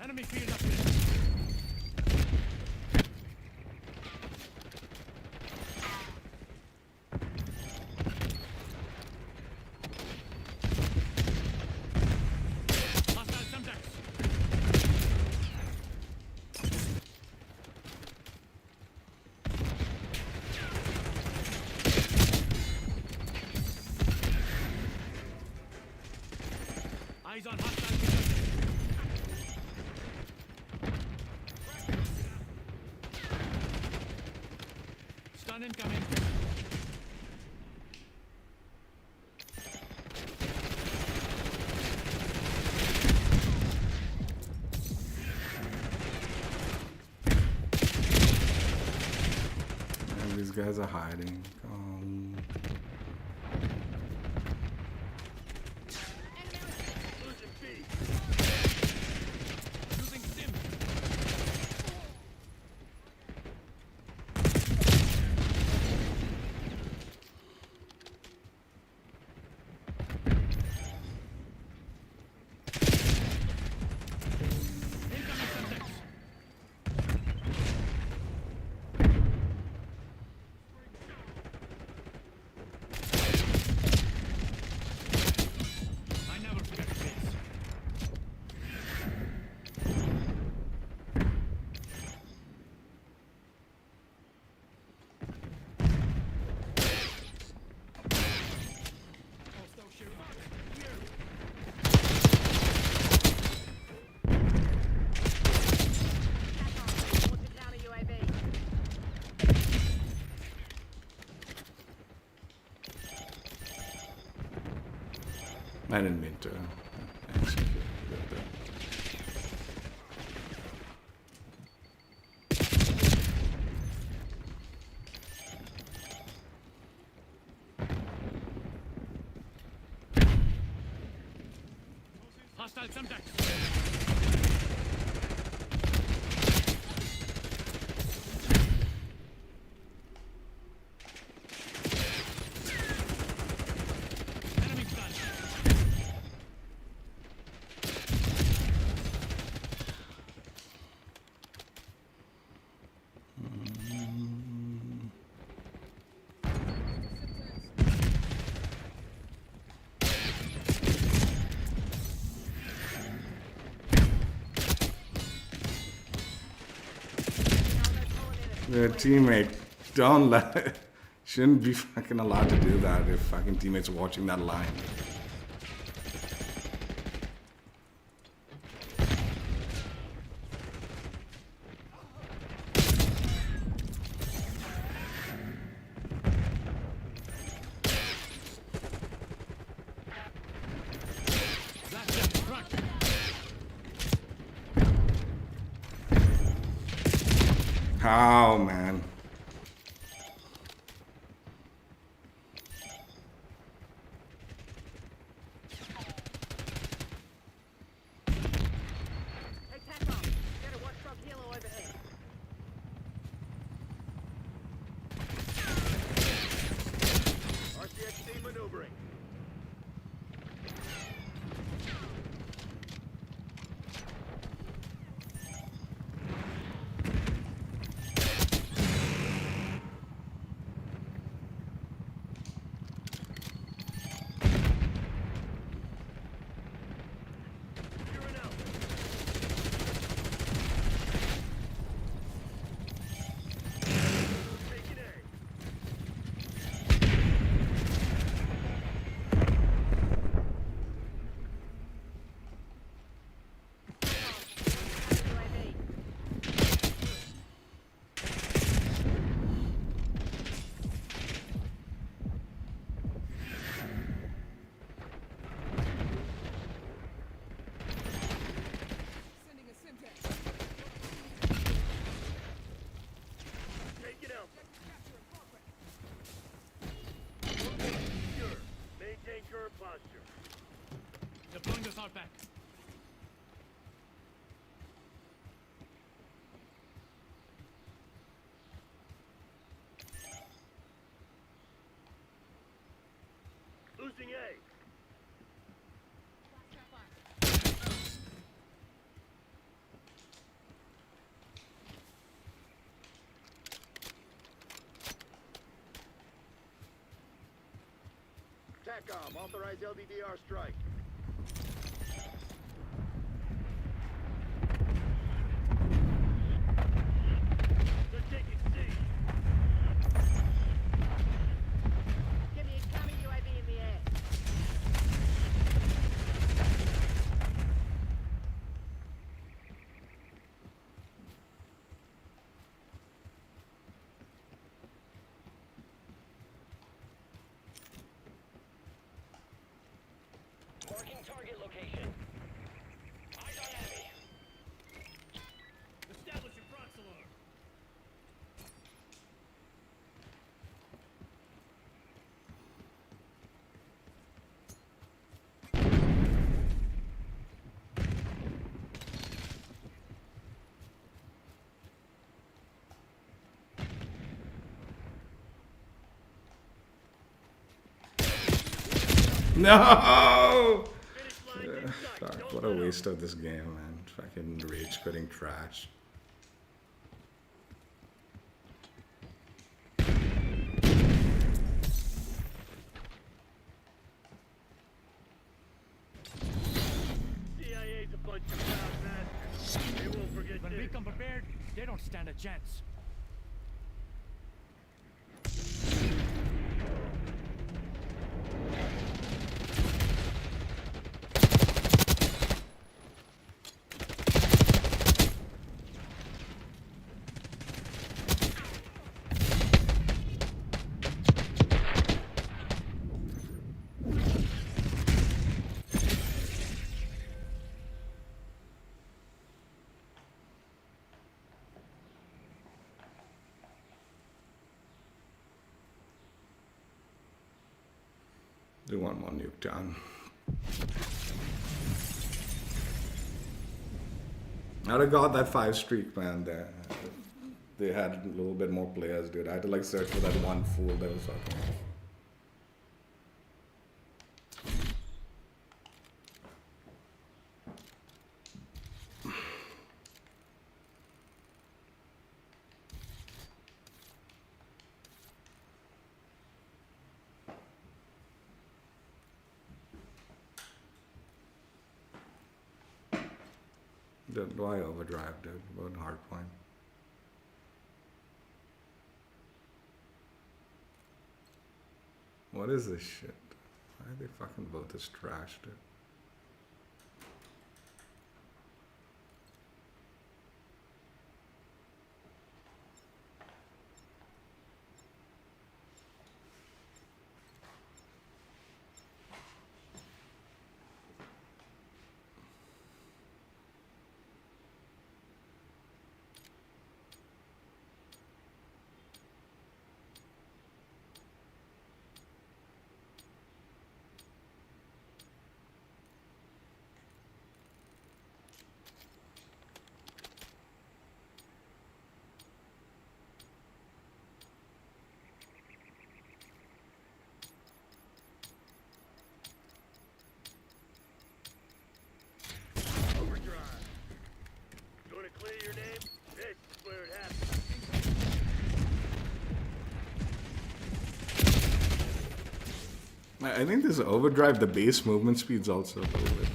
Enemy field up here. Hostile subjects. Eyes on hostile position. Stun incoming. And these guys are hiding. Losing B. Using sim. Incoming subjects. I never forget a face. Hostile shield. Launching counter UAV. I didn't mean to execute that. Hostile subjects. Enemy stun. Their teammate, don't let shouldn't be fucking allowed to do that if fucking teammates are watching that line. Blast them. Run. How, man? Hey, TACOM. Got a watchdog helo overhead. RCXD maneuvering. Gearing out. Taking A. Counter UAV. Taking out. Secure. Maintain current posture. Deploying the assault pack. Losing A. TACOM, authorize LDDR strike. They're taking C. Give me a Camo UAV in the air. Marking target location. Eyes on enemy. Establish your prox alarm. No! Finish line in sight. Fuck, Don't what a let 'em. waste of this game, man. Fucking rage quitting trash. CIA's a bunch of proud bastards. They won't forget When we this. come prepared, they don't stand a chance. Do one more nuke down. I'd have got that 5 streak, man. There, they had a little bit more players, dude. I had to like search for that one fool that was fucking. Do I overdrive, dude? About hardpoint. What is this shit? Why are they fucking both this trash, dude? Overdrive. You want to clear your name? This is where it happens. I think this overdrive, the base movement speed's also a little bit.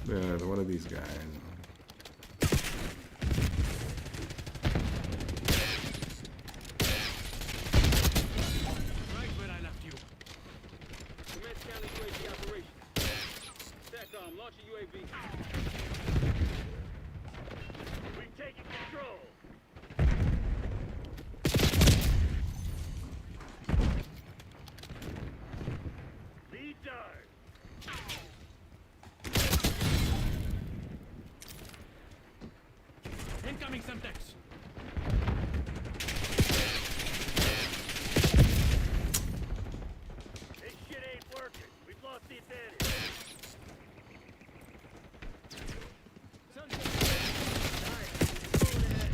Yeah, one of these guys. Right where I left you. Commence counter UAV operation. TACOM, launch a UAV. We've taken control. Lead dart. Incoming Semtex. This shit ain't working. We've lost the advantage. Nice. Going ahead.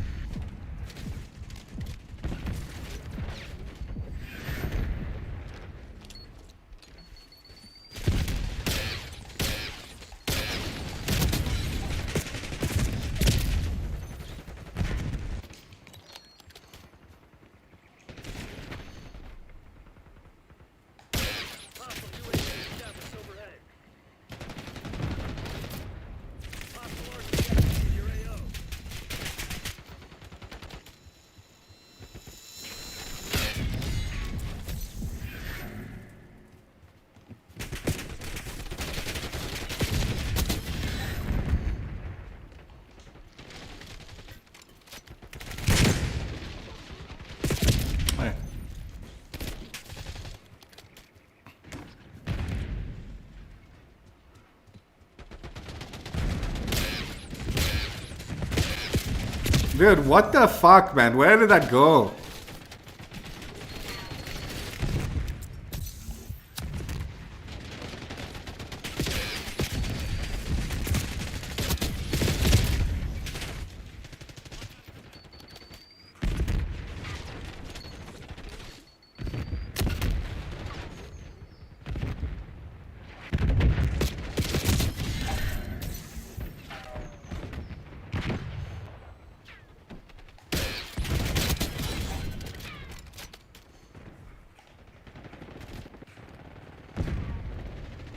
Dude, what the fuck, man? Where did that go?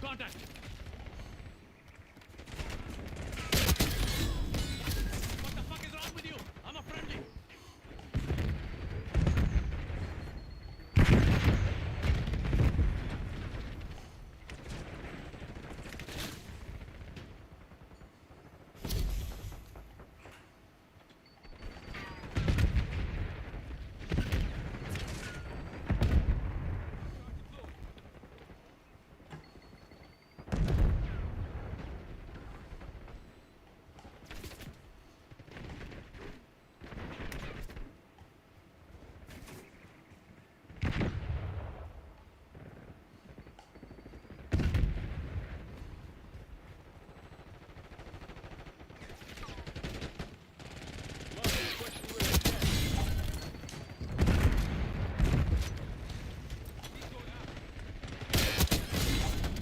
Contact. What the fuck is wrong with you? I'm a friendly.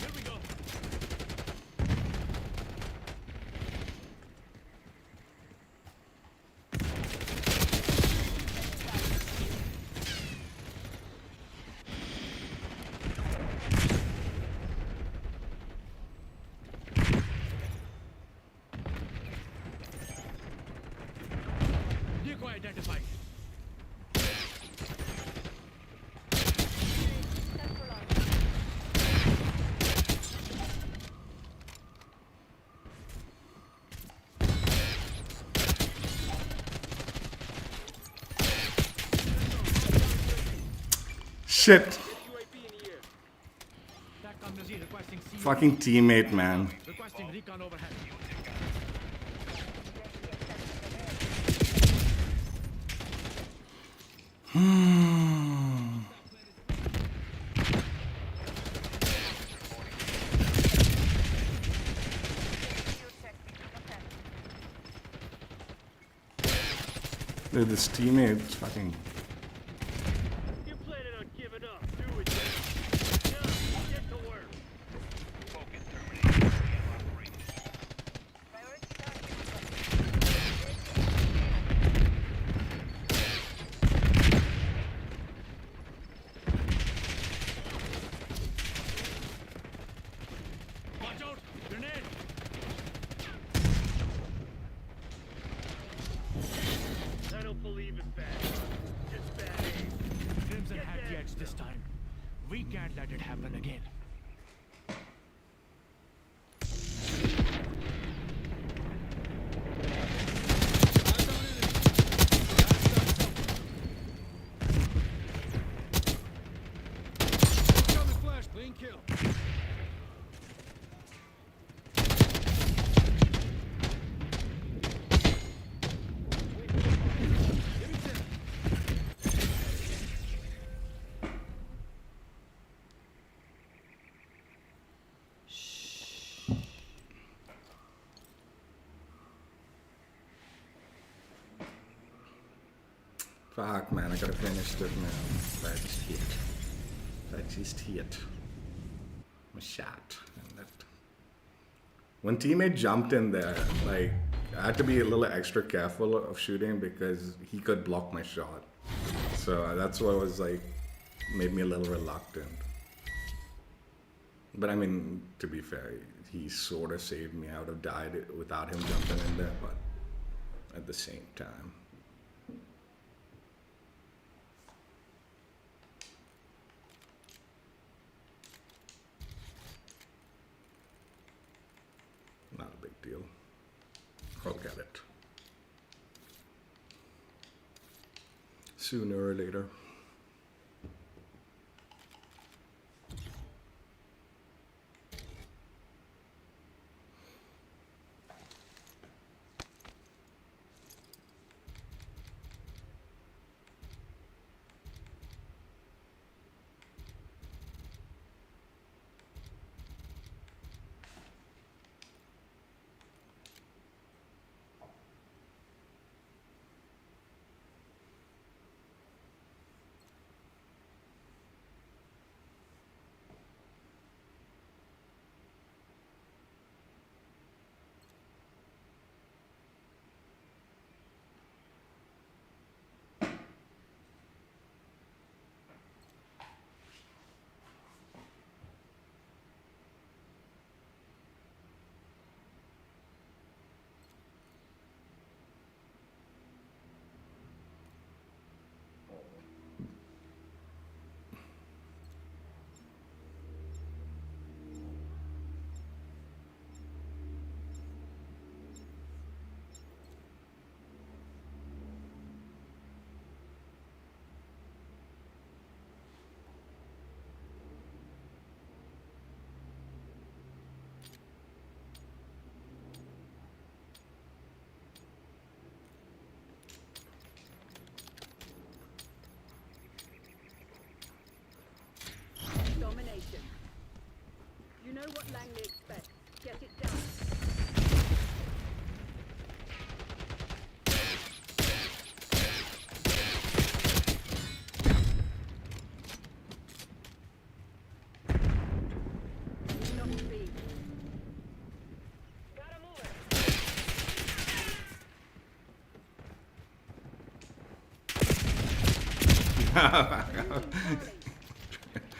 Here we go. Decoy identified. Shit. UAV in the air. TACCOM Nazir requesting CUAV. Fucking teammate, man. Requesting recon overhead. Dude, this teammate's fucking. You're planning on giving up, do it. Yeah, get to work. Watch out! Grenade! I don't believe it's bad. Just bad aim. Crimson had the edge this time. We can't let it happen again. Coming flash, clean kill. Fuck, man, I gotta finish this, man. I just hit. I just hit. I'm shot. And that. When teammate jumped in there, like, I had to be a little extra careful of shooting because he could block my shot. So that's what was like, made me a little reluctant. But I mean, to be fair, he sort of saved me. I would have died without him jumping in there, but at the same time. Not a big deal. I'll get it. Sooner or later.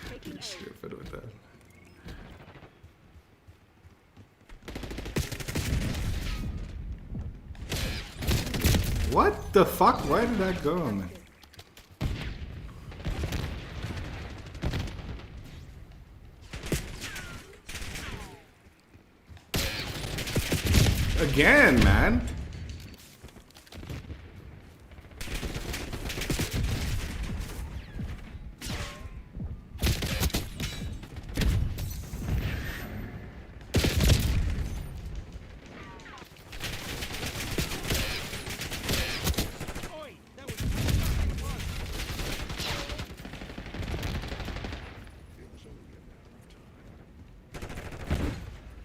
Taking aim. Stupid with that. What the fuck? Where did that go, man? Again, man. Oi! That was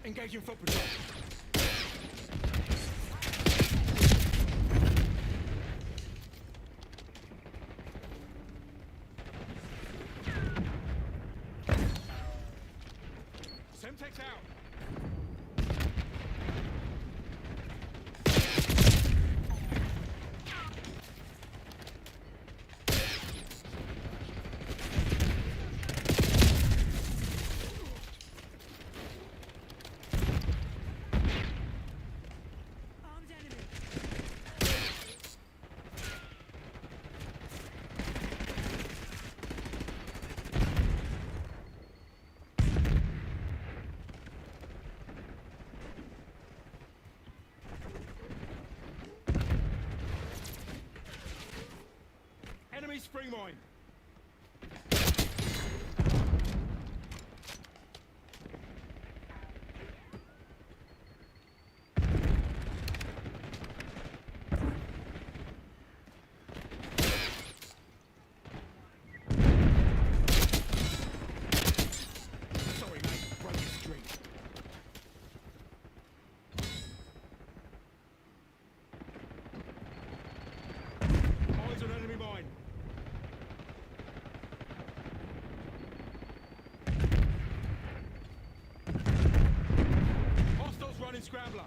engaging foot patrol. Semtex out. Armed enemy. Enemy spring mine. Sorry, mate. Broke the street. Eyes on enemy mine. Hostiles running scrambler.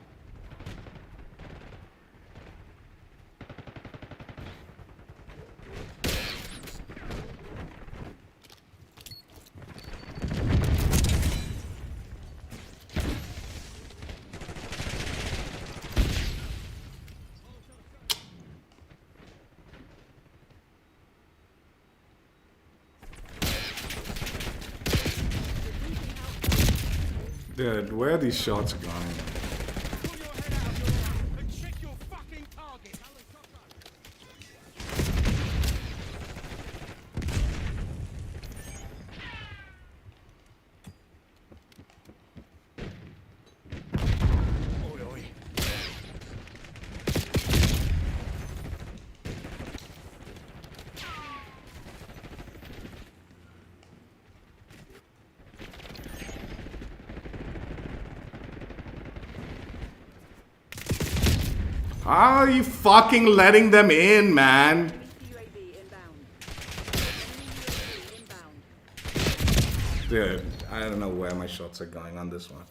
Dude, where are these shots going? Pull your head out of your eye and check your fucking target. Oi, oi. How are you fucking letting them in, man? Enemy UAV inbound. Enemy UAV inbound. Dude, I don't know where my shots are going on this one.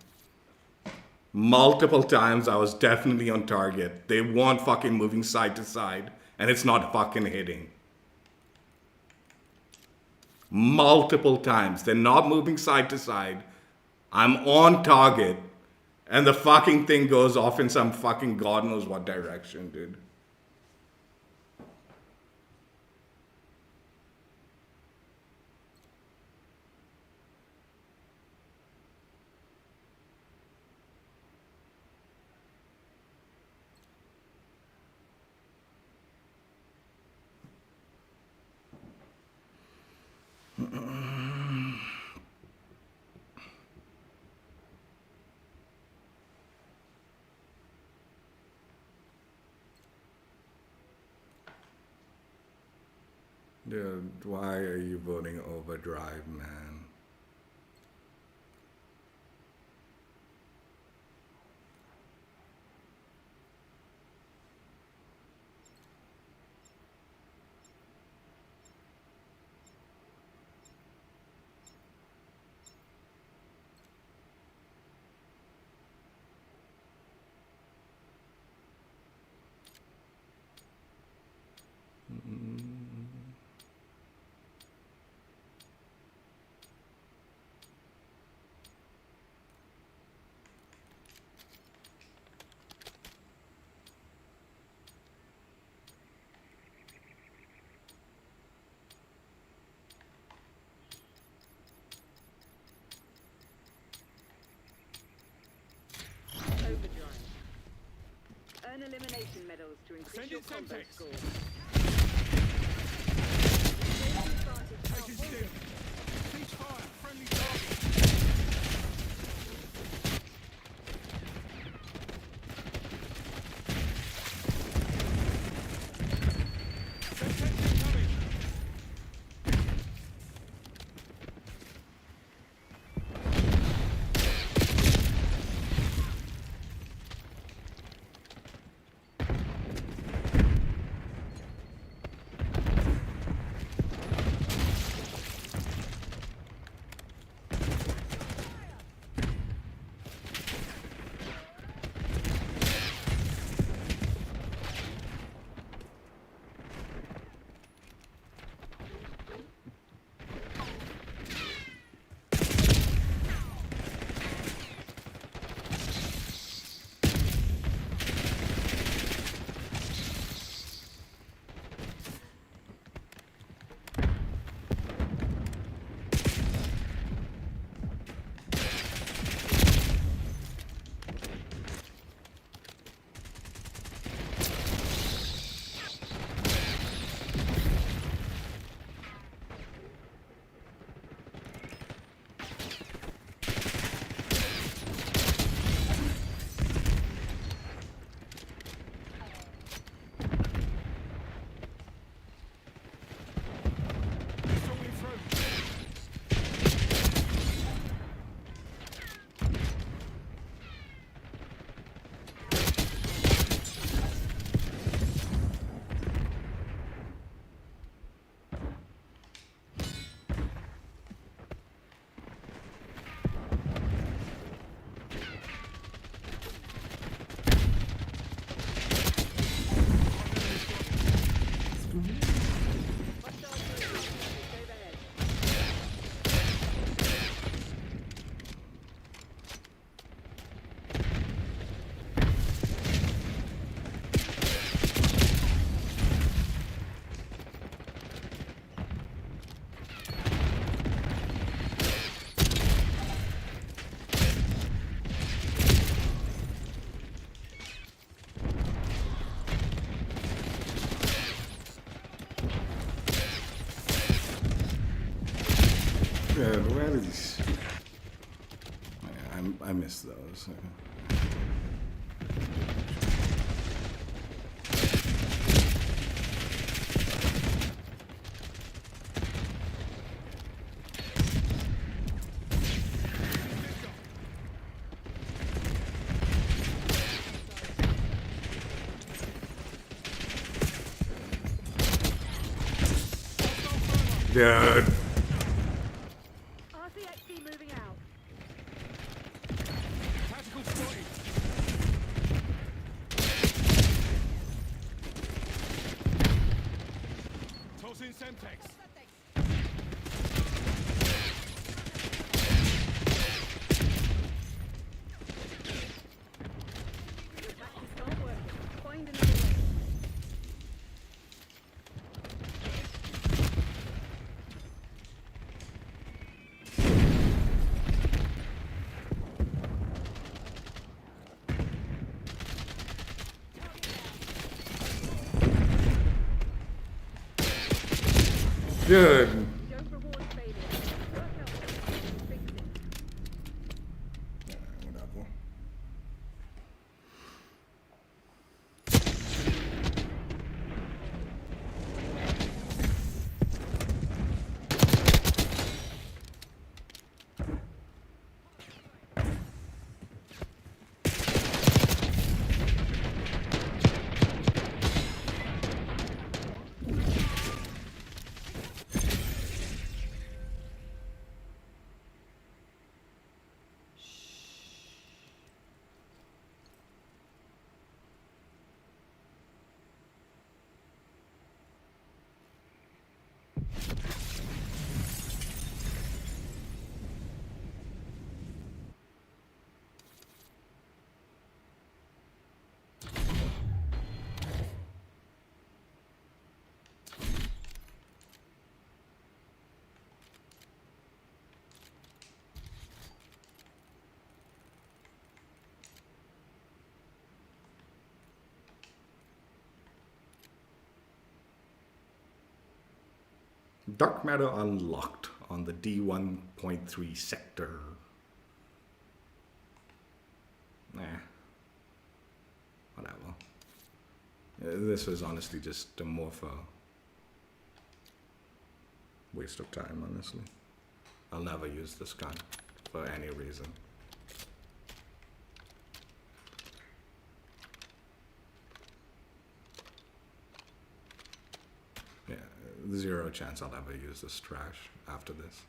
Multiple times I was definitely on target. They weren't fucking moving side to side, and it's not fucking hitting. Multiple times. They're not moving side to side. I'm on target, and the fucking thing goes off in some fucking God knows what direction, dude. Dude, why are you voting overdrive, man? Earn elimination medals to increase Send your in combo Semtex. score. Taking still. Cease fire. Friendly target. Semtex incoming. Strongly through. Hostile UAV overhead. Good, where is this? I missed those. Dude. RCXD moving out. Tactical spotted. Toss in Semtex. Your tactics aren't working. Find another way. Dude. Don't reward failure. Work out what you can and fix it. Whatever. Dark matter unlocked on the D1.3 sector. Whatever. This was honestly just more of a waste of time, honestly. I'll never use this gun for any reason. Yeah, zero chance I'll ever use this trash after this.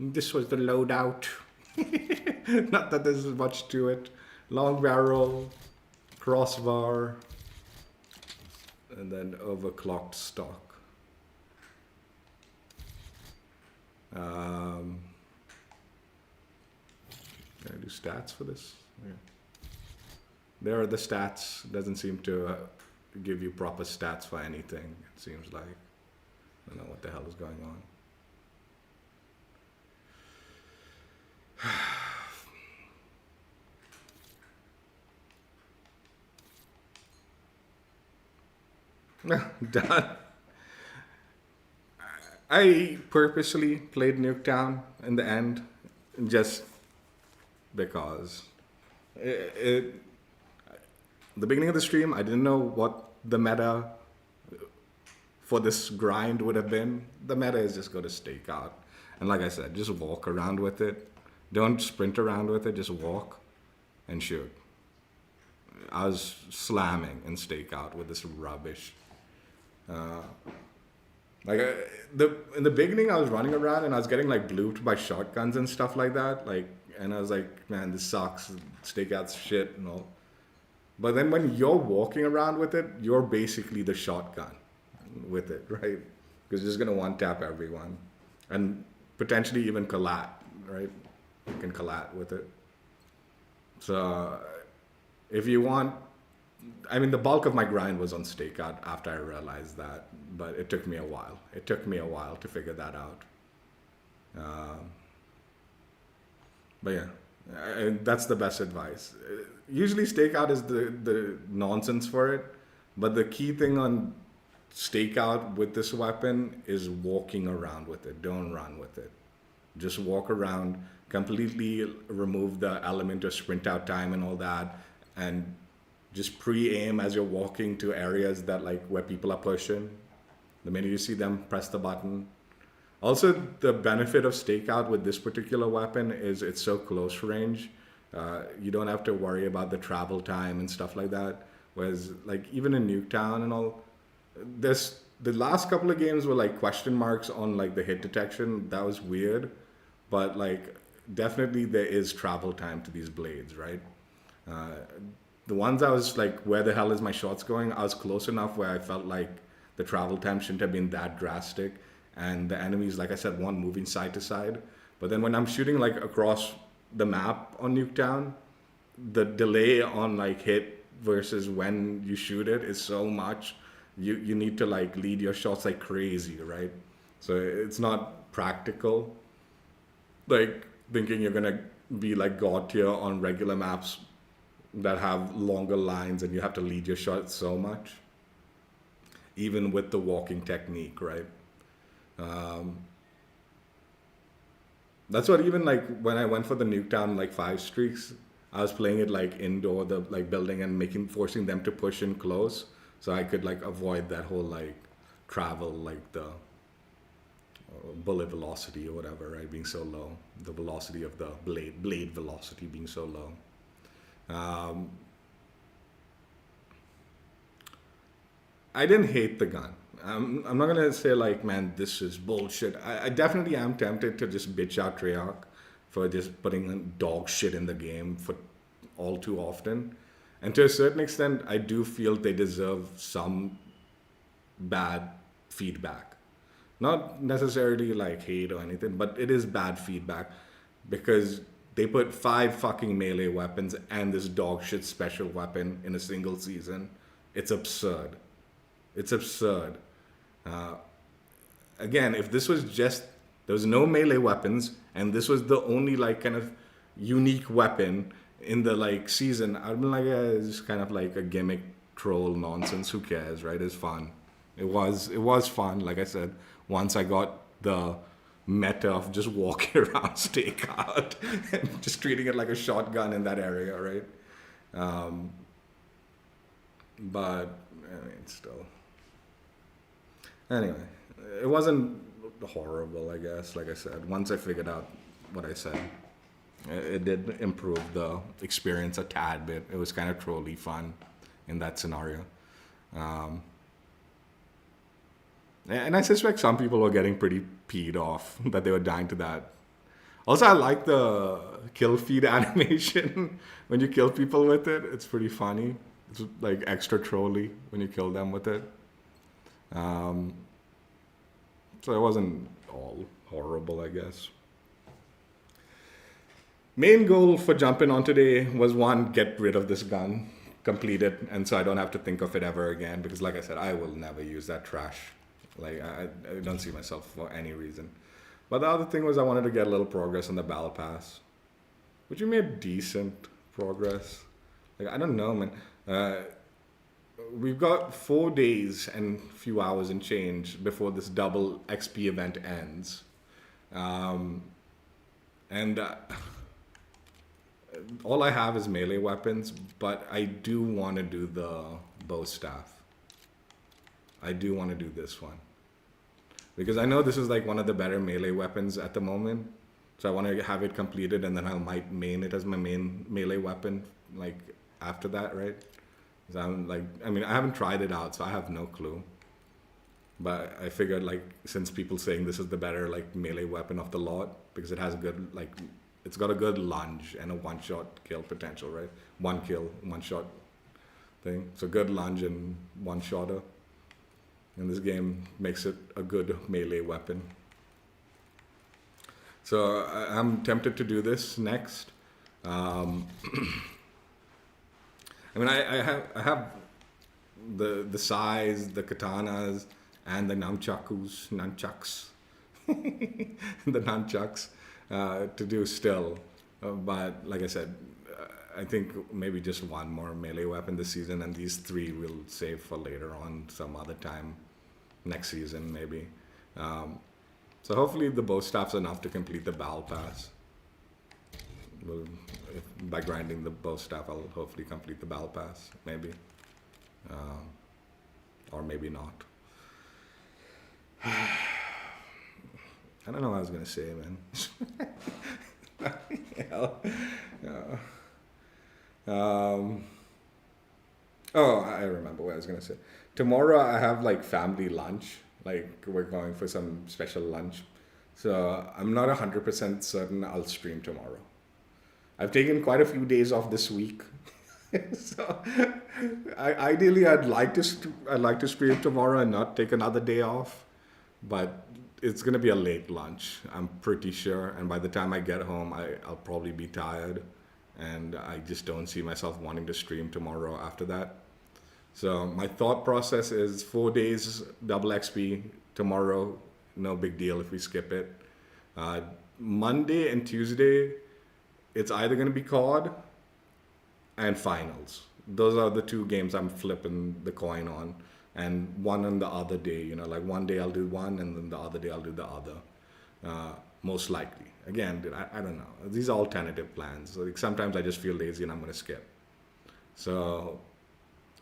This was the loadout. Not that there's much to it. Long barrel, crossbar, and then overclocked stock. Can I do stats for this? Yeah. There are the stats. Doesn't seem to give you proper stats for anything, it seems like. I don't know what the hell is going on. Done. I purposely played Nuketown in the end, just because. The beginning of the stream, I didn't know what the meta for this grind would have been. The meta is just go to stakeout. And like I said, just walk around with it. Don't sprint around with it, just walk and shoot. I was slamming in stakeout with this rubbish. In the beginning, I was running around and I was getting like blooped by shotguns and stuff like that. And I was like, man, this sucks. Stakeout's shit and all. But then when you're walking around with it, you're basically the shotgun with it, right? Because you're just gonna one tap everyone and potentially even collat, right? You can collat with it. So if you want, I mean, the bulk of my grind was on stakeout after I realized that, but it took me a while. It took me a while to figure that out. But yeah, that's the best advice. Usually stakeout is the nonsense for it, but the key thing on stakeout with this weapon is walking around with it. Don't run with it. Just walk around, completely remove the element of sprint out time and all that, and just pre-aim as you're walking to areas that like where people are pushing. The minute you see them, press the button. Also, the benefit of stakeout with this particular weapon is it's so close range. You don't have to worry about the travel time and stuff like that. Whereas like even in Nuketown and all, the last couple of games were like question marks on like the hit detection. That was weird, but like definitely there is travel time to these blades, right? The ones I was like, where the hell is my shots going? I was close enough where I felt like the travel time shouldn't have been that drastic. And the enemies, like I said, weren't moving side to side. But then when I'm shooting like across the map on Nuketown, the delay on like hit versus when you shoot it is so much. You need to like lead your shots like crazy, right? So it's not practical. Like thinking you're gonna be like God tier on regular maps that have longer lines and you have to lead your shots so much. Even with the walking technique, right? That's what even like when I went for the Nuketown like 5 streaks, I was playing it like indoor, the like building and forcing them to push in close, so I could like avoid that whole like travel, like the bullet velocity or whatever, right, being so low, the velocity of the blade velocity being so low. I didn't hate the gun. I'm not gonna say like, man, this is bullshit. I definitely am tempted to just bitch out Treyarch for just putting dog shit in the game for all too often. And to a certain extent, I do feel they deserve some bad feedback. Not necessarily like hate or anything, but it is bad feedback because they put 5 fucking melee weapons and this dog shit special weapon in a single season. It's absurd. It's absurd. again, if this was just, there was no melee weapons, and this was the only like kind of unique weapon in the like season, I'd be like, yeah, it's just kind of like a gimmick troll nonsense. Who cares, right? It's fun. It was fun. Like I said, once I got the meta of just walking around stakeout and just treating it like a shotgun in that area, right? But I mean, still. Anyway, it wasn't horrible, I guess. Like I said, once I figured out what I said, it did improve the experience a tad bit. It was kind of trolly fun in that scenario. And I suspect some people were getting pretty peed off that they were dying to that. Also, I like the kill feed animation when you kill people with it. It's pretty funny. It's like extra trolly when you kill them with it. So it wasn't all horrible, I guess. Main goal for jumping on today was one, get rid of this gun, complete it, and so I don't have to think of it ever again, because like I said, I will never use that trash. Like, I don't see myself for any reason. But the other thing was I wanted to get a little progress on the battle pass, which we made decent progress. Like, I don't know, man. We've got 4 days and a few hours and change before this double XP event ends. All I have is melee weapons, but I do want to do the bow staff. I do want to do this one. Because I know this is like one of the better melee weapons at the moment. So I want to have it completed, and then I might main it as my main melee weapon, like after that, right? So I'm like, I mean, I haven't tried it out, so I have no clue. But I figured, like, since people saying this is the better like melee weapon of the lot, because it has a good, like, it's got a good lunge and a one-shot kill potential, right? One kill, one-shot thing. So good lunge and one-shotter. And this game makes it a good melee weapon. So I'm tempted to do this next. I mean, I have the size, the katanas, and the nunchucks, the nunchucks to do still. But like I said, I think maybe just one more melee weapon this season, and these 3 we'll save for later on, some other time, next season maybe. So hopefully the bow staff's enough to complete the battle pass. By grinding the bow staff, I'll hopefully complete the battle pass, maybe. Or maybe not. I don't know what I was going to say, man. Oh, I remember what I was going to say. Tomorrow I have like family lunch. Like, we're going for some special lunch. So I'm not 100% certain I'll stream tomorrow. I've taken quite a few days off this week. So ideally I'd like to stream tomorrow and not take another day off. But it's going to be a late lunch, I'm pretty sure. And by the time I get home, I'll probably be tired. And I just don't see myself wanting to stream tomorrow after that. So my thought process is 4 days, double XP tomorrow. No big deal if we skip it. Monday and Tuesday, it's either going to be COD and finals. Those are the 2 games I'm flipping the coin on. And one on the other day, you know, like one day I'll do one and then the other day I'll do the other. Most likely. Again, I don't know. These are all tentative plans. Like, sometimes I just feel lazy and I'm going to skip. So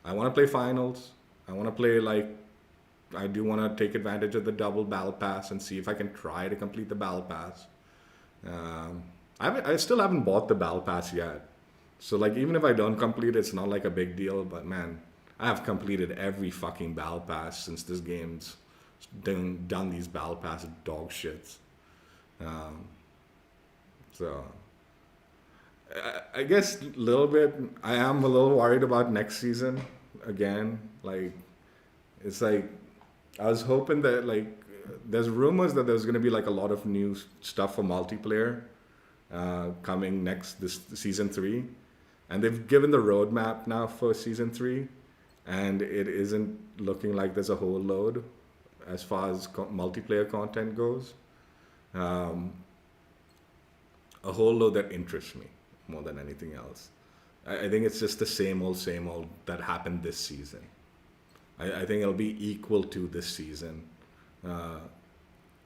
I want to play finals. I want to play, like, I do want to take advantage of the double battle pass and see if I can try to complete the battle pass. I still haven't bought the battle pass yet. So, like, even if I don't complete it, it's not like a big deal. But man, I have completed every fucking battle pass since this game's done these battle pass dog shits. So I guess a little bit, I am a little worried about next season again. Like, it's like, I was hoping that, like, there's rumors that there's going to be like a lot of new stuff for multiplayer coming this season 3. And they've given the roadmap now for season 3. And it isn't looking like there's a whole load. as far as multiplayer content goes. A whole lot that interests me more than anything else. I think it's just the same old that happened this season. I think it'll be equal to this season,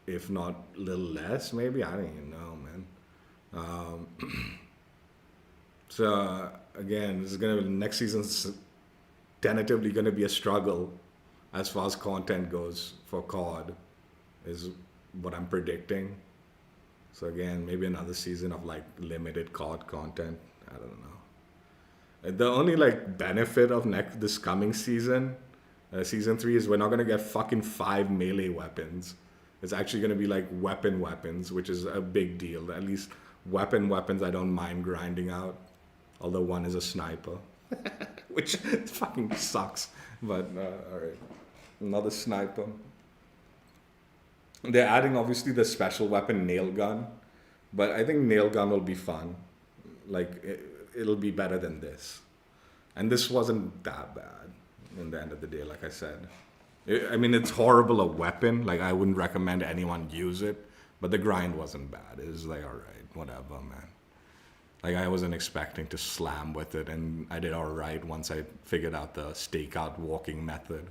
if not a little less, maybe. I don't even know, man. So again, this is gonna be next season's tentatively gonna be a struggle as far as content goes for COD, is what I'm predicting. So again, maybe another season of like limited COD content. I don't know. The only like benefit of this coming season, season 3, is we're not gonna get fucking 5 melee weapons. It's actually gonna be like weapons, which is a big deal. At least weapons I don't mind grinding out. Although one is a sniper, which fucking sucks. But alright, another sniper. They're adding obviously the special weapon nail gun, but I think nail gun will be fun. Like it'll be better than this, and this wasn't that bad in the end of the day. Like I said, I mean it's horrible a weapon. Like I wouldn't recommend anyone use it, but the grind wasn't bad. It was like alright, whatever, man. Like I wasn't expecting to slam with it, and I did alright once I figured out the stakeout walking method.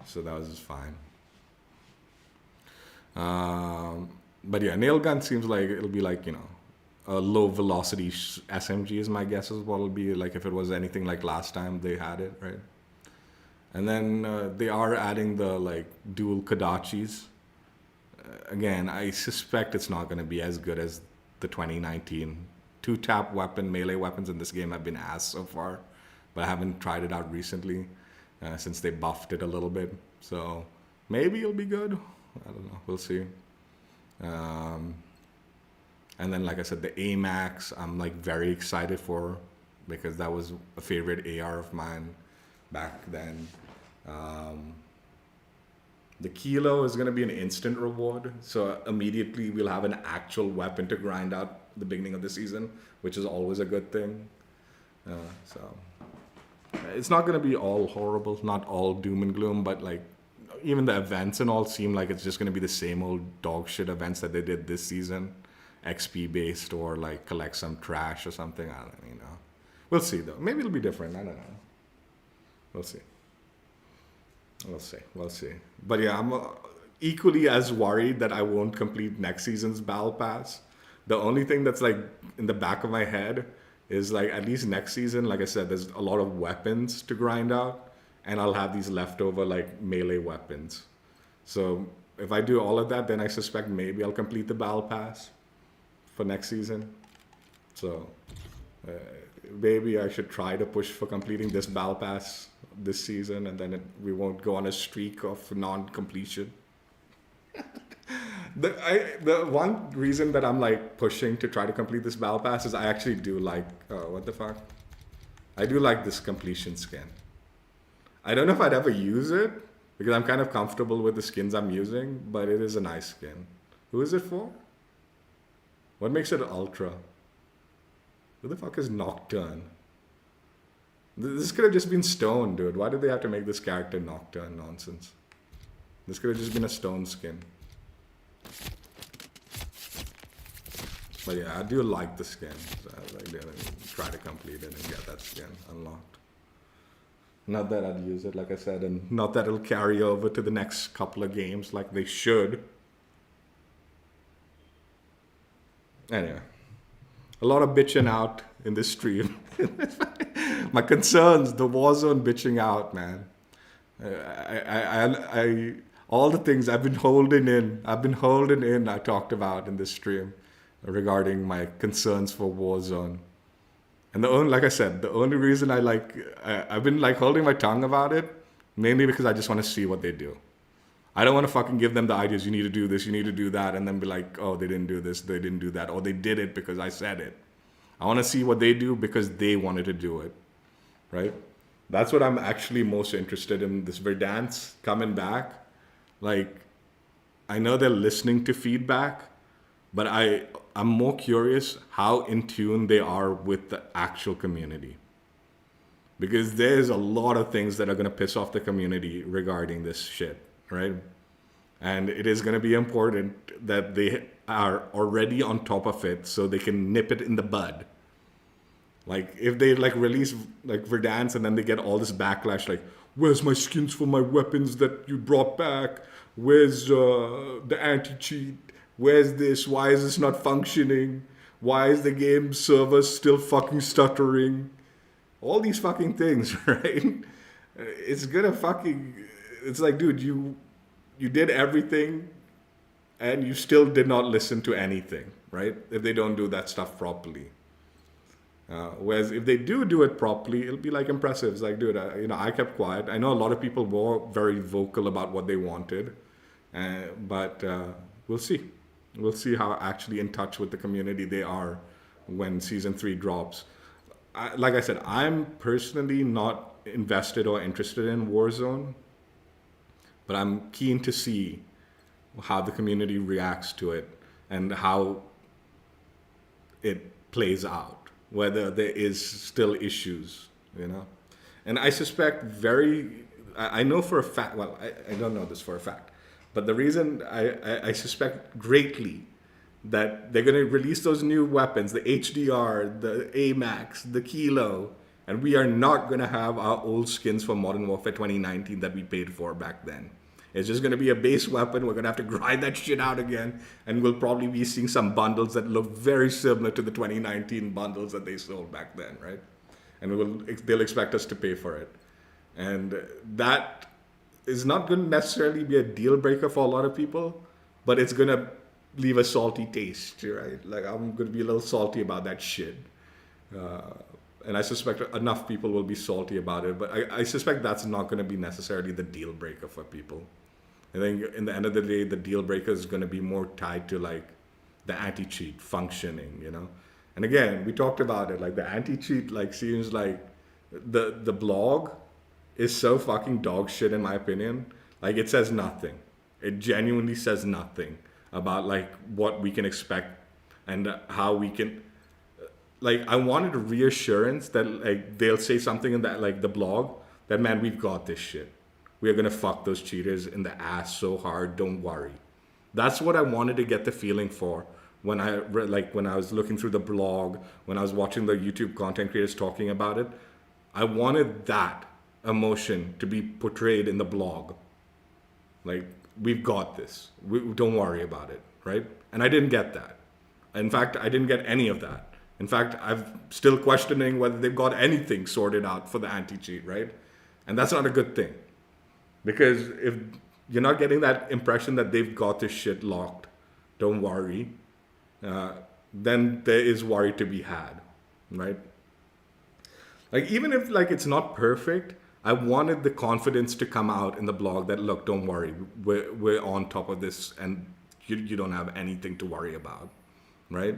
So that was just fine. But yeah, nail gun seems like it'll be like, you know, a low velocity SMG is my guess is what it'll be like if it was anything like last time they had it, right? And then they are adding the like dual Kodachis. Again, I suspect it's not going to be as good as the 2019 2-tap weapon. Melee weapons in this game have been ass so far, but I haven't tried it out recently since they buffed it a little bit. So maybe it'll be good. I don't know. We'll see. And then, like I said, the AMAX I'm like very excited for, because that was a favorite AR of mine back then. The Kilo is going to be an instant reward, so immediately we'll have an actual weapon to grind out the beginning of the season, which is always a good thing. So it's not going to be all horrible, not all doom and gloom, but like even the events and all seem like it's just going to be the same old dog shit events that they did this season, XP based or like collect some trash or something. I don't know. We'll see though. Maybe it'll be different. I don't know. We'll see. We'll see. But yeah, I'm equally as worried that I won't complete next season's Battle Pass. The only thing that's like in the back of my head is like at least next season, like I said, there's a lot of weapons to grind out, and I'll have these leftover like melee weapons. So if I do all of that, then I suspect maybe I'll complete the Battle Pass for next season. So maybe I should try to push for completing this Battle Pass this season, and then we won't go on a streak of non-completion. The one reason that I'm like pushing to try to complete this Battle Pass is I actually do like what the fuck? I do like this completion skin. I don't know if I'd ever use it because I'm kind of comfortable with the skins I'm using, but it is a nice skin. Who is it for? What makes it ultra? Who the fuck is Nocturne? This could have just been Stone, dude. Why did they have to make this character Nocturne nonsense? This could have just been a Stone skin. But yeah, I do like the skin. So I was like, yeah, try to complete it and get that skin unlocked. Not that I'd use it, like I said, and not that it'll carry over to the next couple of games like they should. Anyway, a lot of bitching out in this stream. My concerns, the Warzone bitching out, man. I all the things I've been holding in, I talked about in this stream regarding my concerns for Warzone. And like I said, the only reason I've been like holding my tongue about it, mainly because I just want to see what they do. I don't want to fucking give them the ideas, you need to do this, you need to do that, and then be like, oh, they didn't do this, they didn't do that, or they did it because I said it. I want to see what they do because they wanted to do it, right? That's what I'm actually most interested in, this Verdansk coming back. Like, I know they're listening to feedback, but I'm more curious how in tune they are with the actual community. Because there's a lot of things that are going to piss off the community regarding this shit. right? And it is going to be important that they are already on top of it so they can nip it in the bud. Like if they like release like Verdansk and then they get all this backlash, like where's my skins for my weapons that you brought back? Where's the anti-cheat? Where's this? Why is this not functioning? Why is the game server still fucking stuttering? All these fucking things, right? It's gonna fucking. It's like, dude, you did everything, and you still did not listen to anything, right? If they don't do that stuff properly. Whereas if they do it properly, it'll be like impressive. It's like, dude, I kept quiet. I know a lot of people were very vocal about what they wanted, but we'll see. We'll see how actually in touch with the community they are when season 3 drops. Like I said, I'm personally not invested or interested in Warzone, but I'm keen to see how the community reacts to it and how it plays out, whether there is still issues, And I suspect I know for a fact, well, I don't know this for a fact, but the reason I suspect greatly that they're going to release those new weapons, the HDR, the AMAX, the Kilo, and we are not going to have our old skins for Modern Warfare 2019 that we paid for back then. It's just going to be a base weapon. We're going to have to grind that shit out again, and we'll probably be seeing some bundles that look very similar to the 2019 bundles that they sold back then, right? And they'll expect us to pay for it. And that is not going to necessarily be a deal breaker for a lot of people, but it's going to leave a salty taste, right? Like, I'm going to be a little salty about that shit. And I suspect enough people will be salty about it, but I suspect that's not going to be necessarily the deal breaker for people. I think in the end of the day, the deal breaker is going to be more tied to like the anti-cheat functioning, And again, we talked about it, like the anti-cheat like seems like the blog is so fucking dog shit in my opinion. Like it says nothing. It genuinely says nothing about like what we can expect and how we can. Like I wanted a reassurance that like they'll say something in that like the blog that, man, we've got this shit. We are gonna fuck those cheaters in the ass so hard. Don't worry. That's what I wanted to get the feeling for when I was looking through the blog, when I was watching the YouTube content creators talking about it. I wanted that emotion to be portrayed in the blog. Like, we've got this. Don't worry about it, right? And I didn't get that. In fact, I didn't get any of that. In fact, I'm still questioning whether they've got anything sorted out for the anti-cheat, right? And that's not a good thing. Because if you're not getting that impression that they've got this shit locked, don't worry, then there is worry to be had, right? Like, even if like it's not perfect, I wanted the confidence to come out in the blog that, look, don't worry, we're on top of this and you don't have anything to worry about, right?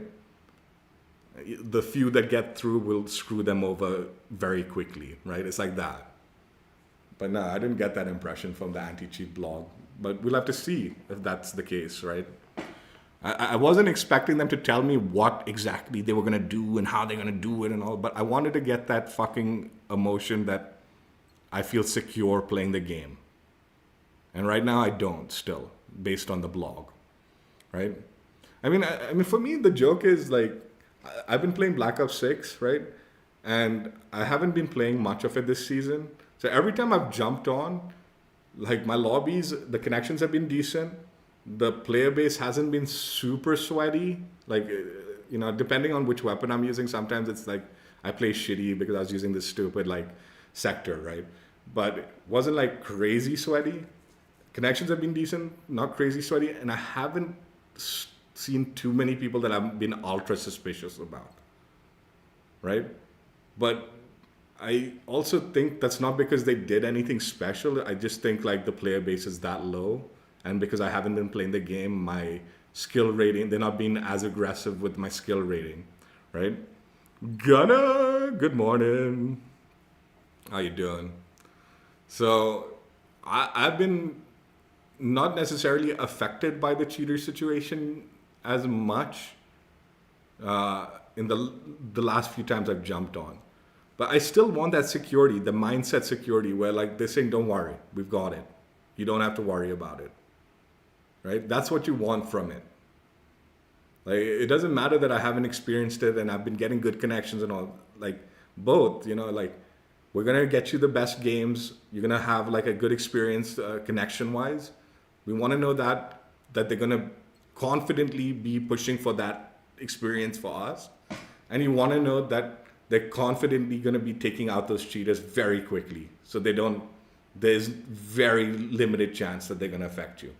The few that get through will screw them over very quickly, right? It's like that. But no, I didn't get that impression from the anti-cheat blog. But we'll have to see if that's the case, right? I wasn't expecting them to tell me what exactly they were going to do and how they're going to do it and all, but I wanted to get that fucking emotion that I feel secure playing the game. And right now I don't still, based on the blog, right? I mean, for me, the joke is like, I've been playing Black Ops 6, right? And I haven't been playing much of it this season. So every time I've jumped on, like my lobbies, the connections have been decent. The player base hasn't been super sweaty. Like, depending on which weapon I'm using, sometimes it's like I play shitty because I was using this stupid like sector, right? But it wasn't like crazy sweaty. Connections have been decent, not crazy sweaty. And I haven't seen too many people that I've been ultra suspicious about, right? But I also think that's not because they did anything special. I just think like the player base is that low. And because I haven't been playing the game, my skill rating, they're not being as aggressive with my skill rating, right? Gunna, good morning. How you doing? So I've been not necessarily affected by the cheater situation as much in the last few times I've jumped on. But I still want that security, the mindset security where like they're saying, don't worry, we've got it. You don't have to worry about it. Right? That's what you want from it. Like, it doesn't matter that I haven't experienced it and I've been getting good connections and all. Like, both, you know, like, we're going to get you the best games. You're going to have like a good experience connection wise. We want to know that they're going to confidently be pushing for that experience for us. And you want to know that they're confidently going to be taking out those cheaters very quickly. So there's very limited chance that they're going to affect you.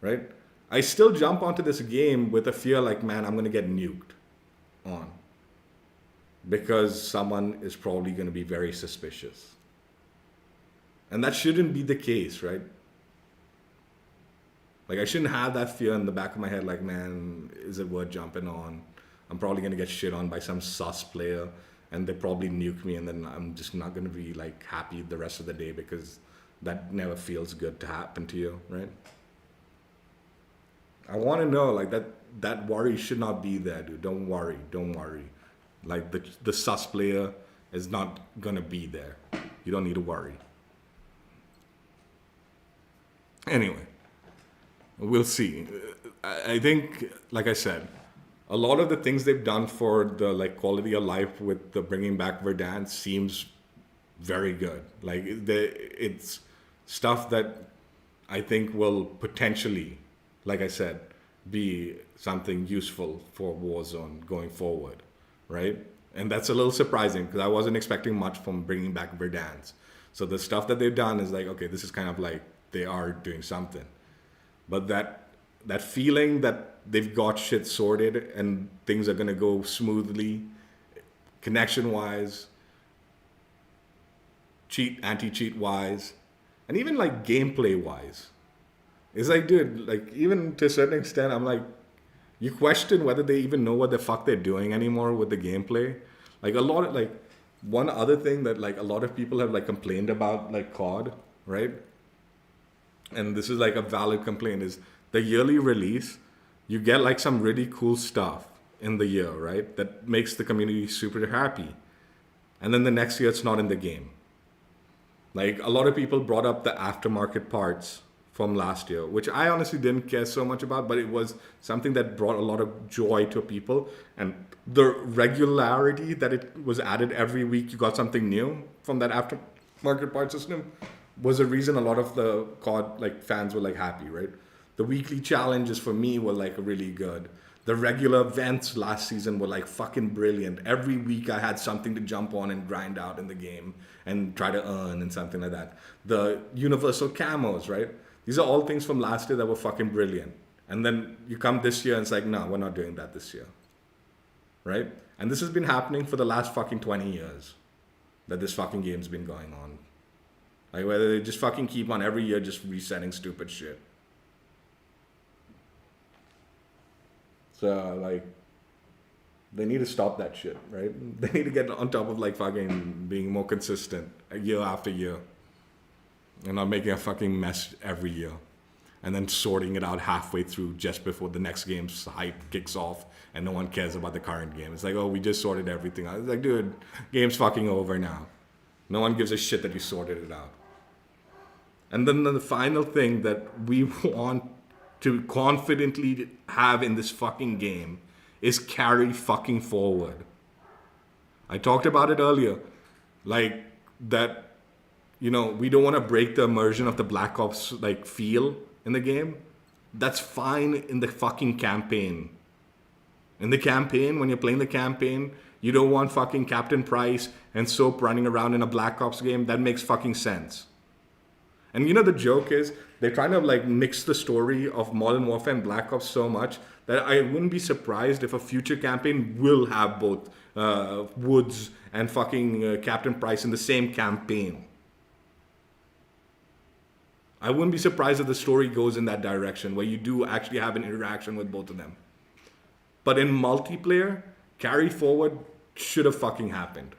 Right? I still jump onto this game with a fear like, man, I'm going to get nuked on. Because someone is probably going to be very suspicious. And that shouldn't be the case, right? Like, I shouldn't have that fear in the back of my head, like, man, is it worth jumping on? I'm probably going to get shit on by some sus player, and they probably nuke me, and then I'm just not going to be, like, happy the rest of the day, because that never feels good to happen to you, right? I want to know, like, that worry should not be there, dude. Don't worry. Like, the sus player is not going to be there. You don't need to worry. Anyway, we'll see. I think, like I said, a lot of the things they've done for the like quality of life with the bringing back Verdansk seems very good. Like, it's stuff that I think will potentially, like I said, be something useful for Warzone going forward. Right? And that's a little surprising because I wasn't expecting much from bringing back Verdansk. So the stuff that they've done is like, okay, this is kind of like they are doing something. But that feeling that they've got shit sorted and things are going to go smoothly, connection-wise, anti-cheat wise, and even like gameplay-wise. It's like, dude, like even to a certain extent, I'm like, you question whether they even know what the fuck they're doing anymore with the gameplay. Like one other thing that like a lot of people have like complained about like COD, right? And this is like a valid complaint, is the yearly release, you get like some really cool stuff in the year, right? That makes the community super happy. And then the next year it's not in the game. Like a lot of people brought up the aftermarket parts from last year, which I honestly didn't care so much about, but it was something that brought a lot of joy to people. And the regularity that it was added every week, you got something new from that aftermarket part system, was a reason a lot of the COD like fans were like happy, right? The weekly challenges for me were like really good. The regular events last season were like fucking brilliant. Every week I had something to jump on and grind out in the game and try to earn and something like that. The universal camos, right? These are all things from last year that were fucking brilliant. And then you come this year and it's like, no, we're not doing that this year. Right? And this has been happening for the last fucking 20 years that this fucking game's been going on. Like, whether they just fucking keep on every year just resetting stupid shit. So, like, they need to stop that shit, right? They need to get on top of, like, fucking being more consistent year after year. And not making a fucking mess every year. And then sorting it out halfway through just before the next game's hype kicks off and no one cares about the current game. It's like, oh, we just sorted everything out. It's like, dude, game's fucking over now. No one gives a shit that you sorted it out. And then the final thing that we want to confidently have in this fucking game is carry fucking forward. I talked about it earlier. Like, that, you know, we don't want to break the immersion of the Black Ops, like, feel in the game. That's fine in the fucking campaign. In the campaign, when you're playing the campaign, you don't want fucking Captain Price and Soap running around in a Black Ops game. That makes fucking sense. And you know, the joke is, they're trying to like mix the story of Modern Warfare and Black Ops so much that I wouldn't be surprised if a future campaign will have both Woods and fucking Captain Price in the same campaign. I wouldn't be surprised if the story goes in that direction, where you do actually have an interaction with both of them. But in multiplayer, carry forward should have fucking happened.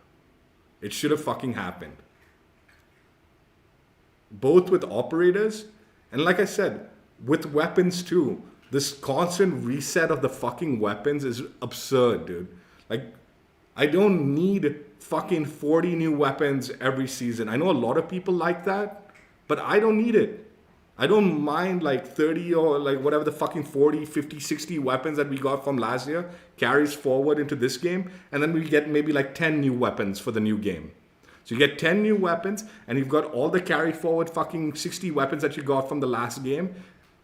It should have fucking happened. Both with operators, and like I said, with weapons too. This constant reset of the fucking weapons is absurd, dude. Like, I don't need fucking 40 new weapons every season. I know a lot of people like that, But I don't need it. I don't mind like 30 or like whatever the fucking 40, 50, 60 weapons that we got from last year carries forward into this game. And then we get maybe like 10 new weapons for the new game. So you get 10 new weapons and you've got all the carry forward fucking 60 weapons that you got from the last game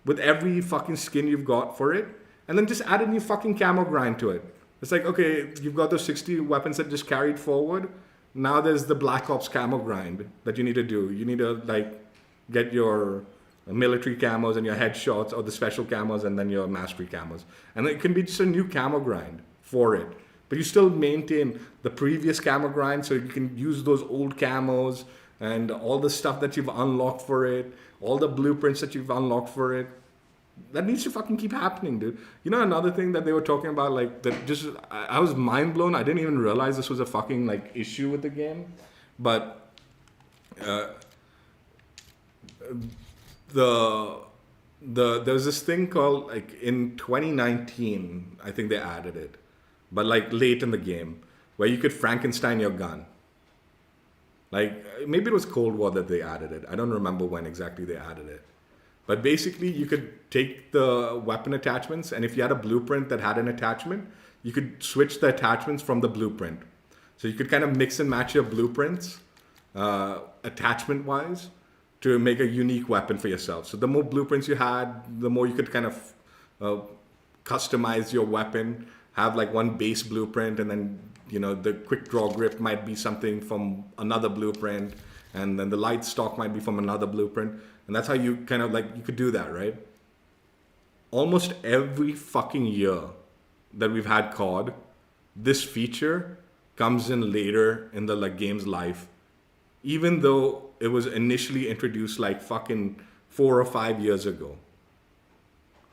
with every fucking skin you've got for it. And then just add a new fucking camo grind to it. It's like, okay, you've got those 60 weapons that just carried forward. Now there's the Black Ops camo grind that you need to do. You need to like get your military camos and your headshots, or the special camos and then your mastery camos. And it can be just a new camo grind for it. But you still maintain the previous camo grind, so you can use those old camos and all the stuff that you've unlocked for it, all the blueprints that you've unlocked for it. That needs to fucking keep happening, dude. You know, another thing that they were talking about, like, that just, I was mind blown. I didn't even realize this was a fucking, like, issue with the game. But, there's this thing called, like, in 2019, I think they added it, but like late in the game, where you could Frankenstein your gun. Like, maybe it was Cold War that they added it. I don't remember when exactly they added it. But basically, you could take the weapon attachments, and if you had a blueprint that had an attachment, you could switch the attachments from the blueprint. So you could kind of mix and match your blueprints, attachment-wise, to make a unique weapon for yourself. So the more blueprints you had, the more you could kind of customize your weapon, have like one base blueprint, and then, you know, the quick draw grip might be something from another blueprint, and then the light stock might be from another blueprint. And that's how you kind of like, you could do that, right? Almost every fucking year that we've had COD, this feature comes in later in the like game's life, even though it was initially introduced like fucking 4 or 5 years ago.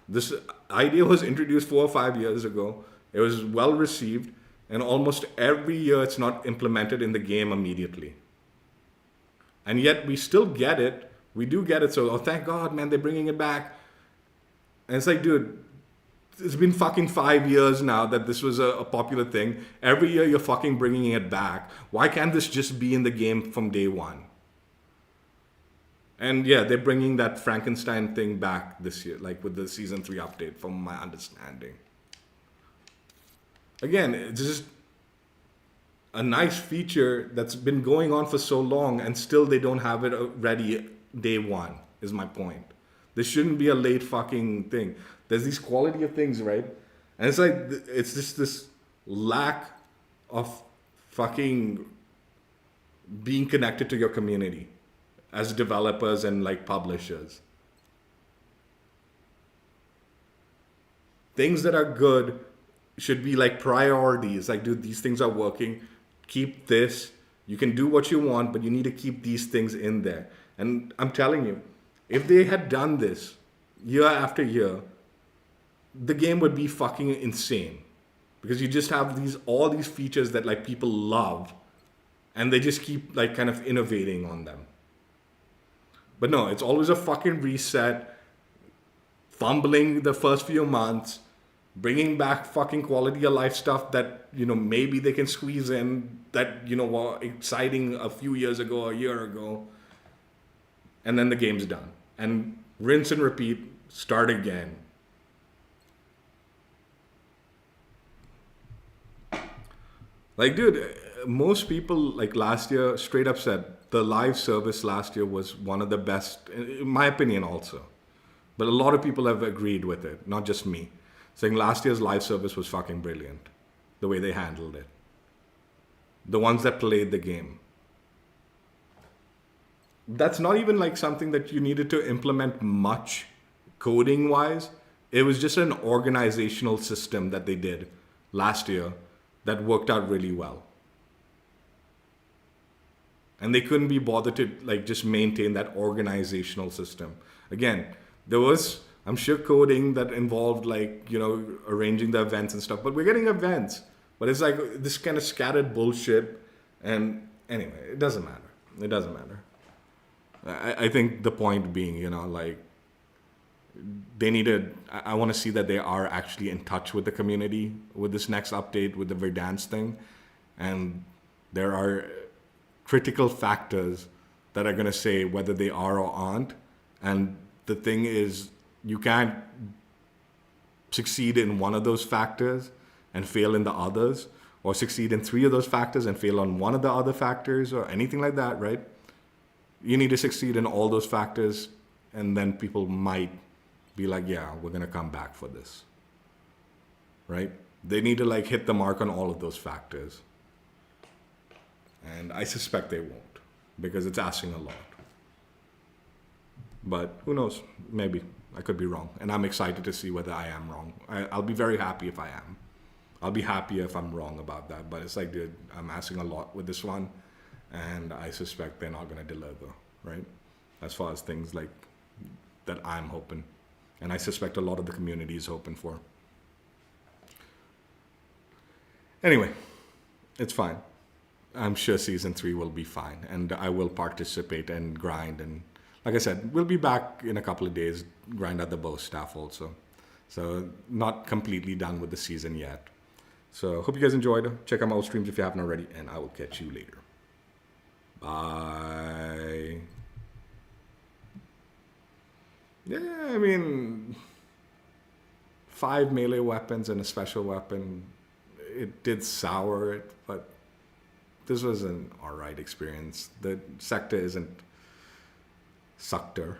This idea was introduced 4 or 5 years ago. It was well received, and almost every year it's not implemented in the game immediately. And yet we still get it. We do get it. So, oh, thank God, man, they're bringing it back. And it's like, dude, it's been fucking 5 years now that this was a popular thing. Every year you're fucking bringing it back. Why can't this just be in the game from day one? And yeah, they're bringing that Frankenstein thing back this year, like with the Season 3 update, from my understanding. Again, it's just a nice feature that's been going on for so long, and still they don't have it ready day one, is my point. This shouldn't be a late fucking thing. There's these quality of things, right? And it's like, it's just this lack of fucking being connected to your community as developers and like publishers. Things that are good should be like priorities. Like, dude, these things are working. Keep this. You can do what you want, but you need to keep these things in there. And I'm telling you, if they had done this year after year, the game would be fucking insane. Because you just have all these features that like people love, and they just keep like kind of innovating on them. But no, it's always a fucking reset, fumbling the first few months, bringing back fucking quality of life stuff that, you know, maybe they can squeeze in that, you know, were exciting a few years ago, a year ago. And then the game's done. And rinse and repeat, start again. Like, dude, most people like last year straight up said the live service last year was one of the best, in my opinion also. But a lot of people have agreed with it, not just me. Saying last year's live service was fucking brilliant, the way they handled it. The ones that played the game. That's not even like something that you needed to implement much coding wise. It was just an organizational system that they did last year that worked out really well. And they couldn't be bothered to like just maintain that organizational system. Again, there was, I'm sure, coding that involved like, you know, arranging the events and stuff, but we're getting events. But it's like this kind of scattered bullshit. And anyway, it doesn't matter. It doesn't matter. I think the point being, you know, like, they needed, I want to see that they are actually in touch with the community with this next update, with the Verdansk thing. And there are critical factors that are going to say whether they are or aren't. And the thing is, you can't succeed in one of those factors and fail in the others, or succeed in 3 of those factors and fail on one of the other factors, or anything like that, right? You need to succeed in all those factors, and then people might be like, yeah, we're going to come back for this, right? They need to like hit the mark on all of those factors. And I suspect they won't, because it's asking a lot. But who knows? Maybe. I could be wrong. And I'm excited to see whether I am wrong. I'll be very happy if I am. I'll be happy if I'm wrong about that. But it's like, dude, I'm asking a lot with this one. And I suspect they're not going to deliver, right? As far as things like that I'm hoping. And I suspect a lot of the community is hoping for. Anyway, it's fine. I'm sure season 3 will be fine. And I will participate and grind. And like I said, we'll be back in a couple of days, grind at the bow staff also. So not completely done with the season yet. So hope you guys enjoyed. Check out my old streams if you haven't already. And I will catch you later. Bye. Yeah, I mean, 5 melee weapons and a special weapon. It did sour it, but this was an alright experience. The sector isn't Sector.